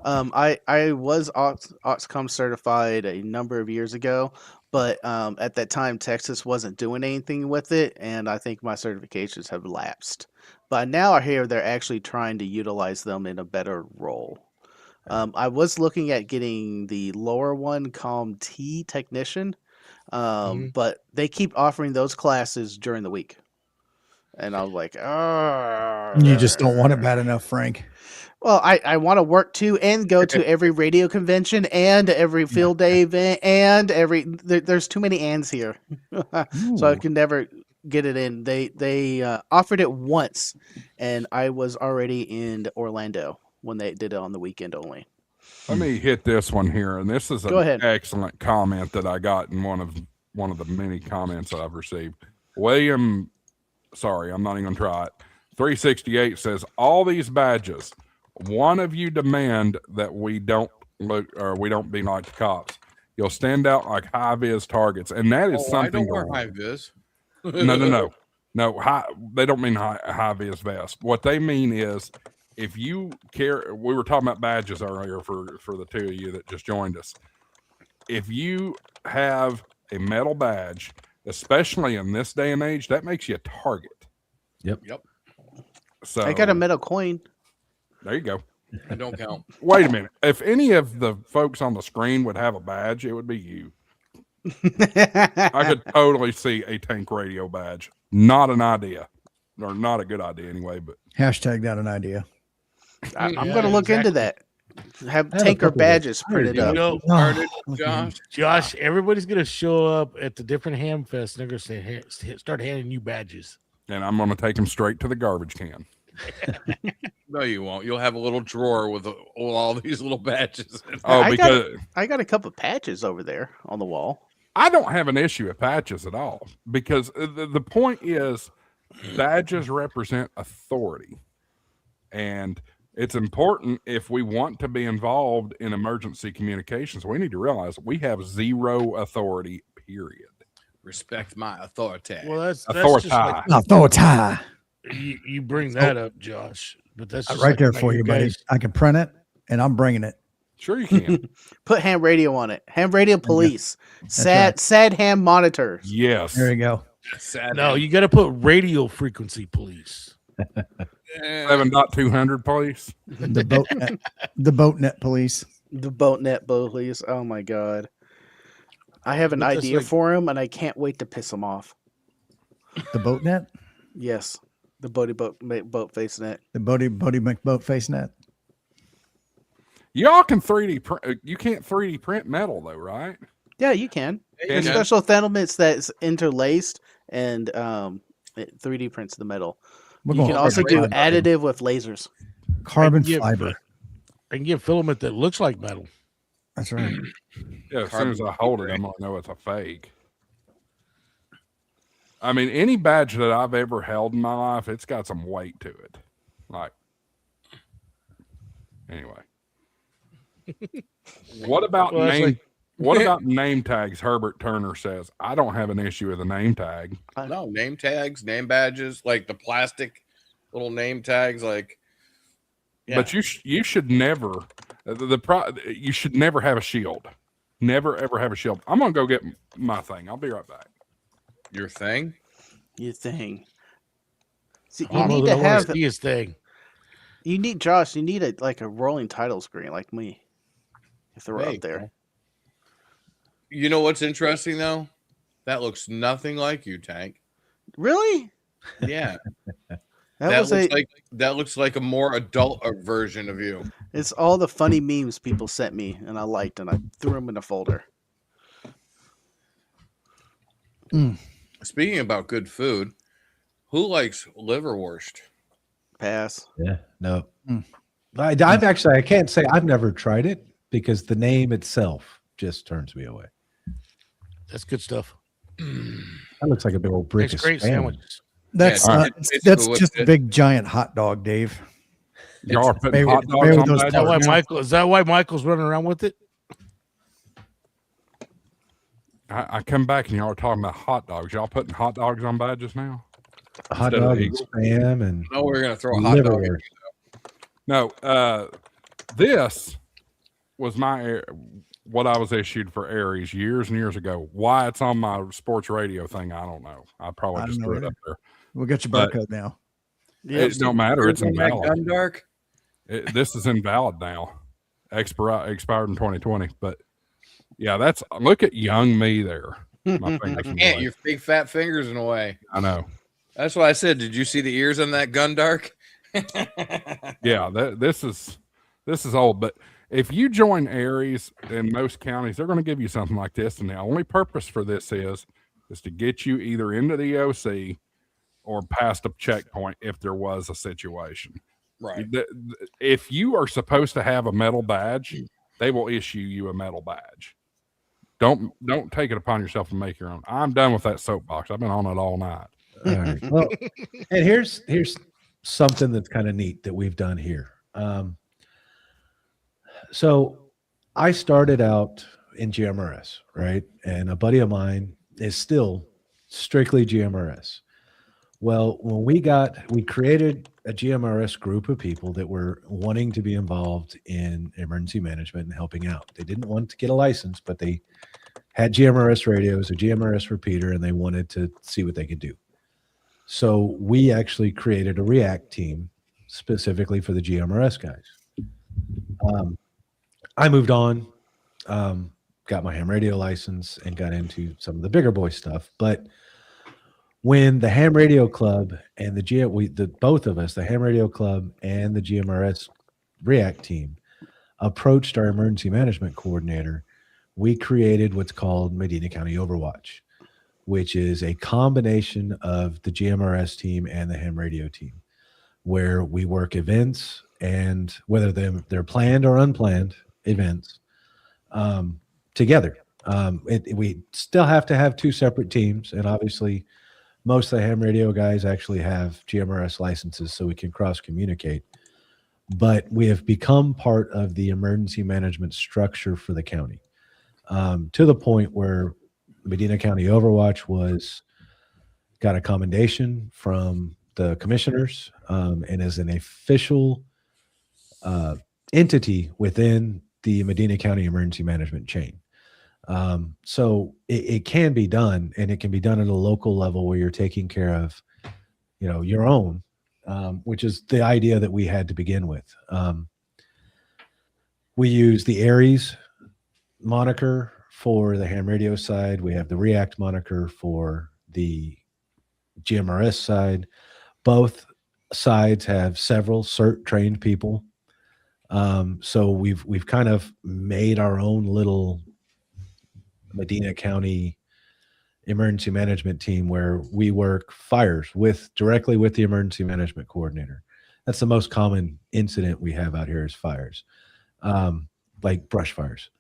I was Oxcom certified a number of years ago, but at that time Texas wasn't doing anything with it, and I think my certifications have lapsed. But now I hear they're actually trying to utilize them in a better role. I was looking at getting the lower one, ComT technician, but they keep offering those classes during the week, and I was like, you just don't want it bad enough, Frank. Well, I want to work too and go to every radio convention and every field day event and there's too many ands here. So I can never get it in. They offered it once, and I was already in Orlando when they did it on the weekend only. Let me hit this one here, and this is an excellent comment that I got in one of the many comments that I've received. William, sorry, I'm not even gonna try it. 368 says, all these badges, one of you demand that we don't look or we don't be like the cops. You'll stand out like high vis targets, and that is something. I don't wear high vis. No. They don't mean high vis vest. What they mean is, if you care, we were talking about badges earlier for the two of you that just joined us. If you have a metal badge, especially in this day and age, that makes you a target. Yep. So I got a metal coin. There you go. I don't count. Wait a minute. If any of the folks on the screen would have a badge, it would be you. I could totally see a tank radio badge. Not an idea, or not a good idea anyway. But Hashtag that an idea. I'm going to look into that. Have tanker badges printed up. Josh, everybody's going to show up at the different ham fest. And they're going to start handing you badges. And I'm going to take them straight to the garbage can. No, you won't. You'll have a little drawer with all these little badges. I got a couple of patches over there on the wall. I don't have an issue with patches at all, because the point is badges represent authority. And it's important, if we want to be involved in emergency communications, we need to realize we have zero authority, period. Respect my authority. Well, that's authority. just like, Authority. You bring that up, Josh, but that's just right like there for you, buddy. I can print it, and I'm bringing it. Sure you can. Put ham radio on it. Ham radio police. Sad ham monitors. Yes. There you go. No, you got to put radio frequency police. 7.200 police. The boatnet police. The boatnet police. Oh my god. I have an idea for him, and I can't wait to piss him off. The boatnet? Yes. The boat face net. The Bodie McBoat face net. Y'all can 3D print. You can't 3D print metal though, right? Yeah, you can. There's special filaments that's interlaced, and it 3D prints the metal. You can also do additive with lasers. Carbon fiber. I can get filament that looks like metal. That's right. Yeah, as soon as I hold it, I'm gonna know it's a fake. I mean, any badge that I've ever held in my life, it's got some weight to it. Like, anyway. What about what about name tags? Herbert Turner says, I don't have an issue with a name tag. No, name tags, name badges, like the plastic little name tags, like. Yeah. But you should never you should never have a shield. Never ever have a shield. I'm gonna go get my thing. I'll be right back. Your thing? Your thing. See, you need to have his thing. You need Josh. You need a rolling title screen like me. If they're up there. You know what's interesting though? That looks nothing like you, Tank. Really? Yeah. That looks like a more adult version of you. It's all the funny memes people sent me, and I liked, and I threw them in a folder. Speaking about good food, who likes liverwurst? Pass. Yeah, no. I can't say I've never tried it because the name itself just turns me away. That's good stuff. That looks like a big old brick. It's great sandwiches. That's just a big giant hot dog, Dave. Y'all are putting hot dogs on that. Is that why Michael's running around with it? I come back and y'all are talking about hot dogs. Y'all putting hot dogs on badges now? Hot dog and spam and no, we're gonna throw a hot dog. No, this was what I was issued for Aries years and years ago. Why it's on my sports radio thing, I don't know. I probably just threw it up there. We'll get your barcode now. It don't matter. It's invalid. Gundark. This is invalid now. Expired in 2020. But yeah, look at young me there. My fingers can't. Your big fat fingers in a way. I know. That's why I said. Did you see the ears on that Gundark? Yeah, this is old. But if you join Aries in most counties, they're going to give you something like this, and the only purpose for this is to get you either into the OC or past a checkpoint if there was a situation. Right. If you are supposed to have a metal badge, they will issue you a metal badge. Don't take it upon yourself and make your own. I'm done with that soapbox. I've been on it all night. All right. Well, and here's something that's kind of neat that we've done here. So I started out in GMRS, right? And a buddy of mine is still strictly GMRS. Well, when we created a GMRS group of people that were wanting to be involved in emergency management and helping out. They didn't want to get a license, but they had GMRS radios, a GMRS repeater, and they wanted to see what they could do. So we actually created a React team specifically for the GMRS guys. I moved on. got my ham radio license and got into some of the bigger boy stuff. But when the ham radio club and both of us, the ham radio club and the GMRS React team, approached our emergency management coordinator, we created what's called Medina County Overwatch, which is a combination of the GMRS team and the ham radio team, where we work events, and whether they're planned or unplanned events, together. We still have to have two separate teams, and obviously most of the ham radio guys actually have GMRS licenses so we can cross communicate. But we have become part of the emergency management structure for the county, to the point where Medina County Overwatch got a commendation from the commissioners, and is an official entity within the Medina County emergency management chain. So it can be done, and it can be done at a local level where you're taking care of, your own, which is the idea that we had to begin with. We use the Aries moniker for the ham radio side. We have the React moniker for the GMRS side. Both sides have several CERT trained people. So we've kind of made our own little Medina County emergency management team where we work fires directly with the emergency management coordinator. That's the most common incident we have out here is fires, like brush fires.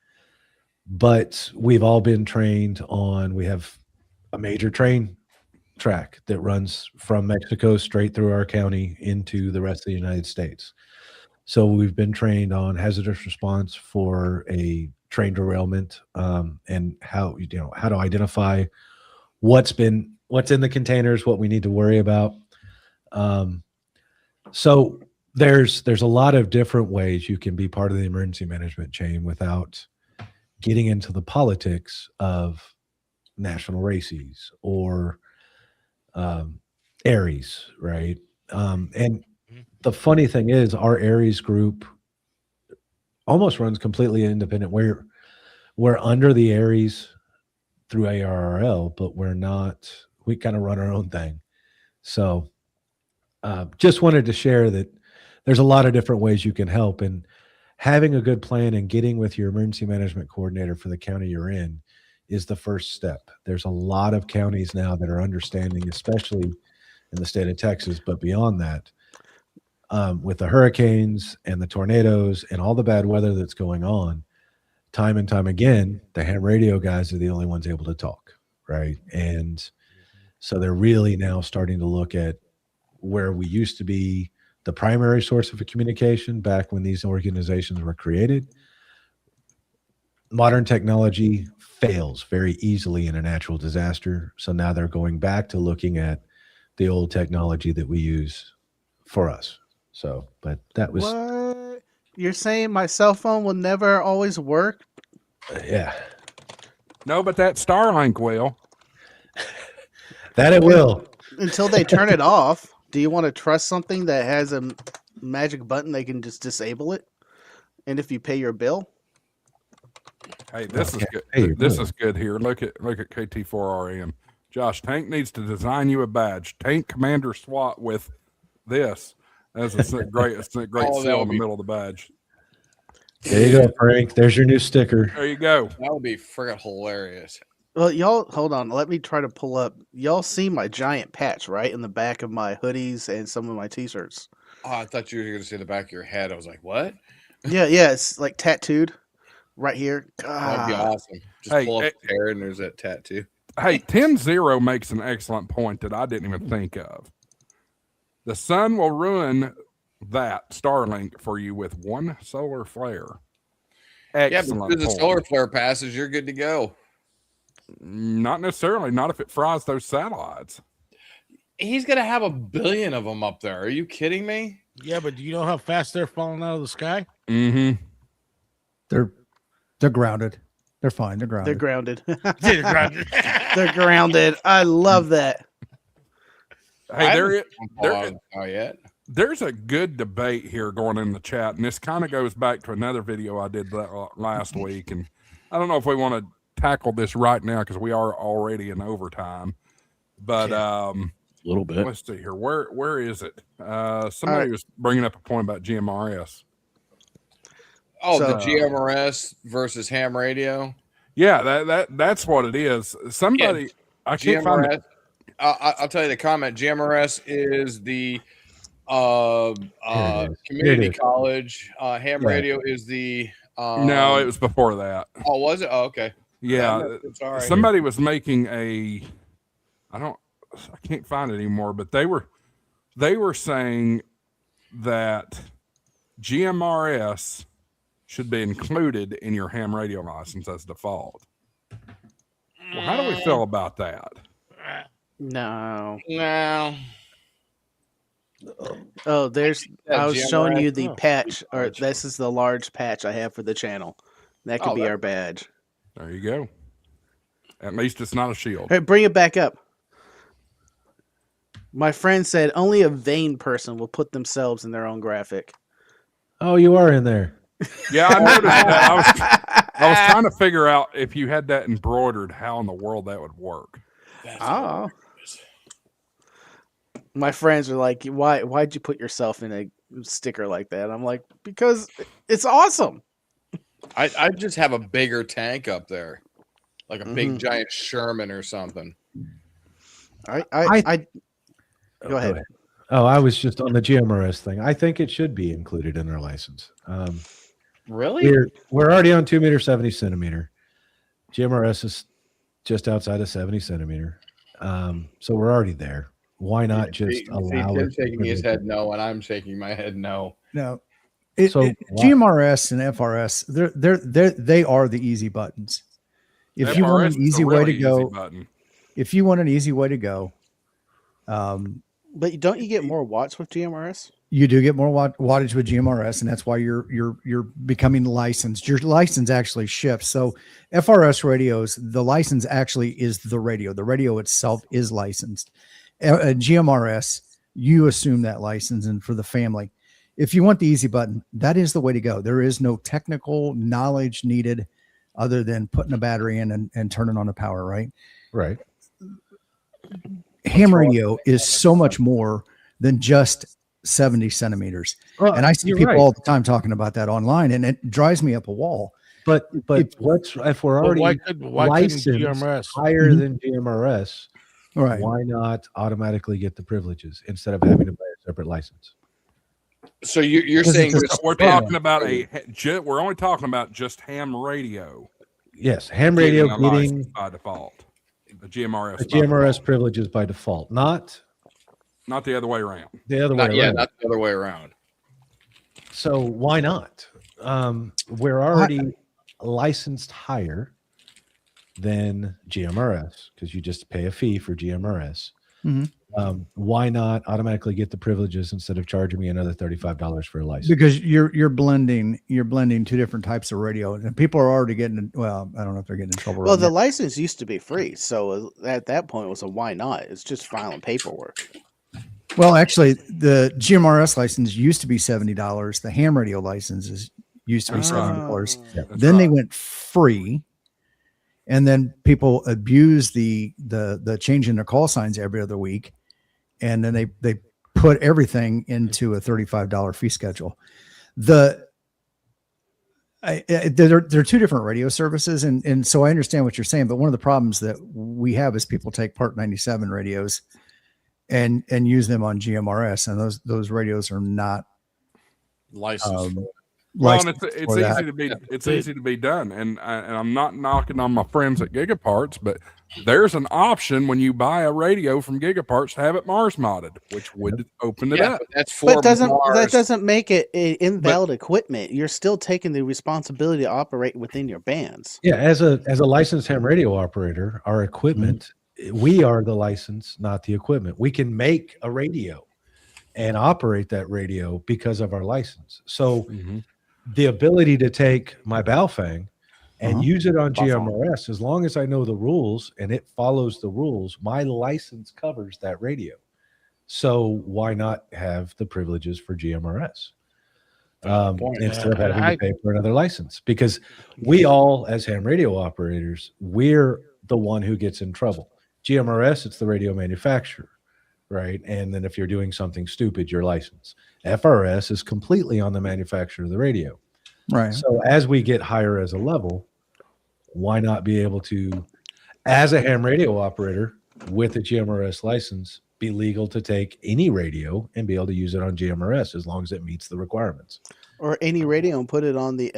But we've all been trained we have a major train track that runs from Mexico straight through our county into the rest of the United States. So we've been trained on hazardous response for a train derailment, and how to identify what's in the containers, what we need to worry about. So there's a lot of different ways you can be part of the emergency management chain without getting into the politics of national races or Aries, right? And the funny thing is, our Aries group almost runs completely independent. We're under the Aries through ARRL, but we kind of run our own thing. So just wanted to share that there's a lot of different ways you can help, and having a good plan and getting with your emergency management coordinator for the county you're in is the first step. There's a lot of counties now that are understanding, especially in the state of Texas, but beyond that, with the hurricanes and the tornadoes and all the bad weather that's going on, time and time again, the ham radio guys are the only ones able to talk, right? And so they're really now starting to look at where we used to be the primary source of communication back when these organizations were created. Modern technology fails very easily in a natural disaster. So now they're going back to looking at the old technology that we use for us. So, but that was... What? You're saying my cell phone will never always work? Yeah. No, but that Starlink will. That it will. Until they turn it off. Do you want to trust something that has a magic button they can just disable it? And if you pay your bill? Hey, this is good. This is good here. Look at KT4RM. Josh, Tank needs to design you a badge. Tank Commander SWAT with this. That's a great seal in the middle of the badge. There you go, Frank. There's your new sticker. There you go. That would be friggin' hilarious. Well, y'all, hold on. Let me try to pull up. Y'all see my giant patch, right? In the back of my hoodies and some of my t-shirts. Oh, I thought you were going to see the back of your head. I was like, what? Yeah. It's like tattooed right here. That'd be awesome. Just pull up the hair and there's that tattoo. Hey, 10-0 makes an excellent point that I didn't even think of. The sun will ruin that Starlink for you with one solar flare. Excellent. Yeah, but if the solar flare passes, you're good to go. Not necessarily. Not if it fries those satellites. He's going to have 1 billion of them up there. Are you kidding me? Yeah, but do you know how fast they're falling out of the sky? Mm-hmm. They're grounded. They're fine. They're grounded. They're grounded. They're grounded. They're grounded. I love that. Hey, there's a good debate here going in the chat, and this kind of goes back to another video I did last week, and I don't know if we want to tackle this right now because we are already in overtime. But A little bit. let's see here. Where is it? Somebody was bringing up a point about GMRS. Oh, the GMRS versus ham radio. Yeah, that's what it is. Somebody, I can't find it. I'll tell you the comment. GMRS is the community college. Ham radio is the. No, it was before that. Oh, was it? Oh, okay. Yeah, sorry. Somebody was making a. I can't find it anymore, but they were saying that GMRS should be included in your ham radio license as default. Well, how do we feel about that? No. Oh, I was showing you the patch, or this is the large patch I have for the channel. That could be our badge. There you go. At least it's not a shield. Hey, bring it back up. My friend said only a vain person will put themselves in their own graphic. Oh, you are in there. Yeah, I noticed that. I was trying to figure out if you had that embroidered, how in the world that would work. My friends are like, why'd you put yourself in a sticker like that? I'm like, because it's awesome. I just have a bigger tank up there, like a big giant Sherman or something. Go ahead. Oh, I was just on the GMRS thing. I think it should be included in our license. Really? We're already on 2 meter 70 centimeter. GMRS is just outside of 70 centimeter. So we're already there. Why not just allow it? He's shaking his head no, and I'm shaking my head no. No. GMRS and FRS, they are the easy buttons. If you want an easy way to go, but don't you get more watts with GMRS? You do get more wattage with GMRS, and that's why you're becoming licensed. Your license actually shifts. So FRS radios, the license actually is the radio. The radio itself is licensed. GMRS, you assume that license, and for the family, if you want the easy button, that is the way to go. There is no technical knowledge needed other than putting a battery in and turning on the power, right? Right. Ham radio is so much more than just 70 centimeters. And I see people all the time talking about that online, and it drives me up a wall. But if we're already licensed GMRS higher than GMRS, right? Why not automatically get the privileges instead of having to buy a separate license? So you're saying we're talking about we're only talking about just ham radio. Yes, ham radio getting by default. The GMRS. The GMRS privileges by default, not the other way around. The other way around. Yeah, not the other way around. So why not? We're already licensed higher than GMRS because you just pay a fee for GMRS. Mm-hmm. Why not automatically get the privileges instead of charging me another $35 for a license? Because you're blending two different types of radio, and people are already getting. Well, I don't know if they're getting in trouble. Well, the license used to be free, so at that point it was a why not? It's just filing paperwork. Well, actually, the GMRS license used to be $70. The ham radio licenses used to be $70. Then they went free, and then people abuse the change in their call signs every other week, and then they put everything into a $35 fee schedule. There are two different radio services, and so I understand what you're saying. But one of the problems that we have is people take Part 97 radios and use them on GMRS, and those radios are not licensed. Well, and it's easy to be done, and I'm not knocking on my friends at Gigaparts, but there's an option when you buy a radio from Gigaparts to have it Mars modded, which would open it up. But that doesn't make it invalid equipment. You're still taking the responsibility to operate within your bands. Yeah, as a licensed ham radio operator, our equipment, we are the license, not the equipment. We can make a radio and operate that radio because of our license. So the ability to take my Baofeng and use it on GMRS, as long as I know the rules and it follows the rules, my license covers that radio. So why not have the privileges for GMRS? instead of having to pay for another license. Because we all, as ham radio operators, we're the one who gets in trouble. GMRS, it's the radio manufacturer, right? And then if you're doing something stupid, your license. FRS is completely on the manufacturer of the radio. Right. So as we get higher as a level, why not be able to, as a ham radio operator with a GMRS license, be legal to take any radio and be able to use it on GMRS as long as it meets the requirements? Or any radio and put it on the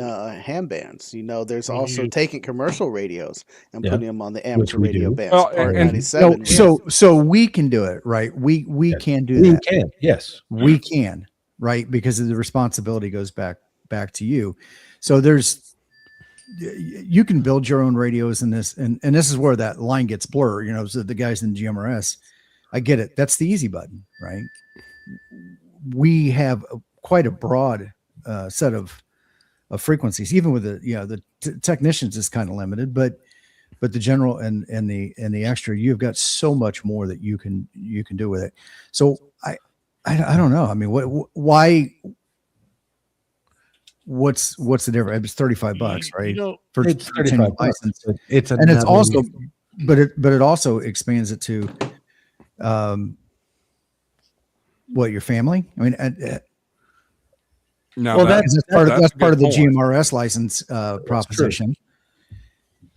ham bands. You know, there's also taking commercial radios and putting them on the amateur radio bands. Well, Part and 97. So we can do it, right? We can do that. We can, yes. We can, right? Because the responsibility goes back to you. So you can build your own radios in this, and this is where that line gets blurred. You know, so the guys in GMRS, I get it. That's the easy button, right? We have quite a broad set of frequencies. Even with the technicians is kind of limited, but the general and the extra, you've got so much more that you can do with it. So I don't know. I mean, why? What's the difference? It's $35, right? For it's $35 license. It's also, but it also expands it to, what, your family? I mean, no, well, that's part of the point. GMRS license proposition.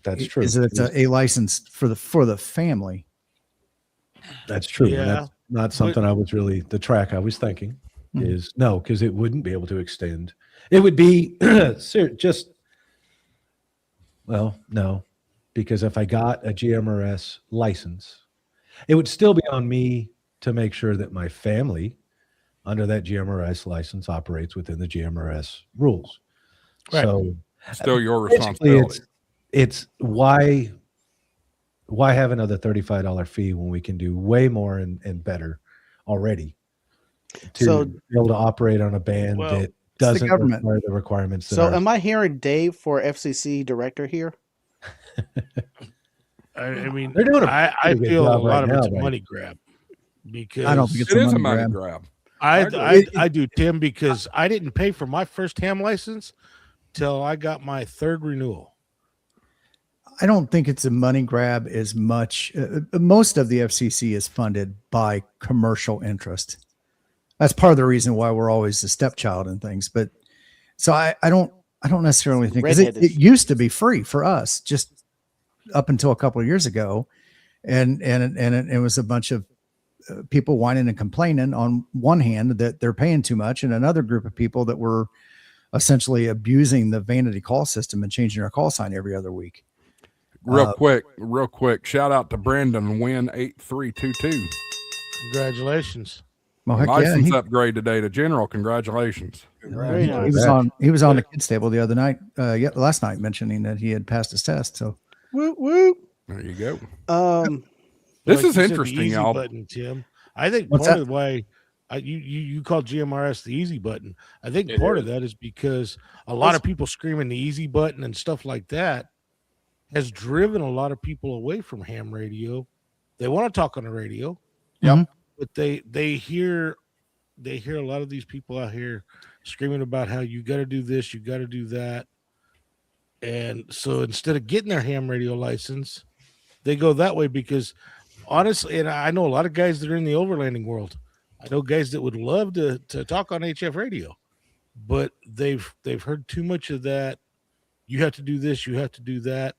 That's true. Is that it's a license for the family? That's true. Yeah. And that's not something I was really, the track I was thinking is no, because it wouldn't be able to extend. It would be no, because if I got a GMRS license, it would still be on me to make sure that my family under that GMRS license operates within the GMRS rules. Right. So still your responsibility. It's why have another $35 fee when we can do way more and better already to be able to operate on a band that doesn't require the requirements. So am I hearing Dave for FCC director here? I mean, they're doing I feel a lot of it's a money grab, because I don't think It is a money grab. I do, Tim, because I didn't pay for my first ham license till I got my third renewal. I don't think it's a money grab as much. Most of the FCC is funded by commercial interest. That's part of the reason why we're always the stepchild and things. But so I don't necessarily think, because it used to be free for us just up until a couple of years ago, and it was a bunch of people whining and complaining on one hand that they're paying too much, and another group of people that were essentially abusing the vanity call system and changing our call sign every other week. Real quick. Shout out to Brandon Win 8322. Congratulations. Well, heck License upgrade today to general. Congratulations. Very nice. He was on the kids table the other night, last night, mentioning that he had passed his test. So whoop whoop. There you go. This is interesting, y'all. Button, Tim. I think part of why you call GMRS the easy button. I think part of that is because a lot of people screaming the easy button and stuff like that has driven a lot of people away from ham radio. They want to talk on the radio. Yep. But they hear a lot of these people out here screaming about how you got to do this, you got to do that. And so instead of getting their ham radio license, they go that way because honestly, and I know a lot of guys that are in the overlanding world. I know guys that would love to talk on HF radio, but they've heard too much of that. You have to do this, you have to do that.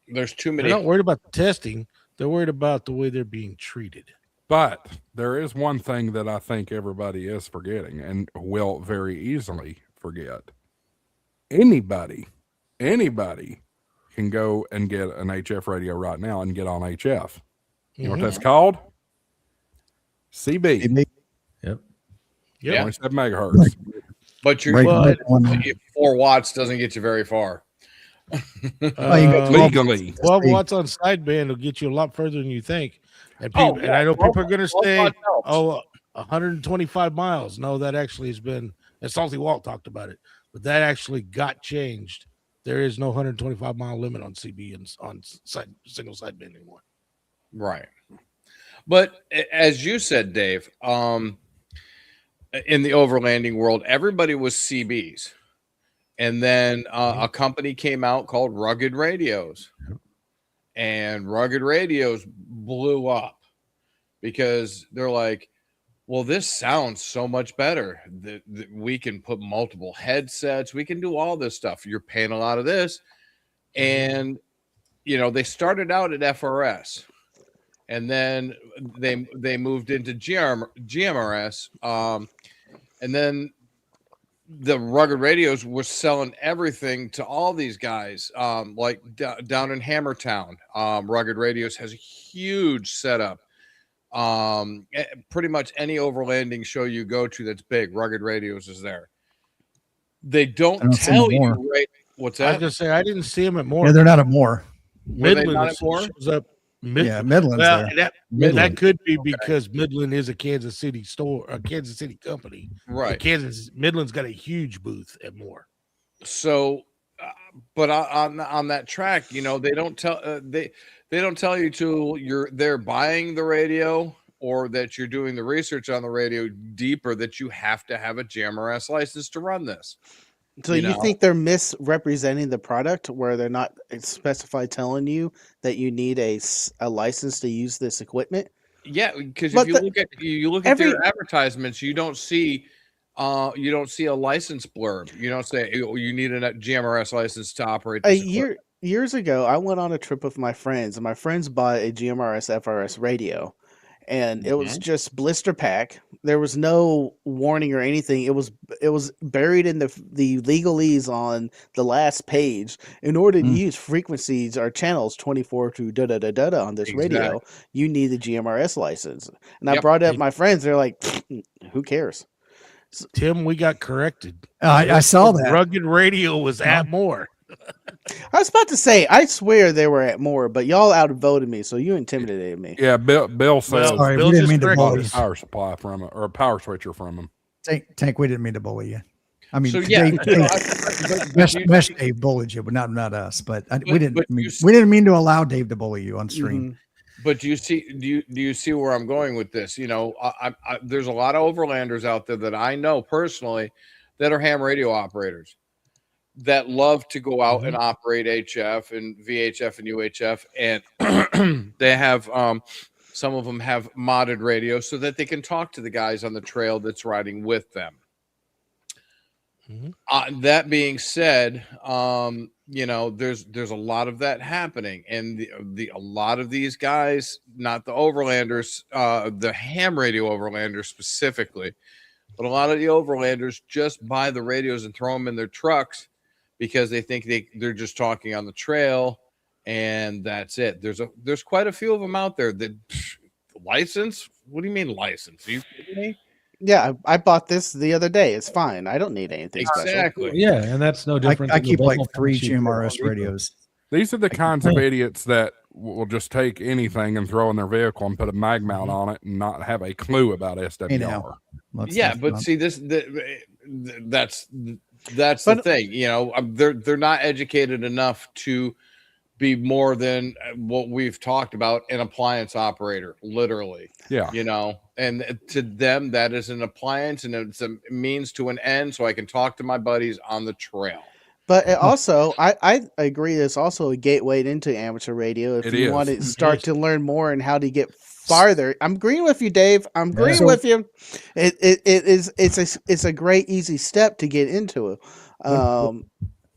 There's too many. They're not worried about the testing. They're worried about the way they're being treated. But there is one thing that I think everybody is forgetting and will very easily forget. Anybody can go and get an HF radio right now and get on HF. You know what that's called? CB. Yep. 27 megahertz. But 4 watts doesn't get you very far. Legally. 12 watts on sideband will get you a lot further than you think. And people, and I know people are going to say, 125 miles. No, that actually has been, and Salty Walt talked about it, but that actually got changed. There is no 125 mile limit on CB and on single sideband anymore. Right. But as you said, Dave, in the overlanding world, everybody was CBs. And then a company came out called Rugged Radios. And Rugged Radios blew up because they're like, well, this sounds so much better. We can put multiple headsets. We can do all this stuff. You're paying a lot of this. And, they started out at FRS. And then they moved into GMRS. And then the Rugged Radios were selling everything to all these guys. Like down in Hammertown, Rugged Radios has a huge setup. Pretty much any overlanding show you go to that's big, Rugged Radios is there. They don't tell you, right? What's that? I was just say I didn't see them at Moore. Yeah, they're not at Moore. Midland shows up. Yeah, Midland's there. That could be because Midland is a Kansas City store, a Kansas City company. Right. Midland's got a huge booth at Moore. So, but on that track, they don't tell they don't tell you till they're buying the radio or that you're doing the research on the radio deeper that you have to have a GMRS license to run this. So you think they're misrepresenting the product where they're not specified telling you that you need a license to use this equipment? Yeah, because if you look at their advertisements, you don't see a license blurb. You don't say you need a GMRS license to operate this years ago, I went on a trip with my friends, and my friends bought a GMRS FRS radio. And it was just blister pack. There was no warning or anything. It was buried in the legalese on the last page. In order to use frequencies or channels 24 to da da da da da on this radio, you need the GMRS license. And I brought it up my friends. They're like, "Who cares?" Tim, we got corrected. I saw that. Rugged Radio was at Moore. I was about to say, I swear they were at Moore, but y'all outvoted me, so you intimidated me. Yeah, Bill says sorry, we didn't mean to bully you. Power supply from it, or a power switcher from him. Tank, we didn't mean to bully you. I mean, so, yeah, Mesh Dave bullied you, but not us. But we didn't mean to allow Dave to bully you on stream. But do you see where I'm going with this? There's a lot of overlanders out there that I know personally that are ham radio operators that love to go out and operate HF and VHF and UHF, and they have some of them have modded radios so that they can talk to the guys on the trail that's riding with them. That being said, there's a lot of that happening, and a lot of these guys, not the overlanders, the ham radio overlanders specifically, but a lot of the overlanders just buy the radios and throw them in their trucks because they think they're just talking on the trail, and that's it. There's quite a few of them out there that license. What do you mean license? Are you kidding me? Yeah, I bought this the other day. It's fine. I don't need anything exactly. special. Yeah, and that's no different. I keep like 3 GMRS radios. These are the kinds of idiots that will just take anything and throw in their vehicle and put a mag mount on it and not have a clue about SWR. See that's the thing. They're not educated enough to be more than what we've talked about, an appliance operator, literally. Yeah. And to them, that is an appliance and it's a means to an end so I can talk to my buddies on the trail. But it also, I agree, it's also a gateway into amateur radio. If you want to start to learn more and how to get farther, I'm agreeing with you, Dave. I'm agreeing with you. It's a great, easy step to get into it.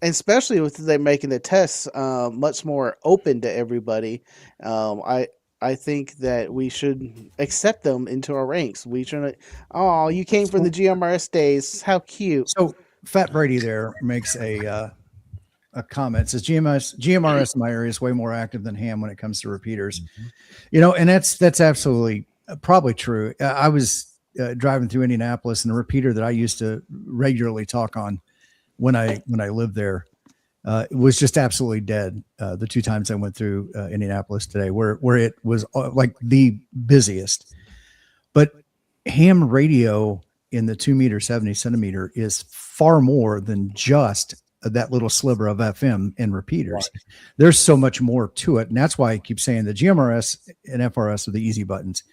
Especially with them making the tests much more open to everybody. I think that we should accept them into our ranks. We shouldn't. Oh, you came from the GMRS days. How cute. So Fat Brady there makes a comment. Says GMRS in my area is way more active than ham when it comes to repeaters. And that's absolutely probably true. I was driving through Indianapolis, and the repeater that I used to regularly talk on when I lived there was just absolutely dead. The 2 times I went through Indianapolis today, where it was like the busiest. But ham radio in the 2 meter 70 centimeter is far more than just that little sliver of FM and repeaters. Right. There's so much more to it, and that's why I keep saying the GMRS and FRS are the easy buttons.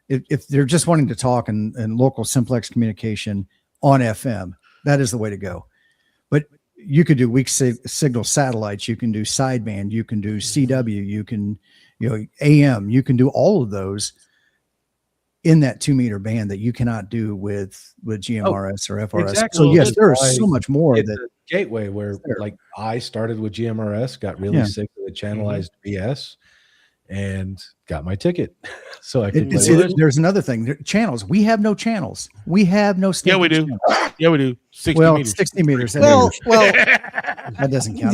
if they're just wanting to talk and local simplex communication on FM, that is the way to go. But you could do weak signal satellites. You can do sideband. You can do CW. You can, AM. You can do all of those in that 2 meter band that you cannot do with GMRS or FRS. Exactly. So yes, there is so much more It's that a gateway where like I started with GMRS, got really sick of the channelized BS, and got my ticket. So I could there's another thing. Channels. We have no channels. We have no Yeah, we do. channels. Yeah, we do. 60 Well, meters. 60 meters. Well, that doesn't count.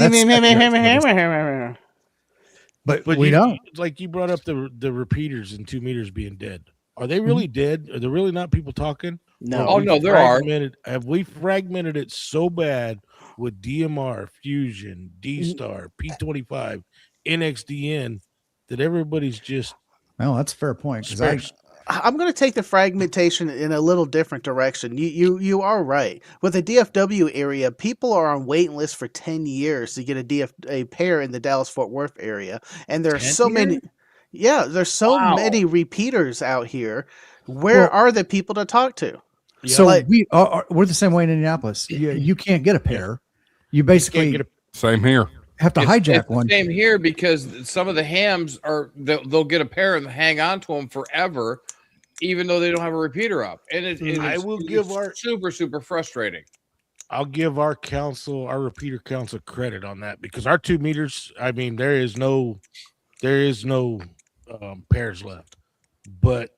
But we don't. Like you brought up the repeaters and 2 meters being dead. Are they really dead? Are there really not people talking? No. Oh no, there are. Have we fragmented it so bad with DMR, Fusion, D-Star, P25, NXDN that everybody's just Well, that's a fair point. 'Cause I'm going to take the fragmentation in a little different direction. You are right. With the DFW area, people are on waiting lists for 10 years to get a pair in the Dallas-Fort Worth area, and there are so many. Yeah, there's so many repeaters out here. Where are the people to talk to? So we're the same way in Indianapolis. You can't get a pair. You basically same here. Have to hijack one. Same here, because some of the hams they'll get a pair and hang on to them forever, even though they don't have a repeater up. And it's super frustrating. I'll give our repeater council credit on that, because our 2 meters, I mean, there is no pairs left, but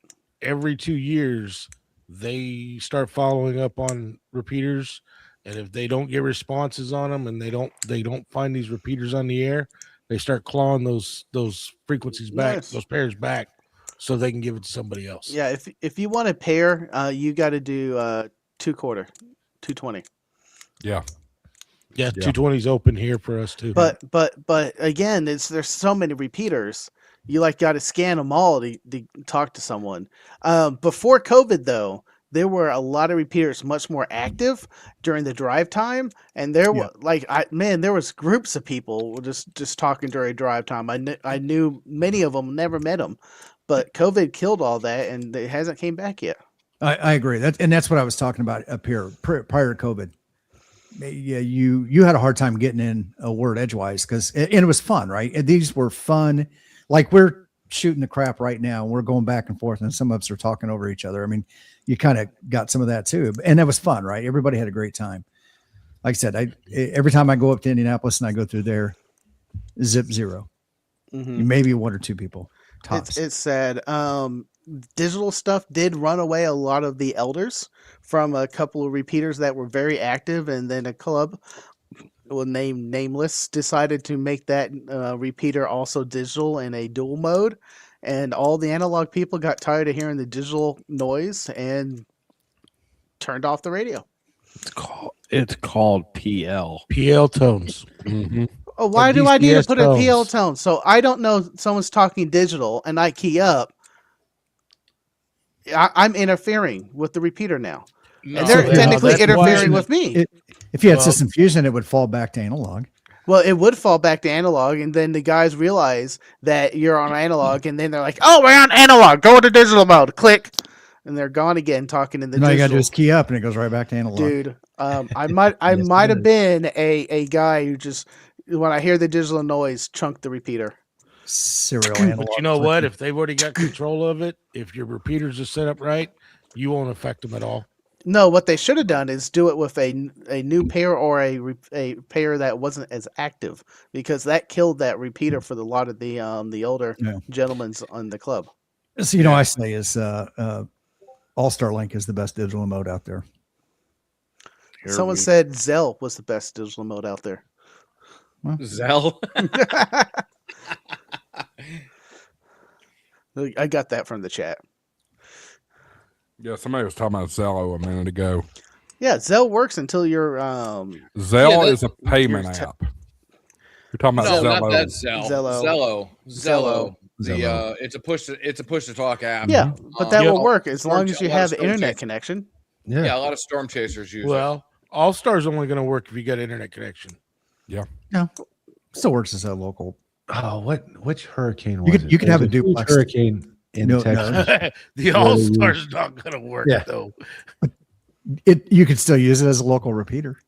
every 2 years they start following up on repeaters, and if they don't get responses on them and they don't find these repeaters on the air, they start clawing those frequencies back, those pairs back, so they can give it to somebody else. Yeah, if you want a pair, you got to do 2/4, 220. Yeah, 220's open here for us too. But again, there's so many repeaters. You got to scan them all to talk to someone. Before COVID, though, there were a lot of repeaters much more active during the drive time, and there were there was groups of people just talking during drive time. I knew many of them, never met them, but COVID killed all that, and it hasn't came back yet. I agree. That's what I was talking about up here prior to COVID. Yeah, you had a hard time getting in a word edgewise and it was fun, right? And these were fun. Like we're shooting the crap right now, and we're going back and forth, and some of us are talking over each other. I mean, you kind of got some of that too, and that was fun, right? Everybody had a great time. Like I said, every time I go up to Indianapolis and I go through there, zip zero, maybe 1 or 2 people. Tops. It's sad. Digital stuff did run away a lot of the elders from a couple of repeaters that were very active, and then a club, nameless, decided to make that repeater also digital in a dual mode, and all the analog people got tired of hearing the digital noise and turned off the radio. It's called PL tones. Oh, why do I need to put a PL tone? So I don't know someone's talking digital and I key up. I'm interfering with the repeater now. No, and they're technically interfering with me. If you had System Fusion, it would fall back to analog. Well, it would fall back to analog, and then the guys realize that you're on analog, and then they're like, "Oh, we're on analog. Go into digital mode. Click." And they're gone again, talking in the digital. You got to do is key up, and it goes right back to analog. Dude, I might have been a guy who just, when I hear the digital noise, chunk the repeater. Serial analog. But you know what? If they've already got control of it, if your repeaters are set up right, you won't affect them at all. No, what they should have done is do it with a new pair or a pair that wasn't as active, because that killed that repeater for a lot of the older gentlemen on the club. So I say is All-Star Link is the best digital mode out there. Someone said Zell was the best digital mode out there. Well, Zell. I got that from the chat. Yeah, somebody was talking about Zello a minute ago. Yeah, Zell works until you're Zell is a payment app. You're talking about Zello. No, not that Zell. Zello. It's a push to talk app. Yeah, but that will work as long as you have an internet connection. Yeah, a lot of storm chasers use it. Well, All-Star's only going to work if you got internet connection. Yeah. No. Still works as a local. Oh, which hurricane was it? You can have a duplex hurricane in No, Texas. The All Star's not going to work though. You could still use it as a local repeater.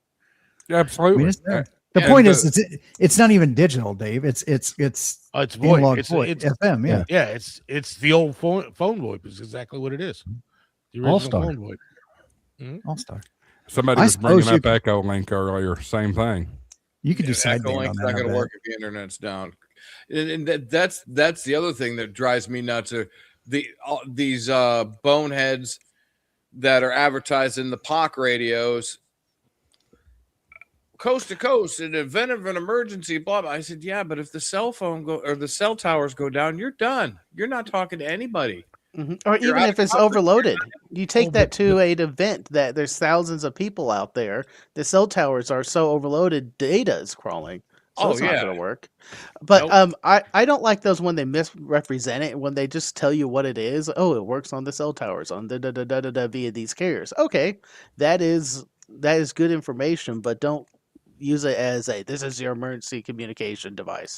Absolutely. I mean, it's there. The point is, it's not even digital, Dave. It's voice. analog It's voice, FM. Yeah, yeah. It's the old phone VoIP is exactly what it is. The original All-Star. phone VoIP. All Star. Somebody was bringing up Echo Link earlier. Same thing. You could do sideband on Link's that. not going to work if the internet's down. And that's the other thing that drives me nuts. Are these boneheads that are advertised in the POC radios, coast to coast, in the event of an emergency, blah blah. I said, yeah, but if the cell phone or the cell towers go down, you're done. You're not talking to anybody. Mm-hmm. Or even if it's overloaded, you take that to an event that there's thousands of people out there. The cell towers are so overloaded, data is crawling. So it's not going to work. But I don't like those when they misrepresent it, when they just tell you what it is. Oh, it works on the cell towers on via these carriers. Okay, that is good information, but don't use it as this is your emergency communication device.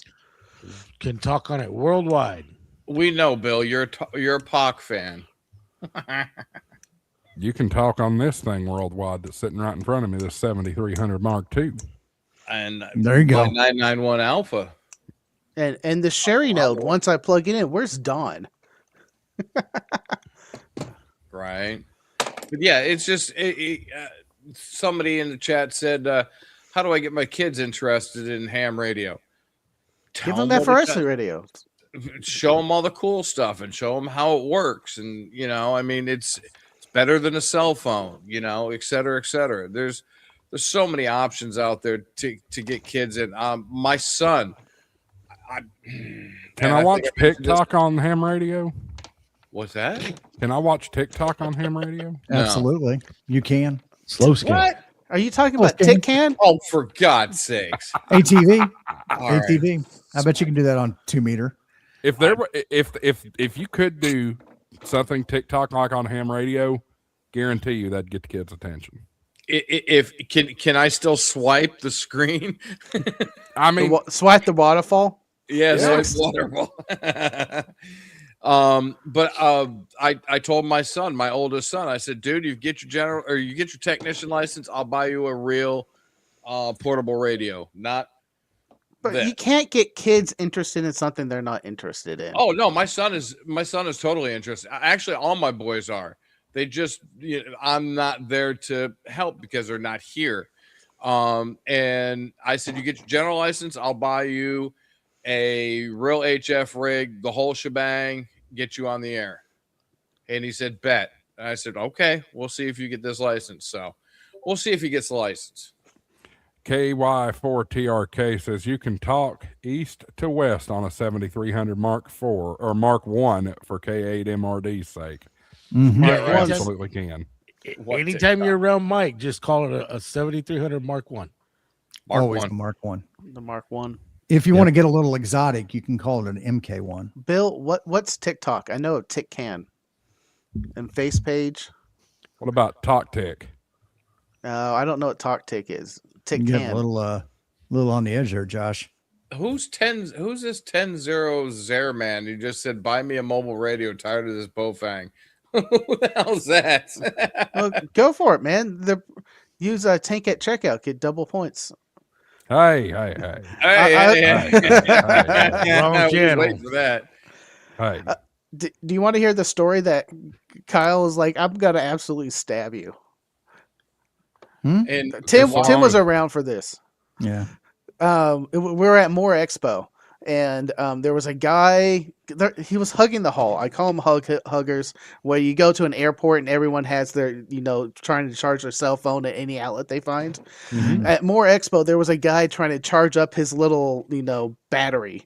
Can talk on it worldwide. We know, Bill. You're a POC fan. You can talk on this thing worldwide that's sitting right in front of me. This 7300 Mark II. And there you go. 991 Alpha. And the Sherry node, once I plug it in, where's Dawn? Right. But yeah, it's just somebody in the chat said, how do I get my kids interested in ham radio? Give them FRS radio. Show them all the cool stuff and show them how it works. And, I mean, it's better than a cell phone, et cetera, et cetera. There's so many options out there to get kids in. My son. Can I watch TikTok on ham radio? What's that? Can I watch TikTok on ham radio? Absolutely. No. You can. Slow scan. What? Are you talking about TikCan? Oh, for God's sakes. ATV. All ATV. right. I bet you can do that on 2 meter. If there were, if you could do something TikTok like on ham radio, guarantee you that'd get the kids' attention. Can I still swipe the screen? I mean, swipe the waterfall. Yes, swipe waterfall. But I told my son, my oldest son, I said, dude, you get your technician license, I'll buy you a real portable radio. But you can't get kids interested in something they're not interested in. Oh no, my son is totally interested. Actually, all my boys are. They just, I'm not there to help because they're not here. And I said, you get your general license, I'll buy you a real HF rig, the whole shebang, get you on the air. And he said, bet. And I said, okay, we'll see if you get this license. So we'll see if he gets the license. KY4TRK says you can talk east to west on a 7300 Mark IV or Mark I for K8 MRD's sake. Mm-hmm. Yeah, absolutely can. Anytime you're around Mike, just call it a 7300 Mark I. Always the Mark I. The Mark I. If you want to get a little exotic, you can call it an MK1. Bill, what's TikTok? I know TikCan and FacePage. What about TalkTick? I don't know what TalkTick is. You get a little on the edge there, Josh. Who's this 10-0 Zer man who just said, buy me a mobile radio, tired of this Bofang? Who the hell's that? Well, go for it, man. Use a tank at checkout, get double points. Hey. Wrong channel. Wait for that. Hey. Do you want to hear the story that Kyle was like, I'm going to absolutely stab you? And Tim was around for this. Yeah. We were at More Expo, and there was a guy. He was hugging the hall. I call them huggers, where you go to an airport and everyone has their, trying to charge their cell phone at any outlet they find. Mm-hmm. At More Expo, there was a guy trying to charge up his little, battery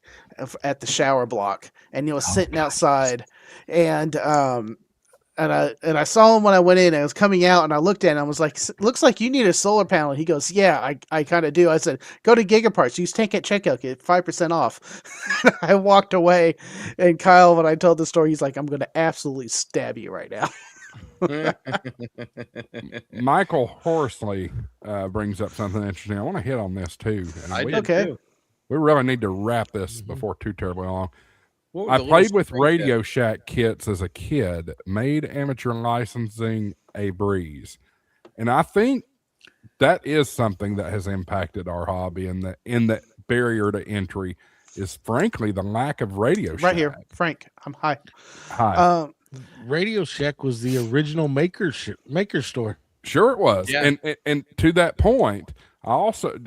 at the shower block, and he was sitting outside, and I saw him when I went in. I was coming out, and I looked at him. I was like, "Looks like you need a solar panel." He goes, "Yeah, I kind of do." I said, "Go to Gigaparts. Use tank at checkout. Get 5% off." I walked away, and Kyle, when I told the story, he's like, "I'm going to absolutely stab you right now." Michael Horsley brings up something interesting. I want to hit on this too. Okay. We really need to wrap this before too terribly long. I played with Radio Shack kits as a kid, made amateur licensing a breeze. And I think that is something that has impacted our hobby, and the barrier to entry is frankly the lack of Radio Shack. Right here, Frank. I'm hi. Hi. Radio Shack was the original maker store. Sure it was. Yeah. And to that point, I also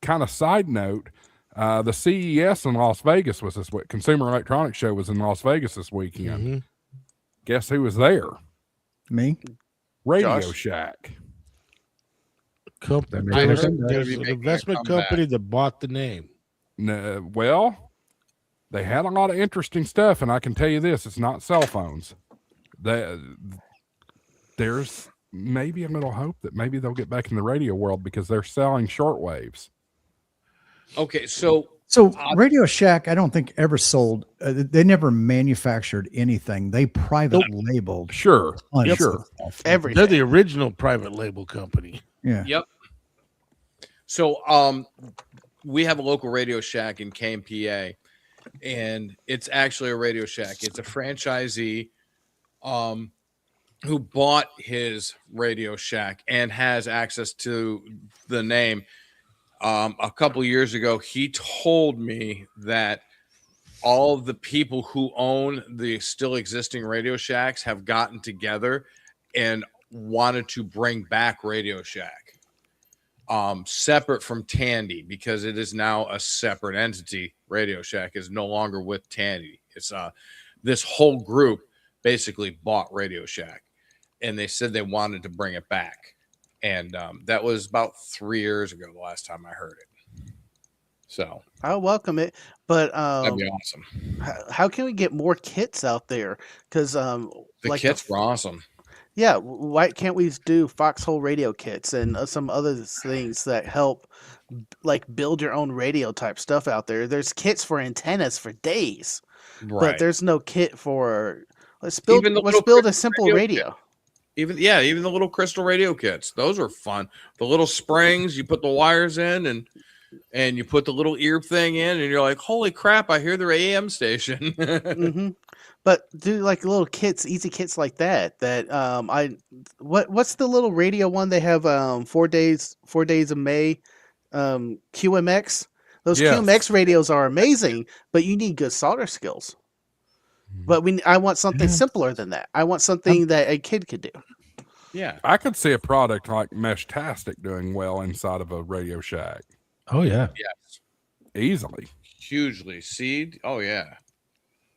kind of side note, the CES in Las Vegas was this week. Consumer Electronics Show was in Las Vegas this weekend. Mm-hmm. Guess who was there? Me? Radio Josh? Shack. Company. I heard There's they're an making a investment comeback. company that bought the name. Well, they had a lot of interesting stuff, and I can tell you this: it's not cell phones. There's maybe a little hope that maybe they'll get back in the radio world because they're selling shortwaves. Okay, so Radio Shack, I don't think ever sold. They never manufactured anything. They private labeled. Sure, tons of sure. stuff. Everything. They're the original private label company. Yeah. Yep. So we have a local Radio Shack in KMPA, and it's actually a Radio Shack. It's a franchisee who bought his Radio Shack and has access to the name. A couple years ago, he told me that all of the people who own the still existing Radio Shacks have gotten together and wanted to bring back Radio Shack, separate from Tandy, because it is now a separate entity. Radio Shack is no longer with Tandy. It's this whole group basically bought Radio Shack, and they said they wanted to bring it back. And that was about 3 years ago, the last time I heard it. So I welcome it, but that'd be awesome. how can we get more kits out there? Because The kits were awesome. yeah, why can't we do foxhole radio kits and some other things that help, like build your own radio type stuff out there? There's kits for antennas for days, Right. but there's no kit for let's build Even the let's little build a crystal simple radio radio. Even the little crystal radio kits, those are fun. The little springs, you put the wires in, and you put the little ear thing in, and you're like, holy crap, I hear their AM station. Hmm. But do like little kits, easy kits like that. What's the little radio one they have? 4 days of May, QMX. Those Yes. QMX radios are amazing, but you need good solder skills. But I want something simpler than that. I want something that a kid could do. Yeah. I could see a product like Meshtastic doing well inside of a Radio Shack Oh yeah. Yes. easily. Hugely. Seed. Oh yeah.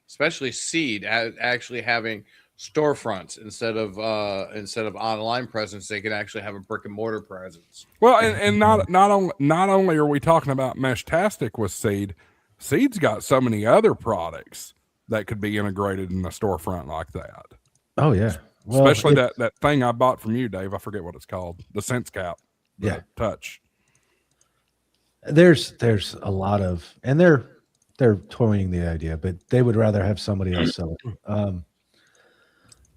Especially Seed actually having storefronts instead of online presence. They can actually have a brick and mortar presence. Well, and not only are we talking about Meshtastic with Seed, Seed's got so many other products that could be integrated in the storefront like that. Oh yeah. Well, Especially that thing I bought from you, Dave. I forget what it's called. The Sense Cap. The Yeah. Touch. There's a lot of, and they're toying the idea, but they would rather have somebody else sell it.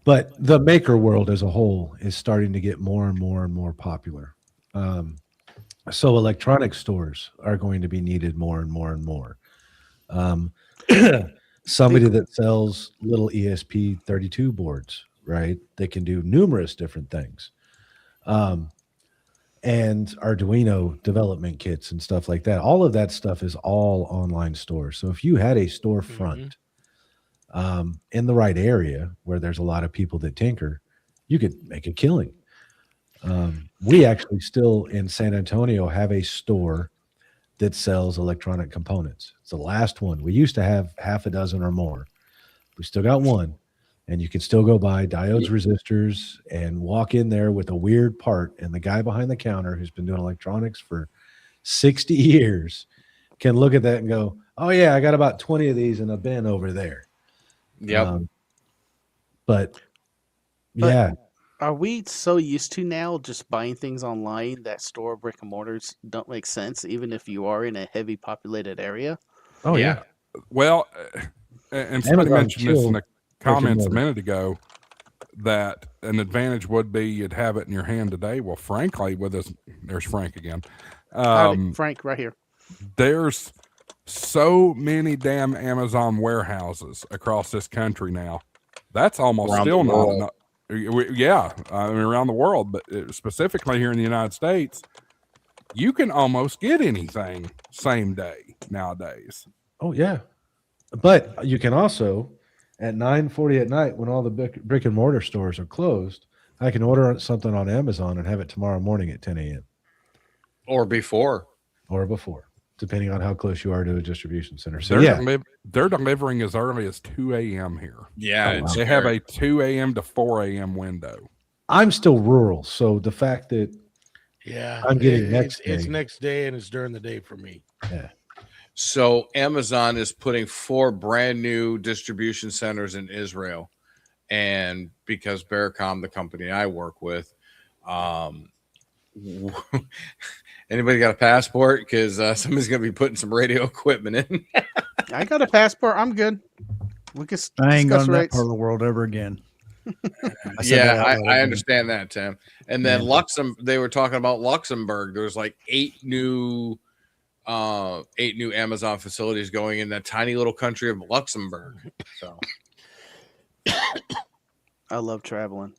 But the maker world as a whole is starting to get more and more and more popular. So electronic stores are going to be needed more and more and more. Somebody that sells little ESP32 boards, right? They can do numerous different things. And Arduino development kits and stuff like that. All of that stuff is all online stores. So if you had a storefront in the right area where there's a lot of people that tinker, you could make a killing. We actually still in San Antonio have a store that sells electronic components. It's the last one. We used to have half a dozen or more. We still got one. And you can still go buy diodes, resistors, and walk in there with a weird part. And the guy behind the counter who's been doing electronics for 60 years can look at that and go, oh, yeah, I got about 20 of these in a bin over there. Yep. But yeah. Are we so used to now just buying things online that store brick and mortars don't make sense, even if you are in a heavy populated area? Oh, yeah. Well, and somebody Amazon mentioned this in the comments a mortar. minute ago that an advantage would be you'd have it in your hand today. Well, frankly, with this, there's Frank again. Howdy, Frank, right here. There's so many damn Amazon warehouses across this country now. That's almost Around still the not world. enough. Yeah, I mean, around the world, but specifically here in the United States, you can almost get anything same day nowadays. Oh yeah, but you can also at 9:40 at night when all the brick and mortar stores are closed. I can order something on Amazon and have it tomorrow morning at 10 a.m. Or before. or before, depending on how close you are to a distribution center. So yeah, They're delivering as early as 2 a.m. here. Yeah, Oh, wow. They have a 2 a.m. to 4 a.m. window. I'm still rural, so the fact that Yeah, I'm getting next it's day. next day, and it's during the day for me. Yeah. So Amazon is putting 4 brand new distribution centers in Israel. And because Bearcom, the company I work with, anybody got a passport? Because somebody's going to be putting some radio equipment in. I got a passport. I'm good. We can I ain't going discuss to that rates. part of the world ever again. I understand that, Tim. And then they were talking about Luxembourg. There's like 8 new Amazon facilities going in that tiny little country of Luxembourg. So I love traveling.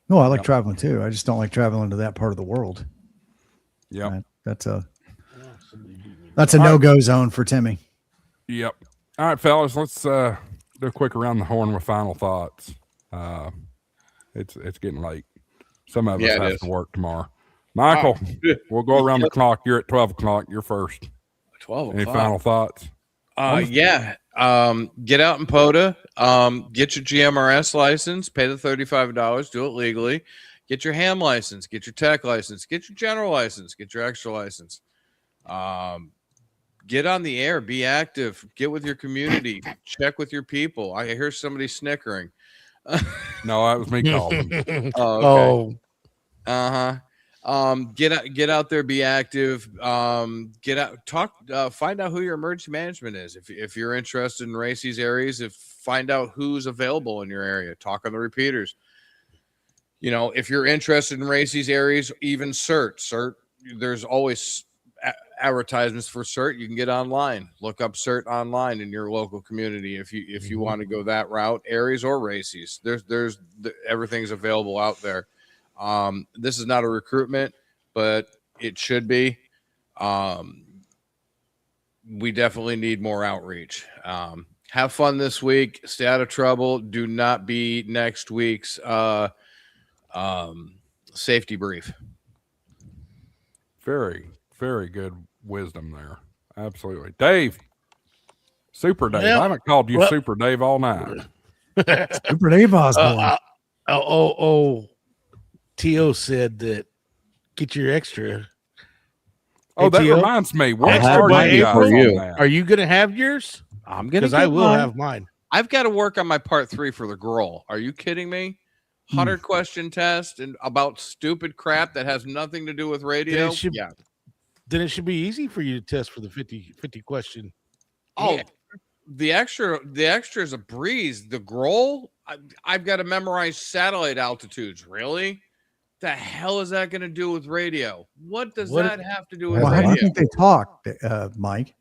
No, I like traveling too. I just don't like traveling to that part of the world. Yep. That's a no-go zone for Timmy. Yep. All right, fellas, let's do a quick around the horn with final thoughts. It's getting late. Some of us have to work tomorrow. Michael, we'll go around the clock. You're at 12 o'clock. You're first. 12 o'clock. Any final thoughts? Get out in POTA, get your GMRS license, pay the $35, do it legally, get your ham license, get your tech license, get your general license, get your extra license. Get on the air, be active, get with your community, check with your people. I hear somebody snickering. No, that was me calling. Oh, okay. Get out there, be active, get out, talk, find out who your emergency management is. If you're interested in race these areas, find out who's available in your area, talk on the repeaters. You know, if you're interested in race these areas, even CERT, there's always advertisements for CERT. You can get online, look up CERT online in your local community. If you want to go that route, areas or races, there's everything's available out there. This is not a recruitment, but it should be. We definitely need more outreach. Have fun this week. Stay out of trouble. Do not be next week's safety brief. Very, very good wisdom there. Absolutely. Dave. Super Dave. Well, I haven't called you Super Dave all night. Super Dave Osborne. T.O. said that get your extra. Oh, that T.O., reminds me. We're extra starting by you guys April? on that. Are you going to have yours? I'm gonna Because I will have mine. I've got to work on my part 3 for the girl. Are you kidding me? 100 question test and about stupid crap that has nothing to do with radio. Then it should be easy for you to test for the 50 question. Oh, the extra is a breeze. The growl, I've got to memorize satellite altitudes. Really? The hell is that going to do with radio? What does that have to do with Well, how radio? do you think they talk, Mike?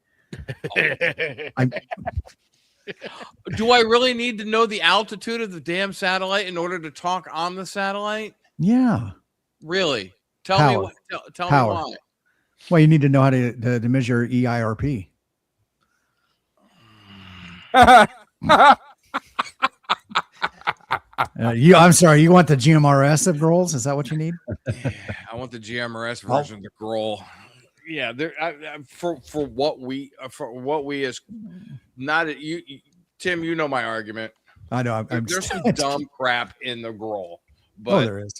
Do I really need to know the altitude of the damn satellite in order to talk on the satellite? Yeah. Really? Tell me why. Well, you need to know how to measure EIRP. I'm sorry. You want the GMRS of girls? Is that what you need? I want the GMRS version of the growl. Yeah, for what we as not you, Tim. You know my argument. I know. There's some dumb crap in the growl, but there is.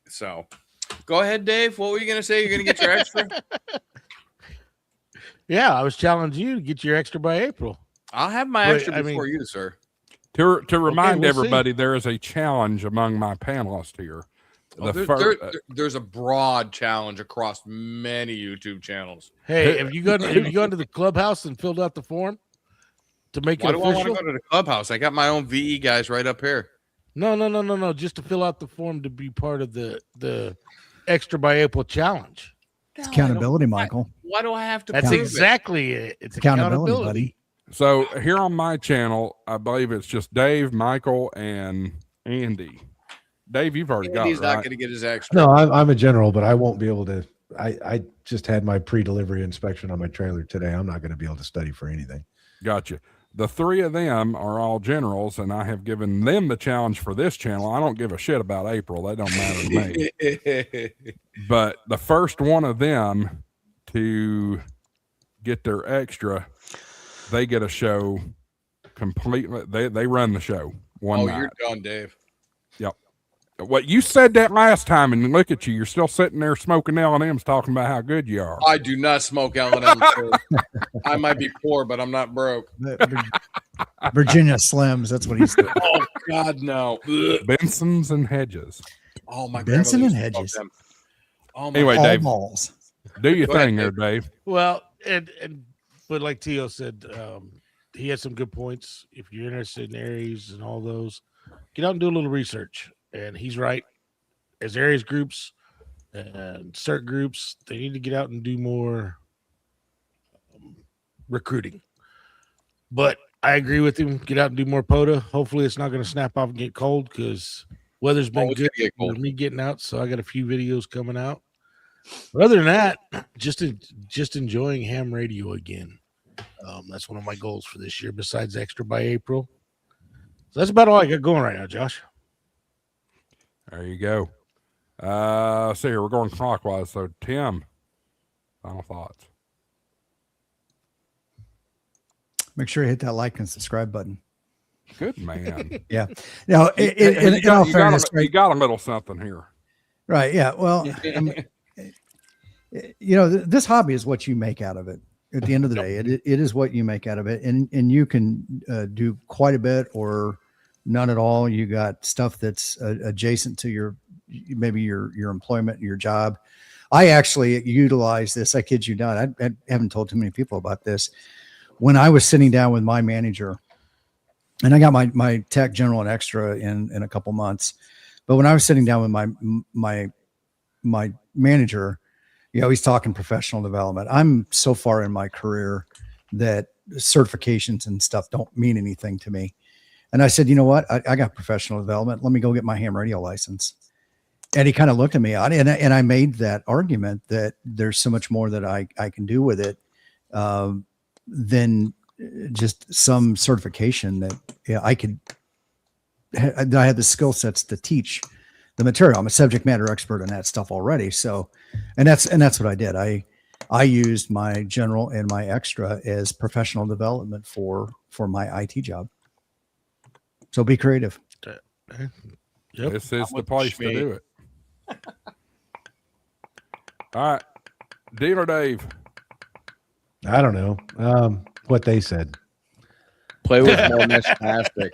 So, go ahead, Dave. What were you gonna say? You're gonna get your extra? Yeah, I was challenging you to get your extra by April. I'll have my extra before you, sir. To remind everybody, there is a challenge among my panelists here. There's a broad challenge across many YouTube channels. Hey, have you gone to the clubhouse and filled out the form to make it official? Why do I want to go to the clubhouse? I got my own VE guys right up here. No. Just to fill out the form to be part of the extra by April challenge. It's accountability, Michael. Why do I have to? That's prove exactly it. It's Accountability, accountability. buddy. So here on my channel, I believe it's just Dave, Michael, and Andy. Dave, you've already got it, He's right? not going to get his extra. No, I'm a general, but I won't be able to. I just had my pre-delivery inspection on my trailer today. I'm not going to be able to study for anything. Gotcha. The three of them are all generals, and I have given them the challenge for this channel. I don't give a shit about April. That don't matter to me. But the first one of them to get their extra, they get a show completely. They run the show one night. You're done, Dave. Yep. What you said that last time, and look at you. You're still sitting there smoking L&M's, talking about how good you are. I do not smoke L&M. I might be poor, but I'm not broke. Virginia Slims. That's what he's doing. Oh God, no. Benson's and Hedges. Oh my. Benson and grandmother used to Hedges. smoke them. Oh my. Anyway, All Dave, balls. do your Go ahead, thing there, Dave. Well, but like Tio said, he has some good points. If you're interested in Aries and all those, get out and do a little research. And he's right. As Aries groups and CERT groups, they need to get out and do more recruiting. But I agree with him. Get out and do more POTA. Hopefully, it's not going to snap off and get cold because weather's been it's good gonna get for cold. me getting out. So I got a few videos coming out. But other than that, just enjoying ham radio again. That's one of my goals for this year. Besides extra by April, so that's about all I got going right now, Josh. There you go. See here, we're going clockwise. So Tim, final thoughts. Make sure you hit that like and subscribe button. Good man. Yeah. Now, in all fairness, you got a little something here. right? Yeah. Well, I mean, this hobby is what you make out of it. At the end of the day, it is what you make out of it, and you can do quite a bit or none at all. You got stuff that's adjacent to your employment, your job. I actually utilize this. I kid you not. I haven't told too many people about this. When I was sitting down with my manager, and I got my tech general and extra in a couple months, but when I was sitting down with my manager, he's talking professional development. I'm so far in my career that certifications and stuff don't mean anything to me. And I said, you know what? I got professional development. Let me go get my ham radio license. And he kind of looked at me and I made that argument that there's so much more that I can do with it than just some certification that I have the skill sets to teach the material. I'm a subject matter expert in that stuff already. So, and that's what I did. I used my general and my extra as professional development for my IT job. So be creative. Yep. This is the place to do it. All right. Dealer Dave. I don't know what they said. Play with more Meshtastic.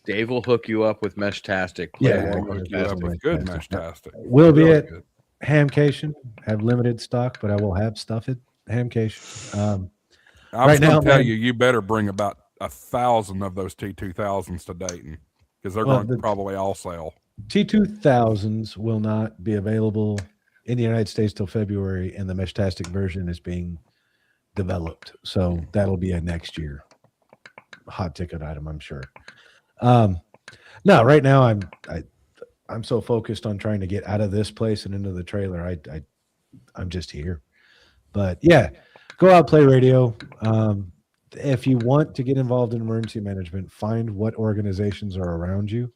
Dave will hook you up with Meshtastic. Yeah, We'll hook you up with good Meshtastic. Will be Really at good. Hamcation. Have limited stock, but I will have stuff at Hamcation. I was right now, going to tell man- you better bring about 1,000 of those T2000s to Dayton because they're going to probably all sell. T2000s will not be available in the United States till February, and the Meshtastic version is being developed. So that'll be a next year hot ticket item, I'm sure. No, right now I'm so focused on trying to get out of this place and into the trailer. I'm just here. But yeah, go out, play radio. If you want to get involved in emergency management, find what organizations are around you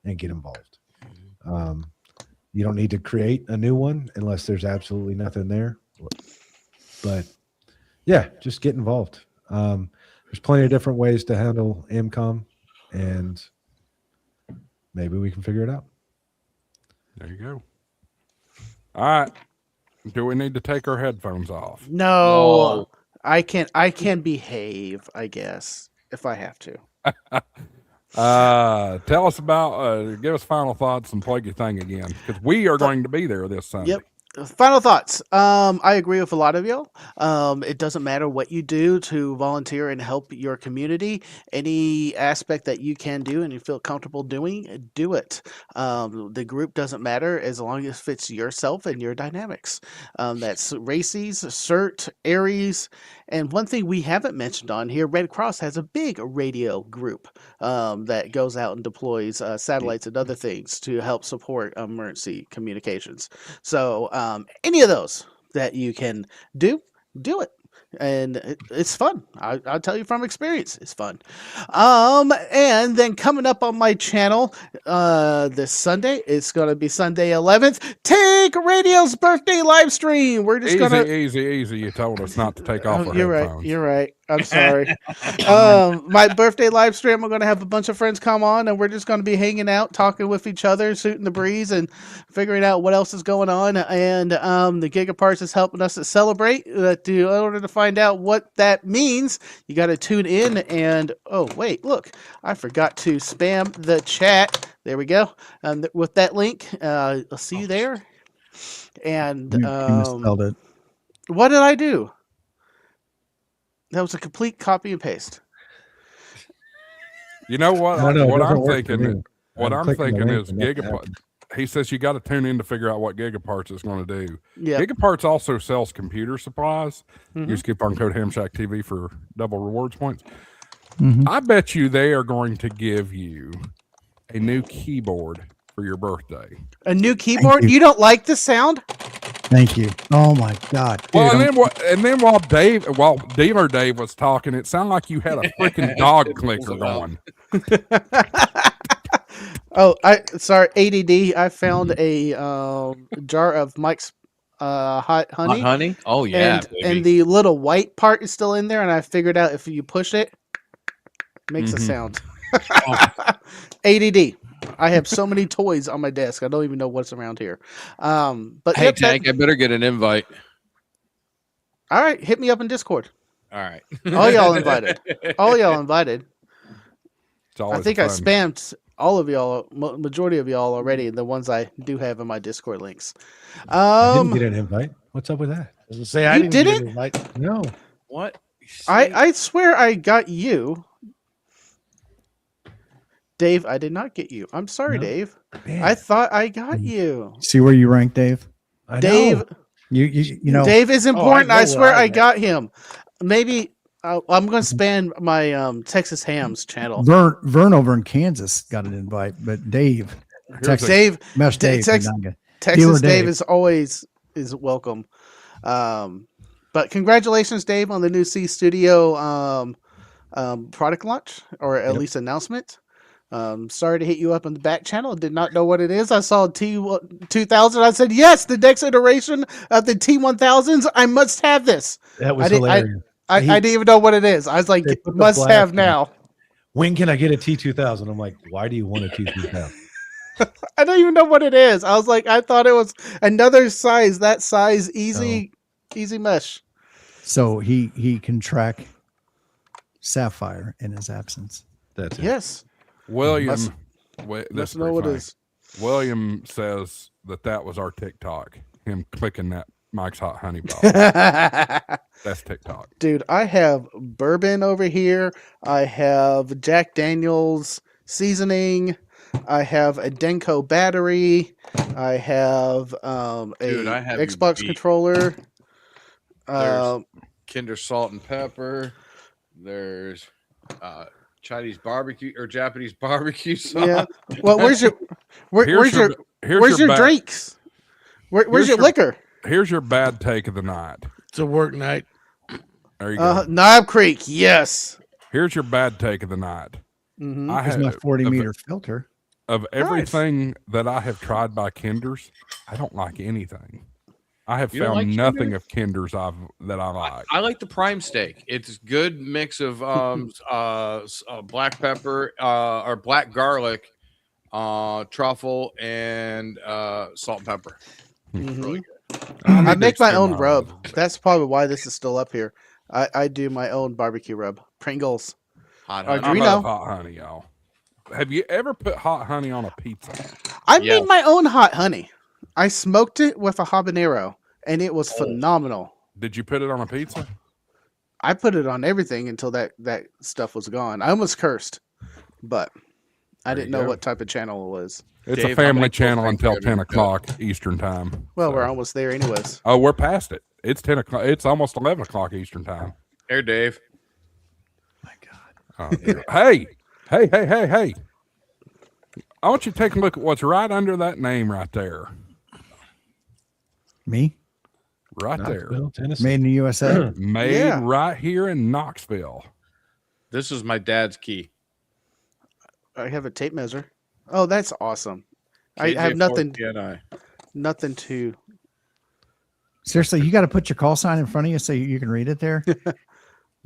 and get involved. You don't need to create a new one unless there's absolutely nothing there. But yeah, just get involved. There's plenty of different ways to handle AMCOM, and maybe we can figure it out. There you go. All right. Do we need to take our headphones off? No. I can behave, I guess, if I have to. Tell us about, give us final thoughts and plug your thing again because we are going to be there this Sunday. Yep. Final thoughts. I agree with a lot of y'all. It doesn't matter what you do to volunteer and help your community. Any aspect that you can do and you feel comfortable doing, do it. The group doesn't matter as long as it fits yourself and your dynamics. That's races, CERT, Aries, and one thing we haven't mentioned on here, Red Cross has a big radio group that goes out and deploys satellites and other things to help support emergency communications. So any of those that you can do it. And it's fun. I'll tell you from experience, it's fun. And then coming up on my channel this Sunday, it's going to be Sunday 11th, Tank Radio's birthday live stream. We're just easy. You told us not to take off our headphones. You're right. I'm sorry. My birthday live stream, I'm going to have a bunch of friends come on, and we're just going to be hanging out, talking with each other, shooting the breeze, and figuring out what else is going on. And the Gigaparts is helping us to celebrate. In order to find out what that means, you got to tune in. And oh wait, look, I forgot to spam the chat. There we go. With that link, I'll see you there. And You misspelled it. what did I do? That was a complete copy and paste. You know what? No, what it doesn't I'm work for thinking. me. What I'm clicking the thinking link is and nothing Gigapart. happens. He says you got to tune in to figure out what Gigaparts is going to do. Yeah. Gigaparts also sells computer supplies. Mhm. Use coupon code HamShackTV for double rewards points. Mhm. I bet you they are going to give you a new keyboard for your birthday. A new keyboard? you. You don't like the sound? Thank you. Oh my God. Dude, Well, I'm- and then while Dealer Dave was talking, it sounded like you had a freaking dog clicker going. Oh, sorry, ADD. I found a jar of Mike's hot honey. Hot honey? Oh yeah, and the little white part is still in there, and I figured out if you push it, it makes a Mhm. sound. ADD. I have so many toys on my desk. I don't even know what's around here. But hey yep, Tank, I better get an invite. all right, hit me up in Discord. All right. All y'all invited. All y'all invited. It's always I think a I fun- spammed all of y'all, majority of y'all already. The ones I do have in my Discord links. I didn't get an invite. What's up with that? I was gonna say I You didn't get didn't? an invite. No. What? I swear I got you. Dave, I did not get you. I'm sorry, No. Dave. Man, I thought I got you. See where you rank, Dave? I Dave, know. You know. Dave is important. know I where swear I'm I at. got him. Maybe I'm going to spam my Texas Hams channel. Vern over in Kansas got an invite, but Dave, Texas, Dave, Mesh Dave, Tex- did not get- Texas Dealer Dave Dave. is always welcome. But congratulations, Dave, on the new C Studio product launch, or at least announcement. Sorry to hit you up on the back channel. Did not know what it is. I saw T2000. I said, yes, the next iteration of the T1000s. I must have this. That was I did- hilarious. I didn't even know what it is. I was like, They put the must black have in. now. When can I get a T2000? I'm like, why do you want a T2000? I don't even know what it is. I was like, I thought it was another size. That size, easy mesh. So he can track Sapphire in his absence. That's it. Yes. William. Must- Wait, this Let's is know pretty what funny. it is. William says that was our TikTok. Him clicking that Mike's Hot Honey bottle. That's TikTok. Dude, I have bourbon over here. I have Jack Daniel's seasoning. I have a Denko battery. I have Dude, I have you Xbox beat. controller. There's Kinder Salt and Pepper. There's Chinese barbecue or Japanese barbecue sauce. Yeah. Well, where's your Here's where's your bad- drinks? Where's here's your your- liquor? Here's your bad take of the night. It's a work night. There you go. Knob Creek, yes. Here's your bad take of the night. Mhm. I Here's have my 40 meter filter. of everything that I have tried by Kinders, I don't like anything. I have You don't found like nothing Kinder? of Kinders that I like. I like the prime steak. It's a good mix of black pepper or black garlic, truffle, and salt and pepper. Mhm. I need I to make my extend own my rub. horizons. That's probably why this is still up here. I do my own barbecue rub. Pringles. Hot Or honey. I Reno. love hot honey, y'all. Have you ever put hot honey on a pizza? I Yeah. made my own hot honey. I smoked it with a habanero, and it was phenomenal. Did you put it on a pizza? I put it on everything until that stuff was gone. I almost cursed, but I didn't know what type of channel it was. It's Dave, a family how many channel until 10 go? o'clock Eastern time. Well, so. we're almost there anyways. Oh, we're past it. It's 10 o'clock. It's almost 11 o'clock Eastern time. Here, Dave. My God. Hey. I want you to take a look at what's right under that name right there. Me? Right Knoxville, Tennessee. Made in the USA. Made right here in Knoxville. This is my dad's key. I have a tape measure. Oh, that's awesome. I KJ have nothing. 4TNI. Nothing to. Seriously, you got to put your call sign in front of you so you can read it there.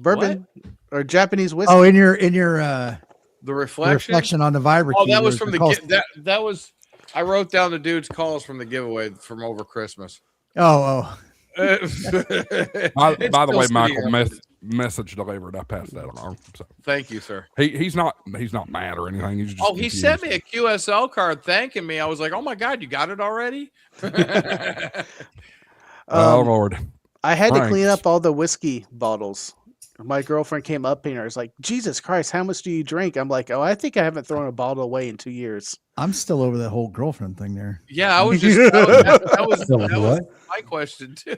Bourbon or Japanese whiskey. Oh, in your The the reflection. reflection on the Vibra. Oh, key that was was from the the call- that was. I wrote down the dude's calls from the giveaway from over Christmas. Oh. By the way, Michael, message delivered. I passed that along. So Thank you, sir. he's not mad or anything. He's just Oh, he sent me a QSL card thanking me. I was like, oh my God, you got it already? Oh Lord. I had to clean Thanks. up all the whiskey bottles. My girlfriend came up here and was like, Jesus Christ, how much do you drink? I'm like, oh, I think I haven't thrown a bottle away in 2 years. I'm still over that whole girlfriend thing there. Yeah, I was just that was What? my question too.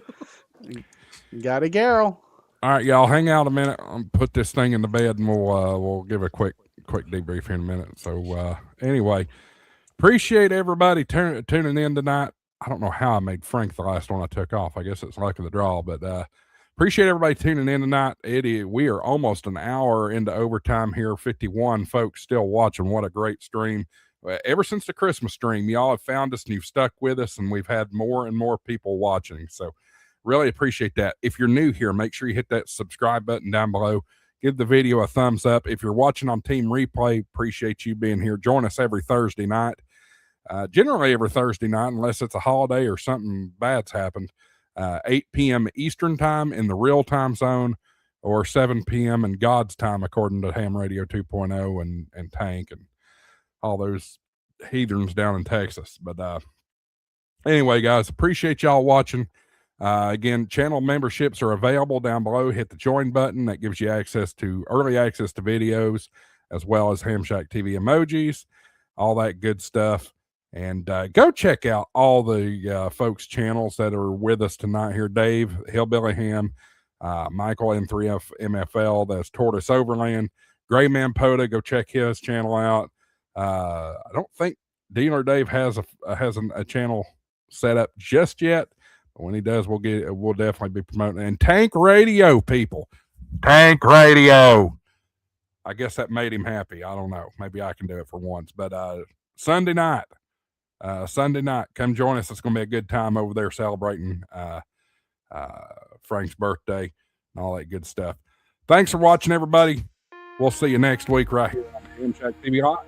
Got a Garrel. All right, y'all, hang out a minute. I'll put this thing in the bed, and we'll give a quick debrief in a minute. So anyway, appreciate everybody tuning in tonight. I don't know how I made Frank the last one I took off. I guess it's luck of the draw, but appreciate everybody tuning in tonight. We are almost an hour into overtime here. 51 folks still watching. What a great stream. Ever since the Christmas stream, y'all have found us and you've stuck with us, and we've had more and more people watching. So really appreciate that. If you're new here, make sure you hit that subscribe button down below. Give the video a thumbs up. If you're watching on Team Replay, appreciate you being here. Join us every Thursday night. Generally every Thursday night, unless it's a holiday or something bad's happened. 8 p.m. Eastern time in the real time zone, or 7 p.m. in God's time, according to Ham Radio 2.0 and Tank and all those heathens down in Texas. But anyway, guys, appreciate y'all watching. Again, channel memberships are available down below. Hit the join button. That gives you early access to videos, as well as HamShackTV emojis, all that good stuff. And go check out all the folks' channels that are with us tonight here. Dave, Hillbilly Ham, Michael M3F MFL, that's Tortoise Overland, Gray Man Poda, go check his channel out. I don't think Dealer Dave has a channel set up just yet. But when he does, we'll definitely be promoting. And Tank Radio, people. Tank Radio. I guess that made him happy. I don't know. Maybe I can do it for once. But Sunday night, come join us. It's going to be a good time over there celebrating Frank's birthday and all that good stuff. Thanks for watching, everybody. We'll see you next week right here on HamShackTV Live.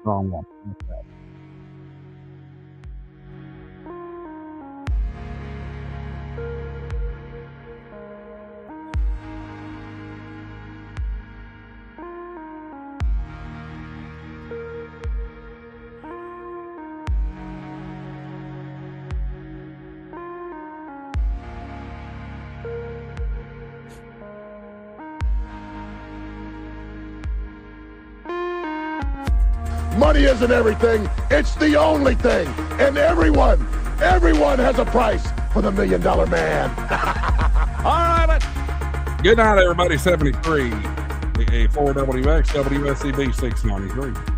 Wrong one. Money isn't everything. It's the only thing. And everyone has a price for the $1 Million Man. All right. Good night, everybody. 73. A 4WX, WSCB 693.